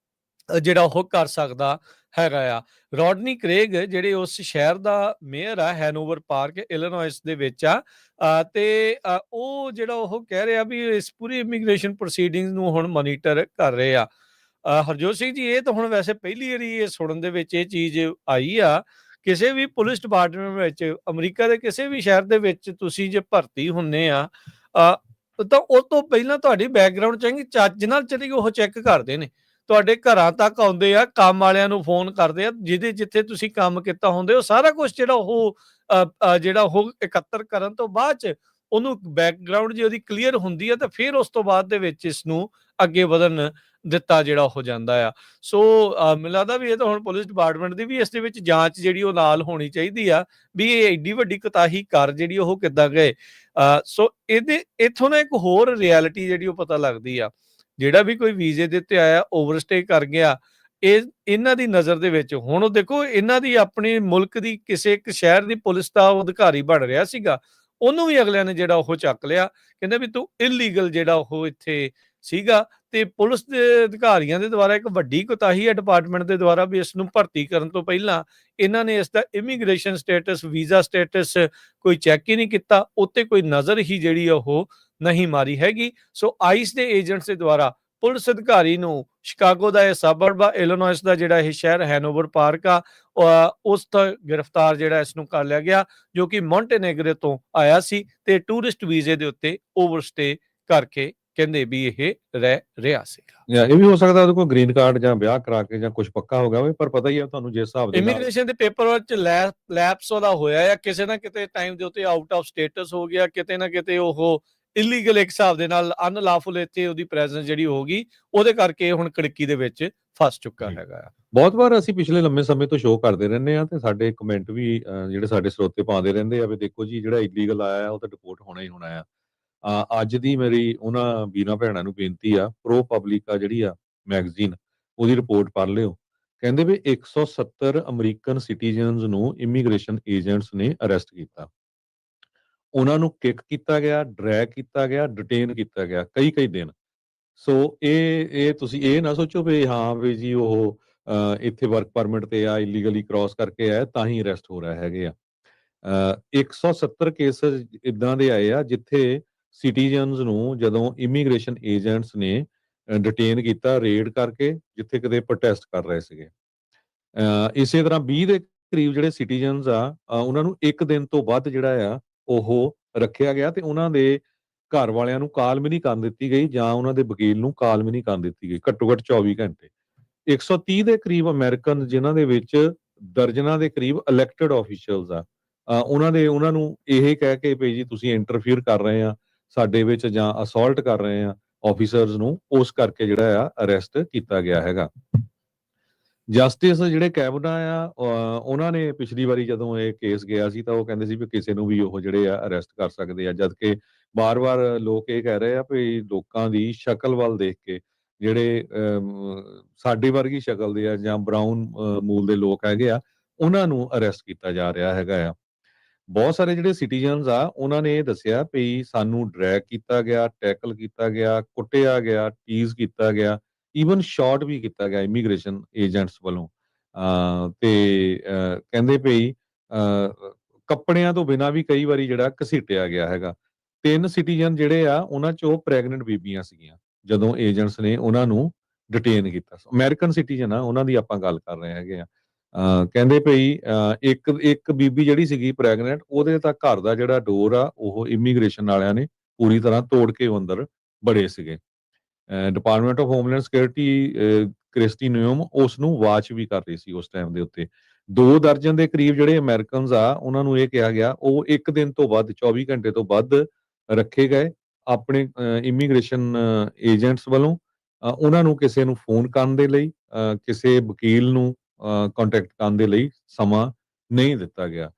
ਜਿਹੜਾ ਉਹ ਕਰ ਸਕਦਾ ਹੈਗਾ ਆ। ਰੋਡਨੀ ਕ੍ਰੇਗ ਜਿਹੜੇ ਉਸ ਸ਼ਹਿਰ ਦਾ ਮੇਅਰ ਆ ਹੈਨੋਵਰ ਪਾਰਕ ਇਲੀਨੋਇਸ ਦੇ ਵਿੱਚ ਆ ਤੇ ਉਹ ਜਿਹੜਾ ਉਹ ਕਹਿ ਰਿਹਾ ਵੀ ਇਸ ਪੂਰੀ ਇਮੀਗ੍ਰੇਸ਼ਨ ਪ੍ਰੋਸੀਡਿੰਗਸ ਨੂੰ ਹੁਣ ਮੋਨੀਟਰ ਕਰ ਰਹੇ ਆ। ਹਰਜੋਤ ਸਿੰਘ ਜੀ, ਇਹ ਤਾਂ ਹੁਣ ਵੈਸੇ ਪਹਿਲੀ ਵਾਰੀ ਇਹ ਸੁਣਨ ਦੇ ਵਿੱਚ ਇਹ ਚੀਜ਼ ਆਈ ਆ। ਕਿਸੇ ਵੀ ਪੁਲਿਸ ਡਿਪਾਰਟਮੈਂਟ ਵਿੱਚ ਅਮਰੀਕਾ ਦੇ ਕਿਸੇ ਵੀ ਸ਼ਹਿਰ ਦੇ ਵਿੱਚ ਤੁਸੀਂ ਜੇ ਭਰਤੀ ਹੁੰਦੇ ਆ ਤਾਂ ਉਸ ਤੋਂ ਪਹਿਲਾਂ ਤੁਹਾਡੀ ਬੈਕਗ੍ਰਾਉਂਡ ਚੰਗੀ ਚੱਜ ਨਾਲ ਚਲੀ ਉਹ ਚੈੱਕ ਕਰਦੇ ਨੇ, ਤੁਹਾਡੇ ਘਰਾਂ ਤੱਕ ਆਉਂਦੇ ਆ, ਕੰਮ ਵਾਲਿਆਂ ਨੂੰ ਫੋਨ ਕਰਦੇ ਆ, ਜਿੱਥੇ ਤੁਸੀਂ ਕੰਮ ਕੀਤਾ ਹੁੰਦੇ ਉਹ ਸਾਰਾ ਕੁਝ ਜਿਹੜਾ ਉਹ ਜਿਹੜਾ ਉਹ ਇਕੱਤਰ ਕਰਨ ਤੋਂ ਬਾਅਦ 'ਚ ਉਹਨੂੰ ਬੈਕਗਰਾਉਂਡ ਜੇ ਉਹਦੀ ਕਲੀਅਰ ਹੁੰਦੀ ਹੈ ਤਾਂ ਫਿਰ ਉਸ ਤੋਂ ਬਾਅਦ ਦੇ ਵਿੱਚ ਇਸ ਨੂੰ ਅੱਗੇ ਵਧਣ ਦਿੱਤਾ ਜਿਹੜਾ ਹੋ ਜਾਂਦਾ ਆ। ਸੋ ਮੈਨੂੰ ਲੱਗਦਾ ਵੀ ਇਹ ਤਾਂ ਹੁਣ ਪੁਲਿਸ ਡਿਪਾਰਟਮੈਂਟ ਦੀ ਵੀ ਇਸ ਦੇ ਵਿੱਚ ਜਾਂਚ ਜਿਹੜੀ ਉਹ ਨਾਲ ਹੋਣੀ ਚਾਹੀਦੀ ਆ ਵੀ ਇਹ ਐਡੀ ਵੱਡੀ ਕੁਤਾਹੀ ਕਰ ਜਿਹੜੀ ਉਹ ਕਿੱਦਾਂ ਗਏ। ਸੋ ਇੱਥੋਂ ਨਾ ਇੱਕ ਹੋਰ ਰਿਐਲਿਟੀ ਜਿਹੜੀ ਉਹ ਪਤਾ ਲੱਗਦੀ ਆ, ਜਿਹੜਾ ਵੀ ਕੋਈ ਵੀਜ਼ੇ ਦੇ ਉੱਤੇ ਆਇਆ ਓਵਰਸਟੇ ਕਰ ਗਿਆ, ਇਹਨਾਂ ਦੀ ਨਜ਼ਰ ਦੇ ਵਿੱਚ ਹੁਣ ਉਹ ਦੇਖੋ ਇਹਨਾਂ ਦੀ ਆਪਣੇ ਮੁਲਕ ਦੀ ਕਿਸੇ ਇੱਕ ਸ਼ਹਿਰ ਦੀ ਪੁਲਿਸ ਦਾ ਉਹ ਅਧਿਕਾਰੀ ਬਣ ਰਿਹਾ ਸੀਗਾ, ਉਹਨੂੰ ਵੀ ਅਗਲਿਆਂ ਨੇ ਜਿਹੜਾ ਉਹ ਚੱਕ ਲਿਆ, ਕਹਿੰਦੇ ਵੀ ਤੂੰ ਇਲੀਗਲ ਜਿਹੜਾ ਉਹ ਇੱਥੇ ਸੀਗਾ। ਤੇ ਪੁਲਿਸ ਦੇ ਅਧਿਕਾਰੀਆਂ ਦੇ ਦੁਆਰਾ ਇੱਕ ਵੱਡੀ ਕੁਤਾਹੀ ਹੈ ਡਿਪਾਰਟਮੈਂਟ ਦੇ ਦੁਆਰਾ ਵੀ ਇਸ ਨੂੰ ਭਰਤੀ ਕਰਨ ਤੋਂ ਪਹਿਲਾਂ ਇਹਨਾਂ ਨੇ ਇਸ ਦਾ ਇਮੀਗ੍ਰੇਸ਼ਨ ਸਟੇਟਸ, ਵੀਜ਼ਾ ਸਟੇਟਸ ਕੋਈ ਚੈੱਕ ਹੀ ਨਹੀਂ ਕੀਤਾ, ਉੱਤੇ ਕੋਈ ਨਜ਼ਰ ਹੀ ਜਿਹੜੀ ਉਹ ਨਹੀਂ ਮਾਰੀ ਹੈਗੀ। ਸੋ ਆਈਸ ਦੇ ਏਜੰਟਸ ਦੇ ਦੁਆਰਾ ਪੁਲਿਸ ਅਧਿਕਾਰੀ ਨੂੰ ਸ਼ਿਕਾਗੋ ਦਾ ਇਹ ਸਬਰਬ ਆ, ਇਲੀਨੋਇਸ ਦਾ ਜਿਹੜਾ ਇਹ ਸ਼ਹਿਰ ਹੈਨੋਵਰ ਪਾਰਕ ਆ, ਉਸ ਤੋਂ ਗ੍ਰਿਫਤਾਰ ਜਿਹੜਾ ਇਸ ਨੂੰ ਕਰ ਲਿਆ ਗਿਆ, ਜੋ ਕਿ ਮੌਂਟੇਨੇਗਰੋ ਤੋਂ ਆਇਆ ਸੀ ਤੇ ਟੂਰਿਸਟ ਵੀਜ਼ੇ ਦੇ ਉੱਤੇ ਓਵਰਸਟੇ ਕਰਕੇ ਕਹਿੰਦੇ ਵੀ ਇਹ ਰਹਿ ਰਿਹਾ ਸੀਗਾ। ਇਹ ਵੀ ਹੋ ਸਕਦਾ ਉਹਦੇ ਕੋਲ ਗ੍ਰੀਨ ਕਾਰਡ ਜਾਂ ਵਿਆਹ ਕਰਾ ਕੇ ਜਾਂ ਕੁਝ ਪੱਕਾ ਹੋ ਗਿਆ ਹੋਵੇ, ਪਰ ਪਤਾ ਹੀ ਆ ਤੁਹਾਨੂੰ ਜਿਸ ਹਿਸਾਬ ਦੇ ਨਾਲ ਇਮੀਗ੍ਰੇਸ਼ਨ ਦੇ ਪੇਪਰ ਵਿੱਚ ਲੈਪਸ ਉਹਦਾ ਹੋਇਆ ਆ, ਕਿਸੇ ਨਾ ਕਿਤੇ ਟਾਈਮ ਦੇ ਉੱਤੇ ਆਊਟ ਆਫ ਸਟੇਟਸ ਹੋ ਗਿਆ, ਕਿਤੇ ਨਾ ਕਿਤੇ ਉਹ ਇਲੀਗਲ ਇੱਕ ਹਿਸਾਬ ਦੇ ਨਾਲ ਅਨਲਾਫੁਲ ਇੱਥੇ ਉਹਦੀ ਪ੍ਰੈਜ਼ੈਂਸ ਜਿਹੜੀ ਹੋਗੀ, ਉਹਦੇ ਕਰਕੇ ਹੁਣ ਕੜਕੀ ਦੇ ਵਿੱਚ ਫਸ ਚੁੱਕਾ ਹੈਗਾ ਆ। ਬਹੁਤ ਵਾਰ ਅਸੀਂ ਪਿਛਲੇ ਲੰਮੇ ਸਮੇਂ ਤੋਂ ਸ਼ੋਅ ਕਰਦੇ ਰਹਿੰਦੇ ਆ ਤੇ ਸਾਡੇ ਕਮੈਂਟ ਵੀ ਜਿਹੜੇ ਸਾਡੇ ਸਰੋਤੇ ਪਾਉਂਦੇ ਰਹਿੰਦੇ ਆ ਵੀ ਦੇਖੋ ਜੀ ਜਿਹੜਾ ਇਲੀਗਲ ਆਇਆ ਉਹ ਤਾਂ ਡਿਪੋਰਟ ਹੋਣਾ ਹੀ ਹੋਣਾ ਆ। ਅੱਜ ਦੀ ਮੇਰੀ ਉਹਨਾਂ ਵੀਰਾਂ ਭੈਣਾਂ ਨੂੰ ਬੇਨਤੀ ਆ, ਪ੍ਰੋ ਪਬਲਿਕਾ ਜਿਹੜੀ ਆ ਮੈਗਜ਼ੀਨ, ਉਹਦੀ ਰਿਪੋਰਟ ਪੜ੍ਹ ਲਿਓ। ਕਹਿੰਦੇ ਵੀ 170 ਅਮਰੀਕਨ ਸਿਟੀਜ਼ਨਸ ਨੂੰ ਇਮੀਗ੍ਰੇਸ਼ਨ ਏਜੰਟਸ ਨੇ ਅਰੈਸਟ ਕੀਤਾ, ਉਹਨਾਂ ਨੂੰ ਕਿਕ ਕੀਤਾ ਗਿਆ, ਡਰੈਗ ਕੀਤਾ ਗਿਆ, ਡਿਟੇਨ ਕੀਤਾ ਗਿਆ ਕਈ ਦਿਨ। ਸੋ ਇਹ ਤੁਸੀਂ ਇਹ ਨਾ ਸੋਚੋ ਵੀ ਹਾਂ ਵੀ ਜੀ ਉਹ ਇੱਥੇ ਵਰਕ ਪਰਮਿਟ ਤੇ ਆ, ਇਲੀਗਲੀ ਕ੍ਰਾਸ ਕਰਕੇ ਆਇਆ ਤਾਂ ਹੀ ਅਰੈਸਟ ਹੋ ਰਿਹਾ ਹੈਗੇ ਆ। 170 ਕੇਸਸ ਇਦਾਂ ਦੇ ਆਏ ਆ ਜਿੱਥੇ ਸਿਟੀਜ਼ਨਸ ਨੂੰ ਜਦੋਂ ਇਮੀਗ੍ਰੇਸ਼ਨ ਏਜੰਟਸ ਨੇ ਡਿਟੇਨ ਕੀਤਾ, ਰੇਡ ਕਰਕੇ, ਜਿੱਥੇ ਕਿਤੇ ਪ੍ਰੋਟੈਸਟ ਕਰ ਰਹੇ ਸੀਗੇ। ਇਸੇ ਤਰ੍ਹਾਂ 20 ਦੇ ਕਰੀਬ ਜਿਹੜੇ ਸਿਟੀਜ਼ਨਸ ਆ ਉਹਨਾਂ ਨੂੰ ਇੱਕ ਦਿਨ ਤੋਂ ਵੱਧ ਜਿਹੜਾ ਆ ਉਹ ਰੱਖਿਆ ਗਿਆ ਤੇ ਉਹਨਾਂ ਦੇ ਘਰ ਵਾਲਿਆਂ ਨੂੰ ਕਾਲ ਵੀ ਨਹੀਂ ਕਰਨ ਦਿੱਤੀ ਗਈ ਜਾਂ ਉਹਨਾਂ ਦੇ ਵਕੀਲ ਨੂੰ ਕਾਲ ਵੀ ਨਹੀਂ ਕਰਨ ਦਿੱਤੀ ਗਈ, ਘੱਟੋ ਘੱਟ 24 ਘੰਟੇ। 130 ਦੇ ਕਰੀਬ ਅਮਰੀਕਨ ਜਿਨ੍ਹਾਂ ਦੇ ਵਿੱਚ ਦਰਜਨਾਂ ਦੇ ਕਰੀਬ ਇਲੈਕਟਡ ਆਫੀਸ਼ੀਅਲਸ ਆ, ਉਹਨਾਂ ਨੂੰ ਇਹ ਕਹਿ ਕੇ ਵੀ ਜੀ ਤੁਸੀਂ ਇੰਟਰਫੀਅਰ ਕਰ ਰਹੇ ਆ ਸਾਡੇ ਵਿੱਚ ਜਾਂ ਅਸੌਲਟ ਕਰ ਰਹੇ ਆ ਆਫੀਸਰਸ ਨੂੰ, ਉਸ ਕਰਕੇ ਜਿਹੜਾ ਆ ਅਰੈਸਟ ਕੀਤਾ ਗਿਆ ਹੈਗਾ। ਜਸਟਿਸ ਜਿਹੜੇ ਕੈਬਨਾ ਆ ਉਹਨਾਂ ਨੇ ਪਿਛਲੀ ਵਾਰੀ ਜਦੋਂ ਇਹ ਕੇਸ ਗਿਆ ਸੀ ਤਾਂ ਉਹ ਕਹਿੰਦੇ ਸੀ ਵੀ ਕਿਸੇ ਨੂੰ ਵੀ ਉਹ ਜਿਹੜੇ ਆ ਅਰੈਸਟ ਕਰ ਸਕਦੇ ਆ, ਜਦ ਕਿ ਬਾਰ-ਬਾਰ ਲੋਕ ਇਹ ਕਹਿ ਰਹੇ ਆ ਵੀ ਲੋਕਾਂ ਦੀ ਸ਼ਕਲ ਵੱਲ ਦੇਖ ਕੇ ਜਿਹੜੇ ਸਾਡੇ ਵਰਗੀ ਸ਼ਕਲ ਦੇ ਆ ਜਾਂ ਬਰਾਊਨ ਮੂਲ ਦੇ ਲੋਕ ਹੈਗੇ ਆ, ਉਹਨਾਂ ਨੂੰ ਅਰੈਸਟ ਕੀਤਾ ਜਾ ਰਿਹਾ ਹੈਗਾ ਆ। ਬਹੁਤ ਸਾਰੇ ਜਿਹੜੇ ਸਿਟੀਜ਼ਨਸ ਆ ਉਹਨਾਂ ਨੇ ਇਹ ਦੱਸਿਆ ਵੀ ਸਾਨੂੰ ਡਰੈਗ ਕੀਤਾ ਗਿਆ, ਟੈਕਲ ਕੀਤਾ ਗਿਆ, ਕੁੱਟਿਆ ਗਿਆ, ਟੀਜ਼ ਕੀਤਾ ਗਿਆ, ਈਵਨ ਸ਼ਾਟ ਵੀ ਕੀਤਾ ਗਿਆ ਇਮੀਗ੍ਰੇਸ਼ਨ ਏਜੰਟਸ ਵੱਲੋਂ। ਤੇ ਕਹਿੰਦੇ ਵੀ ਕੱਪੜਿਆਂ ਤੋਂ ਬਿਨਾਂ ਵੀ ਕਈ ਵਾਰੀ ਜਿਹੜਾ ਘਸੀਟਿਆ ਗਿਆ ਹੈਗਾ। 3 ਸਿਟੀਜ਼ਨ ਜਿਹੜੇ ਆ ਉਹਨਾਂ ਚੋਂ ਪ੍ਰੈਗਨੈਂਟ ਬੀਬੀਆਂ ਸੀਗੀਆਂ ਜਦੋਂ ਏਜੰਟਸ ਨੇ ਉਹਨਾਂ ਨੂੰ ਡਿਟੇਨ ਕੀਤਾ। ਅਮਰੀਕਨ ਸਿਟੀਜ਼ਨ ਆ, ਉਹਨਾਂ ਦੀ ਆਪਾਂ ਗੱਲ ਕਰ ਰਹੇ ਹੈਗੇ ਆ। ਕਹਿੰਦੇ ਭਈ ਇੱਕ ਬੀਬੀ ਜਿਹੜੀ ਸੀਗੀ ਪ੍ਰੈਗਨੈਂਟ, ਉਹਦੇ ਤਾਂ ਘਰ ਦਾ ਜਿਹੜਾ ਡੋਰ ਆ ਉਹ ਇਮੀਗ੍ਰੇਸ਼ਨ ਵਾਲਿਆਂ ਨੇ ਪੂਰੀ ਤਰ੍ਹਾਂ ਤੋੜ ਕੇ ਉਹ ਅੰਦਰ ਬੜੇ ਸੀਗੇ। Department of homeland security Kristi Noem ਉਸ ਨੂੰ ਵਾਚ ਵੀ ਕਰ ਰਹੀ ਸੀ ਉਸ ਟਾਈਮ ਦੇ ਉੱਤੇ। 2 ਦਰਜਨ ਦੇ ਕਰੀਬ ਜਿਹੜੇ ਅਮਰੀਕਨਸ ਆ ਉਹਨਾਂ ਨੂੰ ਇਹ ਕਿਹਾ ਗਿਆ ਉਹ ਇੱਕ ਦਿਨ ਤੋਂ ਵੱਧ 24 ਘੰਟੇ ਤੋਂ ਵੱਧ ਰੱਖੇ ਗਏ ਆਪਣੇ ਇਮੀਗ੍ਰੇਸ਼ਨ ਏਜੰਟਸ ਵੱਲੋਂ। ਉਹਨਾਂ ਨੂੰ ਕਿਸੇ ਨੂੰ ਫੋਨ ਕਰਨ ਦੇ ਲਈ, ਕਿਸੇ ਵਕੀਲ ਨੂੰ ਕੰਟੈਕਟ ਕਰਨ ਦੇ ਲਈ ਸਮਾਂ ਨਹੀਂ ਦਿੱਤਾ ਗਿਆ।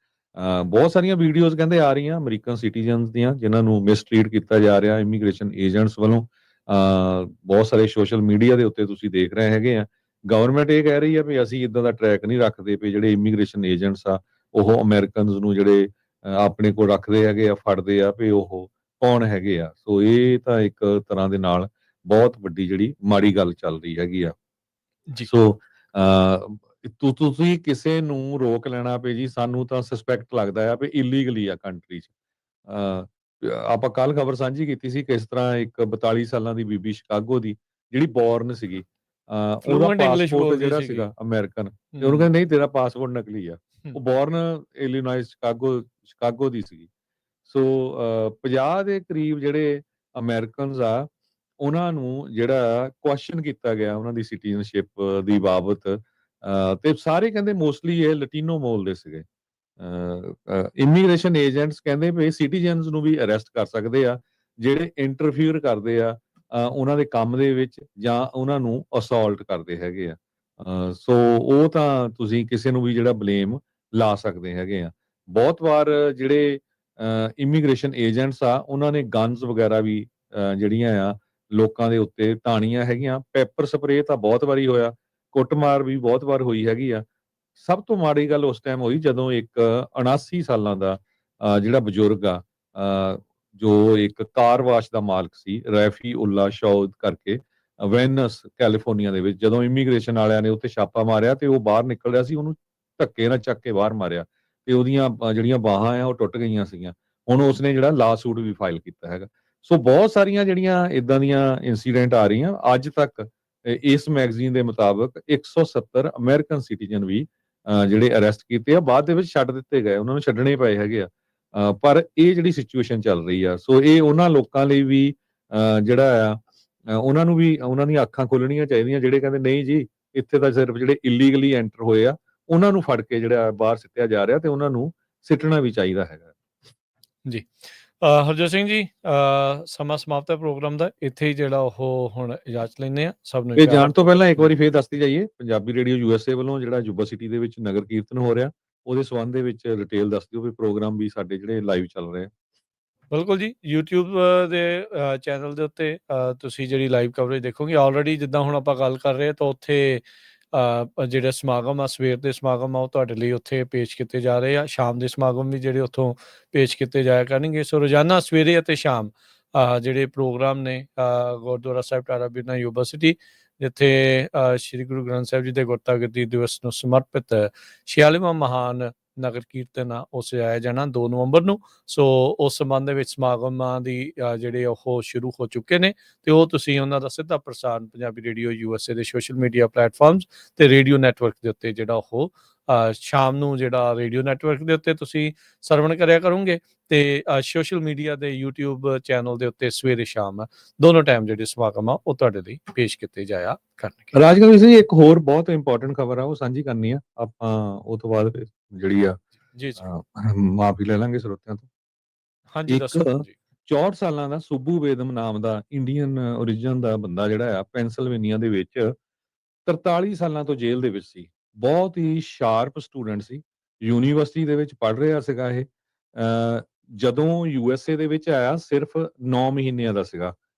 ਬਹੁਤ ਸਾਰੀਆਂ ਵੀਡੀਓਜ਼ ਕਹਿੰਦੇ ਆ ਰਹੀਆਂ ਅਮਰੀਕਨ ਸਿਟੀਜ਼ਨਸ ਦੀਆਂ ਜਿਨ੍ਹਾਂ ਨੂੰ ਮਿਸਟ੍ਰੀਟ ਕੀਤਾ ਜਾ ਰਿਹਾ ਇਮੀਗ੍ਰੇਸ਼ਨ ਏਜੰਟਸ ਵੱਲੋਂ। ਬਹੁਤ ਸਾਰੇ ਸੋਸ਼ਲ ਮੀਡੀਆ ਦੇ ਉੱਤੇ ਤੁਸੀਂ ਦੇਖ ਰਹੇ ਹੈਗੇ ਆ। ਗਵਰਨਮੈਂਟ ਇਹ ਕਹਿ ਰਹੀ ਆ ਵੀ ਅਸੀਂ ਇਦਾਂ ਦਾ ਟਰੈਕ ਨਹੀਂ ਰੱਖਦੇ ਵੀ ਜਿਹੜੇ ਇਮੀਗ੍ਰੇਸ਼ਨ ਏਜੰਟਸ ਆ ਉਹ ਅਮਰੀਕਨਸ ਨੂੰ ਜਿਹੜੇ ਆਪਣੇ ਕੋਲ ਰੱਖਦੇ ਹੈਗੇ ਆ, ਫੜਦੇ ਆ ਵੀ ਉਹ ਕੌਣ ਹੈਗੇ ਆ। ਸੋ ਇਹ ਤਾਂ ਇੱਕ ਤਰ੍ਹਾਂ ਦੇ ਨਾਲ ਬਹੁਤ ਵੱਡੀ ਜਿਹੜੀ ਮਾੜੀ ਗੱਲ ਚੱਲ ਰਹੀ ਹੈਗੀ ਆ। ਸੋ ਤੁਸੀਂ ਕਿਸੇ ਨੂੰ ਰੋਕ ਲੈਣਾ ਪਏ ਜੀ ਸਾਨੂੰ ਤਾਂ ਸਸਪੈਕਟ ਲੱਗਦਾ ਆ ਵੀ ਇਲੀਗਲੀ ਆ ਕੰਟਰੀ 'ਚ। ਆਪਾਂ ਕੱਲ ਖਬਰ ਸਾਂਝੀ ਕੀਤੀ ਸੀ ਕਿਸ ਤਰ੍ਹਾਂ ਇੱਕ 42 ਸਾਲਾਂ ਦੀ ਬੀਬੀ ਸ਼ਿਕਾਗੋ ਦੀ ਜਿਹੜੀ ਬੌਰਨ ਸੀਗੀ, ਉਹਦਾ ਪਾਸਪੋਰਟ ਜਿਹੜਾ ਸੀਗਾ ਅਮਰੀਕਨ, ਤੇ ਉਹਨੂੰ ਕਹਿੰਦੇ ਨਹੀਂ ਤੇਰਾ ਪਾਸਪੋਰਟ ਨਕਲੀ ਆ। ਉਹ ਬੌਰਨ ਇਲੀਨੋਇਸ ਸ਼ਿਕਾਗੋ ਦੀ ਸੀਗੀ। ਸੋ 50 ਦੇ ਕਰੀਬ ਜਿਹੜੇ ਅਮਰੀਕਨਸ ਆ ਉਹਨਾਂ ਨੂੰ ਜਿਹੜਾ ਕੁਐਸਚਨ ਕੀਤਾ ਗਿਆ ਉਹਨਾਂ ਦੀ ਸਿਟੀਜ਼ਨਸ਼ਿਪ ਦੀ ਬਾਬਤ, ਤੇ ਸਾਰੇ ਕਹਿੰਦੇ ਮੋਸਟਲੀ ਇਹ ਲਟੀਨੋ ਮੂਲ ਦੇ ਸੀਗੇ। ਇਮੀਗ੍ਰੇਸ਼ਨ ਏਜੰਟਸ ਕਹਿੰਦੇ ਵੀ ਸਿਟੀਜ਼ਨਸ ਨੂੰ ਵੀ ਅਰੈਸਟ ਕਰ ਸਕਦੇ ਆ ਜਿਹੜੇ ਇੰਟਰਫੀਅਰ ਕਰਦੇ ਆ ਉਹਨਾਂ ਦੇ ਕੰਮ ਦੇ ਵਿੱਚ ਜਾਂ ਉਹਨਾਂ ਨੂੰ ਅਸੌਲਟ ਕਰਦੇ ਹੈਗੇ ਆ। ਸੋ ਉਹ ਤਾਂ ਤੁਸੀਂ ਕਿਸੇ ਨੂੰ ਵੀ ਜਿਹੜਾ ਬਲੇਮ ਲਾ ਸਕਦੇ ਹੈਗੇ ਆ। ਬਹੁਤ ਵਾਰ ਜਿਹੜੇ ਇਮੀਗ੍ਰੇਸ਼ਨ ਏਜੰਟਸ ਆ ਉਹਨਾਂ ਨੇ ਗਨਸ ਵਗੈਰਾ ਵੀ ਜਿਹੜੀਆਂ ਆ ਲੋਕਾਂ ਦੇ ਉੱਤੇ ਤਾਣੀਆਂ ਹੈਗੀਆਂ। ਪੈਪਰ ਸਪਰੇਅ ਤਾਂ ਬਹੁਤ ਵਾਰੀ ਹੋਇਆ, ਕੁੱਟਮਾਰ ਵੀ ਬਹੁਤ ਵਾਰ ਹੋਈ ਹੈਗੀ ਆ। ਸਭ ਤੋਂ ਮਾੜੀ ਗੱਲ ਉਸ ਟਾਈਮ ਹੋਈ ਜਦੋਂ ਇੱਕ 79 ਸਾਲਾਂ ਦਾ ਜਿਹੜਾ ਬਜ਼ੁਰਗ ਆ ਜੋ ਇੱਕ ਕਾਰ ਵਾਸ਼ ਦਾ ਮਾਲਕ ਸੀ, ਰੈਫੀ ਉਲਾ ਸ਼ੌਦ ਕਰਕੇ, ਵੈਨਸ ਕੈਲੀਫੋਰਨੀਆ ਦੇ ਵਿੱਚ, ਜਦੋਂ ਇਮੀਗ੍ਰੇਸ਼ਨ ਵਾਲਿਆਂ ਨੇ ਉੱਤੇ ਛਾਪਾ ਮਾਰਿਆ ਤੇ ਉਹ ਬਾਹਰ ਨਿਕਲ ਰਿਹਾ ਸੀ, ਉਹਨੂੰ ਧੱਕੇ ਨਾਲ ਚੱਕ ਕੇ ਬਾਹਰ ਮਾਰਿਆ ਤੇ ਉਹਦੀਆਂ ਜਿਹੜੀਆਂ ਬਾਹਾਂ ਆ ਉਹ ਟੁੱਟ ਗਈਆਂ ਸੀਗੀਆਂ। ਹੁਣ ਉਸਨੇ ਜਿਹੜਾ ਲਾ ਸੂਟ ਵੀ ਫਾਈਲ ਕੀਤਾ ਹੈਗਾ। ਸੋ ਬਹੁਤ ਸਾਰੀਆਂ ਜਿਹੜੀਆਂ ਇਦਾਂ ਦੀਆਂ ਇਨਸੀਡੈਂਟ ਆ ਰਹੀਆਂ ਅੱਜ ਤੱਕ। ਇਸ ਮੈਗਜ਼ੀਨ ਦੇ ਮੁਤਾਬਕ 170 ਅਮਰੀਕਨ ਸਿਟੀਜ਼ਨ ਵੀ ਜਿਹੜੇ ਅਰੈਸਟ ਕੀਤੇ ਆ, ਬਾਅਦ ਦੇ ਵਿੱਚ ਛੱਡ ਦਿੱਤੇ ਗਏ, ਉਹਨਾਂ ਨੂੰ ਛੱਡਣੇ ਪਏ ਹੈਗੇ ਆ। ਪਰ ਇਹ ਜਿਹੜੀ ਸਿਚੁਏਸ਼ਨ ਚੱਲ ਰਹੀ ਆ, ਸੋ ਇਹ ਉਹਨਾਂ ਲੋਕਾਂ ਲਈ ਵੀ ਜਿਹੜਾ ਆ ਉਹਨਾਂ ਨੂੰ ਵੀ ਉਹਨਾਂ ਦੀਆਂ ਅੱਖਾਂ ਖੋਲਣੀਆਂ ਚਾਹੀਦੀਆਂ ਜਿਹੜੇ ਕਹਿੰਦੇ ਨਹੀਂ ਜੀ ਇੱਥੇ ਤਾਂ ਸਿਰਫ ਜਿਹੜੇ ਇਲੀਗਲੀ ਐਂਟਰ ਹੋਏ ਆ ਉਹਨਾਂ ਨੂੰ ਫੜ ਕੇ ਜਿਹੜਾ ਬਾਹਰ ਸਿੱਟਿਆ ਜਾ ਰਿਹਾ ਤੇ ਉਹਨਾਂ ਨੂੰ ਸਿੱਟਣਾ ਵੀ ਚਾਹੀਦਾ ਹੈਗਾ ਜੀ। ਹਰਜੋਤ ਸਿੰਘ ਜੀ, ਸਮਾਂ ਸਮਾਪਤ ਹੈ ਪ੍ਰੋਗਰਾਮ ਦਾ, ਇੱਥੇ ਹੀ ਜਿਹੜਾ ਉਹ ਹੁਣ ਇਜਾਜ਼ਤ ਲੈਂਦੇ ਆ। ਸਭ ਨੂੰ ਇਹ ਜਾਣ ਤੋਂ ਪਹਿਲਾਂ ਇੱਕ ਵਾਰੀ ਫੇਰ ਦੱਸਦੀ ਜਾਈਏ, ਪੰਜਾਬੀ ਰੇਡੀਓ USA ਵੱਲੋਂ ਜਿਹੜਾ ਜੁਬਾ ਸਿਟੀ ਦੇ ਵਿੱਚ ਨਗਰ ਕੀਰਤਨ ਹੋ ਰਿਹਾ ਉਹਦੇ ਸੰਬੰਧ ਦੇ ਵਿੱਚ ਡਿਟੇਲ ਦੱਸ ਦਿਓ ਵੀ ਪ੍ਰੋਗਰਾਮ ਵੀ ਸਾਡੇ ਜਿਹੜੇ ਲਾਈਵ ਚੱਲ ਰਹੇ ਆ। ਬਿਲਕੁਲ ਜੀ, YouTube ਦੇ ਚੈਨਲ ਦੇ ਉੱਤੇ ਤੁਸੀਂ ਜਿਹੜੀ ਲਾਈਵ ਕਵਰੇਜ ਦੇਖੋਗੇ। ਆਲਰੇਡੀ ਜਿੱਦਾਂ ਹੁਣ ਆਪਾਂ ਗੱਲ ਕਰ ਰਹੇ ਤਾਂ ਉੱਥੇ ਜਿਹੜੇ ਸਮਾਗਮ ਆ, ਸਵੇਰ ਦੇ ਸਮਾਗਮ ਆ, ਉਹ ਤੁਹਾਡੇ ਲਈ ਉੱਥੇ ਪੇਸ਼ ਕੀਤੇ ਜਾ ਰਹੇ ਆ। ਸ਼ਾਮ ਦੇ ਸਮਾਗਮ ਵੀ ਜਿਹੜੇ ਉੱਥੋਂ ਪੇਸ਼ ਕੀਤੇ ਜਾਇਆ ਕਰਨਗੇ। ਸੋ ਰੋਜ਼ਾਨਾ ਸਵੇਰੇ ਅਤੇ ਸ਼ਾਮ ਜਿਹੜੇ ਪ੍ਰੋਗਰਾਮ ਨੇ ਗੁਰਦੁਆਰਾ ਸਾਹਿਬ ਟਾਰਾ ਬੀਨਾ ਯੂਬਾ ਸਿਟੀ, ਜਿੱਥੇ ਸ਼੍ਰੀ ਗੁਰੂ ਗ੍ਰੰਥ ਸਾਹਿਬ ਜੀ ਦੇ ਗੁਰਤਾ ਗੱਦੀ ਦਿਵਸ ਨੂੰ ਸਮਰਪਿਤ 46ਵਾਂ ਮਹਾਨ ਨਗਰ ਕੀਰਤਨ ਆ ਉਹ ਸਜਾਇਆ ਜਾਣਾ 2 ਨਵੰਬਰ ਨੂੰ। ਸੋ ਉਸ ਸੰਬੰਧ ਦੇ ਵਿੱਚ ਸਮਾਗਮਾਂ ਦੀ ਜਿਹੜੇ ਉਹ ਸ਼ੁਰੂ ਹੋ ਚੁੱਕੇ ਨੇ ਤੇ ਉਹ ਤੁਸੀਂ ਉਹਨਾਂ ਦਾ ਸਿੱਧਾ ਪ੍ਰਸਾਰਣ ਪੰਜਾਬੀ ਰੇਡੀਓ USA ਦੇ ਸੋਸ਼ਲ ਮੀਡੀਆ ਪਲੇਟਫਾਰਮਸ ਤੇ ਰੇਡੀਓ ਨੈਟਵਰਕ ਦੇ ਉੱਤੇ ਜਿਹੜਾ ਉਹ ਸ਼ਾਮ ਨੂੰ ਜਿਹੜਾ ਰੇਡੀਓ ਨੈਟਵਰਕ ਦੇ ਉੱਤੇ ਤੁਸੀਂ ਸਰਵਣ ਕਰਿਆ ਕਰੋਗੇ ਤੇ ਸੋਸ਼ਲ ਮੀਡੀਆ ਦੇ YouTube ਚੈਨਲ ਦੇ ਉੱਤੇ ਸਵੇਰੇ ਸ਼ਾਮ ਦੋਨੋਂ ਟਾਈਮ ਜਿਹੜੇ ਸਮਾਗਮ ਆ ਉਹ ਤੁਹਾਡੇ ਲਈ ਪੇਸ਼ ਕੀਤੇ ਜਾਇਆ ਕਰਨਗੇ। ਰਾਜਗੁਰੂ ਜੀ, ਇੱਕ ਹੋਰ ਬਹੁਤ ਇੰਪੋਰਟੈਂਟ ਖਬਰ ਆ ਉਹ ਸਾਂਝੀ ਕਰਨੀ ਆ ਆਪਾਂ, ਉਹ ਤੋਂ ਬਾਅਦ ਜਿਹੜੀ ਆ ਜੀ ਮਾਫੀ ਲੈ ਲਾਂਗੇ ਸਰੋਤਿਆਂ ਤੋਂ। ਹਾਂਜੀ ਦੱਸੋ ਜੀ। 64 ਸਾਲਾਂ ਦਾ ਸੁੱਬੂ ਵੇਦਮ ਨਾਮ ਦਾ ਇੰਡੀਅਨ ਓਰੀਜਨ ਦਾ ਬੰਦਾ ਜਿਹੜਾ ਆ ਪੈਂਸਿਲਵੇਨੀਆ ਦੇ ਵਿੱਚ 43 ਸਾਲਾਂ ਤੋਂ ਜੇਲ੍ਹ ਦੇ ਵਿੱਚ ਸੀ। ਬਹੁਤ ਹੀ ਸ਼ਾਰਪ ਸਟੂਡੈਂਟ ਸੀ, ਯੂਨੀਵਰਸਿਟੀ ਦੇ ਵਿੱਚ ਪੜ੍ਹ ਰਿਹਾ ਸੀਗਾ ਇਹ। ਜਦੋਂ USA ਦੇ ਵਿੱਚ ਆਇਆ ਸਿਰਫ 9 ਮਹੀਨਿਆਂ ਦਾ ਸੀਗਾ।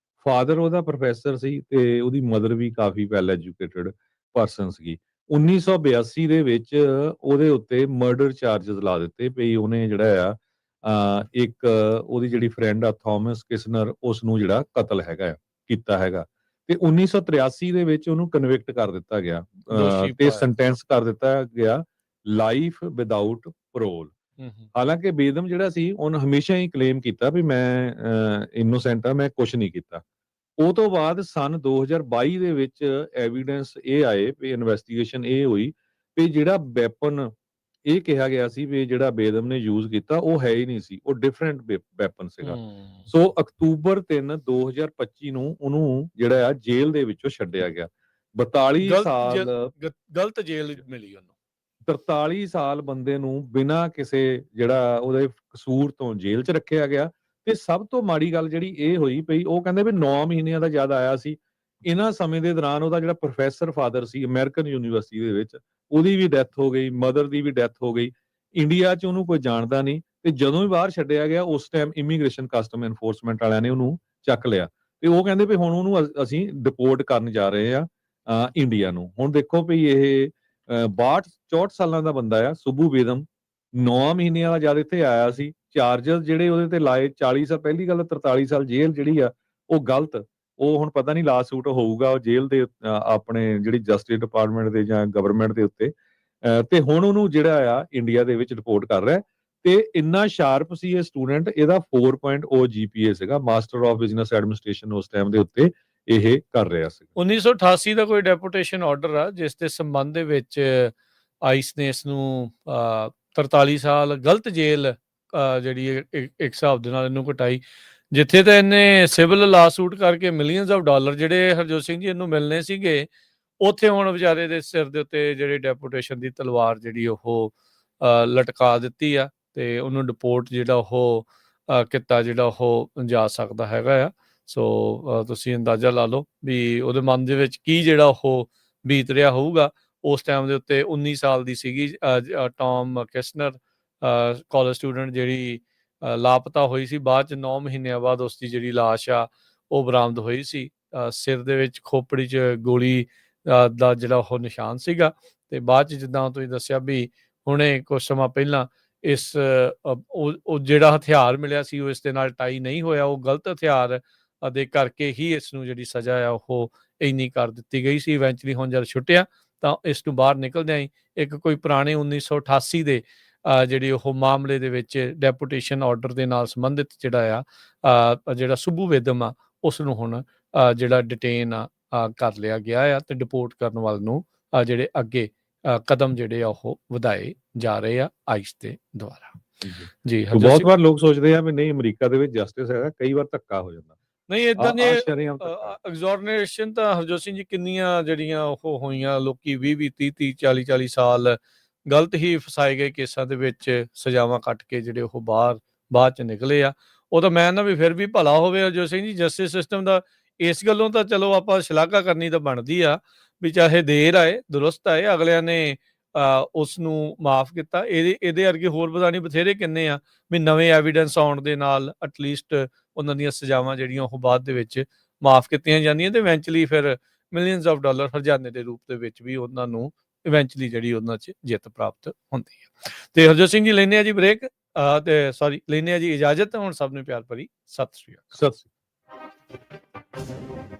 ਫਾਦਰ ਉਹਦਾ ਪ੍ਰੋਫੈਸਰ ਸੀ ਤੇ ਉਹਦੀ ਮਦਰ ਵੀ ਕਾਫੀ ਵੈਲ ਐਜੂਕੇਟਡ ਪਰਸਨ ਸੀਗੀ। 1982 ਦੇ ਵਿੱਚ ਉਹਦੇ ਉੱਤੇ ਮਰਡਰ ਚਾਰजेस ਲਾ ਦਿੱਤੇ ਵੀ ਉਹਨੇ ਜਿਹੜਾ ਆ ਇੱਕ ਉਹਦੀ ਜਿਹੜੀ ਫਰੈਂਡ ਆ ਥਾਮਸ ਕਿਸਨਰ, ਉਸ ਨੂੰ ਜਿਹੜਾ ਕਤਲ ਹੈਗਾ ਕੀਤਾ ਹੈਗਾ ਤੇ 1983 ਦੇ ਵਿੱਚ ਉਹਨੂੰ ਕਨਵਿਕਟ ਕਰ ਦਿੱਤਾ ਗਿਆ ਤੇ ਸੈਂਟੈਂਸ ਕਰ ਦਿੱਤਾ ਗਿਆ ਲਾਈਫ ਵਿਦਆਊਟ ਪਰੋਲ। ਹਾਲਾਂਕਿ ਬੇਦਮ ਜਿਹੜਾ ਸੀ ਉਹਨੇ ਹਮੇਸ਼ਾ ਹੀ ਕਲੇਮ ਕੀਤਾ ਵੀ ਮੈਂ ਇਨੋਸੈਂਟ ਆ, ਮੈਂ ਕੁਝ ਨਹੀਂ ਕੀਤਾ। ਉਹ ਤੋਂ ਬਾਅਦ ਸਨ 2022 ਦੇ ਵਿੱਚ ਐਵੀਡੈਂਸ ਇਹ ਆਏ ਵੀ ਇਨਵੈਸਟੀਗੇਸ਼ਨ ਇਹ ਹੋਈ ਵੀ ਜਿਹੜਾ ਵੈਪਨ ਇਹ ਕਿਹਾ ਗਿਆ ਸੀ ਵੀ ਜਿਹੜਾ ਬੇਦਮ ਨੇ ਯੂਜ਼ ਕੀਤਾ ਉਹ ਹੈ ਹੀ ਨਹੀਂ ਸੀ, ਉਹ ਡਿਫਰੈਂਟ ਵੈਪਨ ਸੀਗਾ। ਸੋ ਅਕਤੂਬਰ 3 2025 ਨੂੰ ਉਹਨੂੰ ਜਿਹੜਾ ਆ ਜੇਲ੍ਹ ਦੇ ਵਿੱਚੋਂ ਛੱਡਿਆ ਗਿਆ। 42 ਸਾਲ ਗਲਤ ਜੇਲ੍ਹ ਮਿਲੀ ਉਹਨੂੰ। 43 ਸਾਲ ਬੰਦੇ ਨੂੰ ਬਿਨਾਂ ਕਿਸੇ ਜਿਹੜਾ ਉਹਦੇ ਕਸੂਰ ਤੋਂ ਜੇਲ੍ਹ 'ਚ ਰੱਖਿਆ ਗਿਆ ਤੇ ਸਭ ਤੋਂ ਮਾੜੀ ਗੱਲ ਜਿਹੜੀ ਇਹ ਹੋਈ ਪਈ, ਉਹ ਕਹਿੰਦੇ ਵੀ 9 ਮਹੀਨਿਆਂ ਦਾ ਜਦ ਆਇਆ ਸੀ, ਇਹਨਾਂ ਸਮੇਂ ਦੇ ਦੌਰਾਨ ਉਹਦਾ ਜਿਹੜਾ ਪ੍ਰੋਫੈਸਰ ਫਾਦਰ ਸੀ ਅਮਰੀਕਨ ਯੂਨੀਵਰਸਿਟੀ ਦੇ ਵਿੱਚ, ਉਹਦੀ ਵੀ ਡੈਥ ਹੋ ਗਈ, ਮਦਰ ਦੀ ਵੀ ਡੈਥ ਹੋ ਗਈ। ਇੰਡੀਆ 'ਚ ਉਹਨੂੰ ਕੋਈ ਜਾਣਦਾ ਨਹੀਂ ਤੇ ਜਦੋਂ ਵੀ ਬਾਹਰ ਛੱਡਿਆ ਗਿਆ ਉਸ ਟਾਈਮ ਇਮੀਗ੍ਰੇਸ਼ਨ ਕਸਟਮ ਐਨਫੋਰਸਮੈਂਟ ਵਾਲਿਆਂ ਨੇ ਉਹਨੂੰ ਚੱਕ ਲਿਆ ਤੇ ਉਹ ਕਹਿੰਦੇ ਵੀ ਹੁਣ ਉਹਨੂੰ ਅਸੀਂ ਡਿਪੋਰਟ ਕਰਨ ਜਾ ਰਹੇ ਆ ਇੰਡੀਆ ਨੂੰ। ਹੁਣ ਦੇਖੋ ਵੀ ਇਹ 64 ਸਾਲਾਂ ਦਾ ਬੰਦਾ ਆ ਸੁੱਬੂ ਵੇਦਮ, 9 ਮਹੀਨਿਆਂ ਦਾ ਜਦ ਇੱਥੇ ਆਇਆ ਸੀ। ਚਾਰजेस ਜਿਹੜੇ ਉਹਦੇ ਤੇ ਲਾਏ 40 ਸਾਲ, ਪਹਿਲੀ ਗੱਲ 43 ਸਾਲ ਜੇਲ੍ਹ ਜਿਹੜੀ ਆ ਉਹ ਗਲਤ, ਉਹ ਹੁਣ ਪਤਾ ਨਹੀਂ ਲਾ ਸੂਟ ਹੋਊਗਾ ਉਹ ਜੇਲ੍ਹ ਦੇ ਆਪਣੇ ਜਿਹੜੀ ਜਸਟਿਸ ਡਿਪਾਰਟਮੈਂਟ ਦੇ ਜਾਂ ਗਵਰਨਮੈਂਟ ਦੇ ਉੱਤੇ ਤੇ ਹੁਣ ਉਹਨੂੰ ਜਿਹੜਾ ਆ ਇੰਡੀਆ ਦੇ ਵਿੱਚ ਰਿਪੋਰਟ ਕਰ ਰਿਹਾ ਤੇ ਇੰਨਾ ਸ਼ਾਰਪ ਸੀ ਇਹ ਸਟੂਡੈਂਟ, ਇਹਦਾ 4.0 GPA ਸੀਗਾ, ਮਾਸਟਰ ਆਫ ਬਿਜ਼ਨਸ ਐਡਮਿਨਿਸਟ੍ਰੇਸ਼ਨ ਉਸ ਟਾਈਮ ਦੇ ਉੱਤੇ ਇਹ ਕਰ ਰਿਹਾ ਸੀ। 1988 ਦਾ ਕੋਈ ਡੈਪੂਟੇਸ਼ਨ ਆਰਡਰ ਆ ਜਿਸ ਦੇ ਸੰਬੰਧ ਦੇ ਵਿੱਚ ਆਈਸ ਨੇ ਇਸ ਨੂੰ 43 ਸਾਲ ਗਲਤ ਜੇਲ੍ਹ ਜਿਹੜੀ ਇੱਕ ਹਿਸਾਬ ਦੇ ਨਾਲ ਇਹਨੂੰ ਘਟਾਈ, ਜਿੱਥੇ ਤਾਂ ਇਹਨੇ ਸਿਵਲ ਲਾ ਸੂਟ ਕਰਕੇ ਮਿਲੀਅਨਸ ਆਫ ਡਾਲਰ ਜਿਹੜੇ ਹਰਜੋਤ ਸਿੰਘ ਜੀ ਇਹਨੂੰ ਮਿਲਣੇ ਸੀਗੇ, ਉੱਥੇ ਹੁਣ ਵਿਚਾਰੇ ਦੇ ਸਿਰ ਦੇ ਉੱਤੇ ਜਿਹੜੇ ਡੈਪੂਟੇਸ਼ਨ ਦੀ ਤਲਵਾਰ ਜਿਹੜੀ ਉਹ ਲਟਕਾ ਦਿੱਤੀ ਆ ਤੇ ਉਹਨੂੰ ਡਿਪੋਰਟ ਜਿਹੜਾ ਉਹ ਕੀਤਾ ਜਿਹੜਾ ਉਹ ਜਾ ਸਕਦਾ ਹੈਗਾ ਆ। ਸੋ ਤੁਸੀਂ ਅੰਦਾਜ਼ਾ ਲਾ ਲਓ ਵੀ ਉਹਦੇ ਮਨ ਦੇ ਵਿੱਚ ਕੀ ਜਿਹੜਾ ਉਹ ਬੀਤ ਰਿਹਾ ਹੋਊਗਾ। ਉਸ ਟਾਈਮ ਦੇ ਉੱਤੇ 19 ਸਾਲ ਦੀ ਸੀਗੀ ਟੌਮ ਕਿਸਨਰ, ਕਾਲਜ ਸਟੂਡੈਂਟ, ਜਿਹੜੀ ਲਾਪਤਾ ਹੋਈ ਸੀ। ਬਾਅਦ 'ਚ 9 ਮਹੀਨਿਆਂ ਬਾਅਦ ਉਸਦੀ ਜਿਹੜੀ ਲਾਸ਼ ਆ ਉਹ ਬਰਾਮਦ ਹੋਈ ਸੀ। ਸਿਰ ਦੇ ਵਿੱਚ ਖੋਪੜੀ 'ਚ ਗੋਲੀ ਦਾ ਜਿਹੜਾ ਉਹ ਨਿਸ਼ਾਨ ਸੀਗਾ। ਤੇ ਬਾਅਦ 'ਚ ਜਿੱਦਾਂ ਤੁਸੀਂ ਦੱਸਿਆ ਵੀ ਹੁਣੇ ਕੁਝ ਸਮਾਂ ਪਹਿਲਾਂ ਇਸ ਉਹ ਜਿਹੜਾ ਹਥਿਆਰ ਮਿਲਿਆ ਸੀ ਉਹ ਇਸ ਦੇ ਨਾਲ ਟਾਈ ਨਹੀਂ ਹੋਇਆ, ਉਹ ਗਲਤ ਹਥਿਆਰ ਦੇ ਕਰਕੇ ਹੀ ਇਸ ਨੂੰ ਜਿਹੜੀ ਸਜ਼ਾ ਆ ਉਹ ਇੰਨੀ ਕਰ ਦਿੱਤੀ ਗਈ ਸੀ। ਇਵੈਂਚੁਅਲੀ ਹੁਣ ਜਦ ਛੁੱਟਿਆ ਤਾਂ ਇਸ ਨੂੰ ਬਾਹਰ ਨਿਕਲਦਿਆਂ ਹੀ ਇੱਕ ਕੋਈ ਪੁਰਾਣੇ 1988 ਦੇ ਜਿਹੜੀ ਉਹ ਮਾਮਲੇ ਦੇ ਵਿੱਚ ਡੈਪੂਟੇਸ਼ਨ ਆਰਡਰ ਦੇ ਨਾਲ ਸੰਬੰਧਿਤ ਜਿਹੜਾ ਆ ਜਿਹੜਾ ਸੁੱਬੂ ਵੇਦਮ ਆ ਉਸ ਨੂੰ ਹੁਣ ਜਿਹੜਾ ਡਿਟੇਨ ਕਰ ਲਿਆ ਗਿਆ ਆ ਤੇ ਡਿਪੋਰਟ ਕਰਨ ਵੱਲ ਨੂੰ ਜਿਹੜੇ ਅੱਗੇ ਕਦਮ ਜਿਹੜੇ ਆ ਉਹ ਵਧਾਏ ਜਾ ਰਹੇ ਆ ਆਈਸ ਦੇ ਦੁਆਰਾ। ਜੀ ਬਹੁਤ ਵਾਰ ਲੋਕ ਸੋਚਦੇ ਆ ਵੀ ਨਹੀਂ ਅਮਰੀਕਾ ਦੇ ਵਿੱਚ ਜਸਟਿਸ ਹੈਗਾ, ਕਈ ਵਾਰ ਧੱਕਾ ਹੋ ਜਾਂਦਾ। ਨਹੀਂ ਇਦਾਂ ਦੇ ਐਗਜ਼ੋਰਨੇਸ਼ਨ ਤਾਂ ਹਰਜੋਤ ਸਿੰਘ ਜੀ ਕਿੰਨੀਆਂ ਜਿਹੜੀਆਂ ਉਹ ਹੋਈਆਂ, ਲੋਕੀ 20 30 40 ਸਾਲ ਗਲਤ ਹੀ ਫਸਾਏ ਗਏ ਕੇਸਾਂ ਦੇ ਵਿੱਚ ਸਜ਼ਾਵਾਂ ਕੱਟ ਕੇ ਜਿਹੜੇ ਉਹ ਬਾਅਦ ਚ ਨਿਕਲੇ ਆ। ਉਹ ਤਾਂ ਮੈਂ ਨਾ ਵੀ ਫਿਰ ਵੀ ਭਲਾ ਹੋਵੇ ਹਰਜੋਤ ਸਿੰਘ ਜੀ ਜਸਟਿਸ ਸਿਸਟਮ ਦਾ। ਇਸ ਗੱਲੋਂ ਤਾਂ ਚਲੋ ਆਪਾਂ ਸ਼ਲਾਘਾ ਕਰਨੀ ਤਾਂ ਬਣਦੀ ਆ ਵੀ ਚਾਹੇ ਦੇਰ ਆਏ ਦੁਰਸਤ ਆਏ, ਅਗਲਿਆਂ ਨੇ ਉਸ ਨੂੰ ਮਾਫ ਕੀਤਾ। ਇਹਦੇ ਵਰਗੇ ਹੋਰ ਬਦਾਨੀ ਬਥੇਰੇ ਕਿੰਨੇ ਆ ਵੀ ਨਵੇਂ ਐਵੀਡੈਂਸ ਆਉਣ ਦੇ ਨਾਲ ਐਟਲੀਸਟ ਉਹਨਾਂ ਦੀਆਂ ਸਜ਼ਾਵਾਂ ਜਿਹੜੀਆਂ ਉਹ ਬਾਅਦ ਦੇ ਵਿੱਚ ਮਾਫ ਕੀਤੀਆਂ ਜਾਂਦੀਆਂ ਤੇ ਇਵੈਂਚੁਅਲੀ ਫਿਰ ਮਿਲੀਅਨਸ ਆਫ ਡਾਲਰ ਹਰਜਾਨੇ ਦੇ ਰੂਪ ਦੇ ਵਿੱਚ ਵੀ ਉਹਨਾਂ ਨੂੰ ਇਵੈਂਚੁਅਲੀ ਜਿਹੜੀ ਉਹਨਾਂ 'ਚ ਜਿੱਤ ਪ੍ਰਾਪਤ ਹੁੰਦੀ ਹੈ। ਤੇ ਹਰਜੋਤ ਸਿੰਘ ਜੀ ਲੈਂਦੇ ਆ ਜੀ ਬ੍ਰੇਕ ਤੇ ਸੌਰੀ ਲੈਂਦੇ ਆ ਜੀ ਇਜਾਜ਼ਤ। ਹੁਣ ਸਭ ਨੂੰ ਪਿਆਰ ਭਰੀ ਸਤਿ ਸ਼੍ਰੀ ਅਕਾਲ। ਸਤਿ ਸ਼੍ਰੀ ਅਕਾਲ।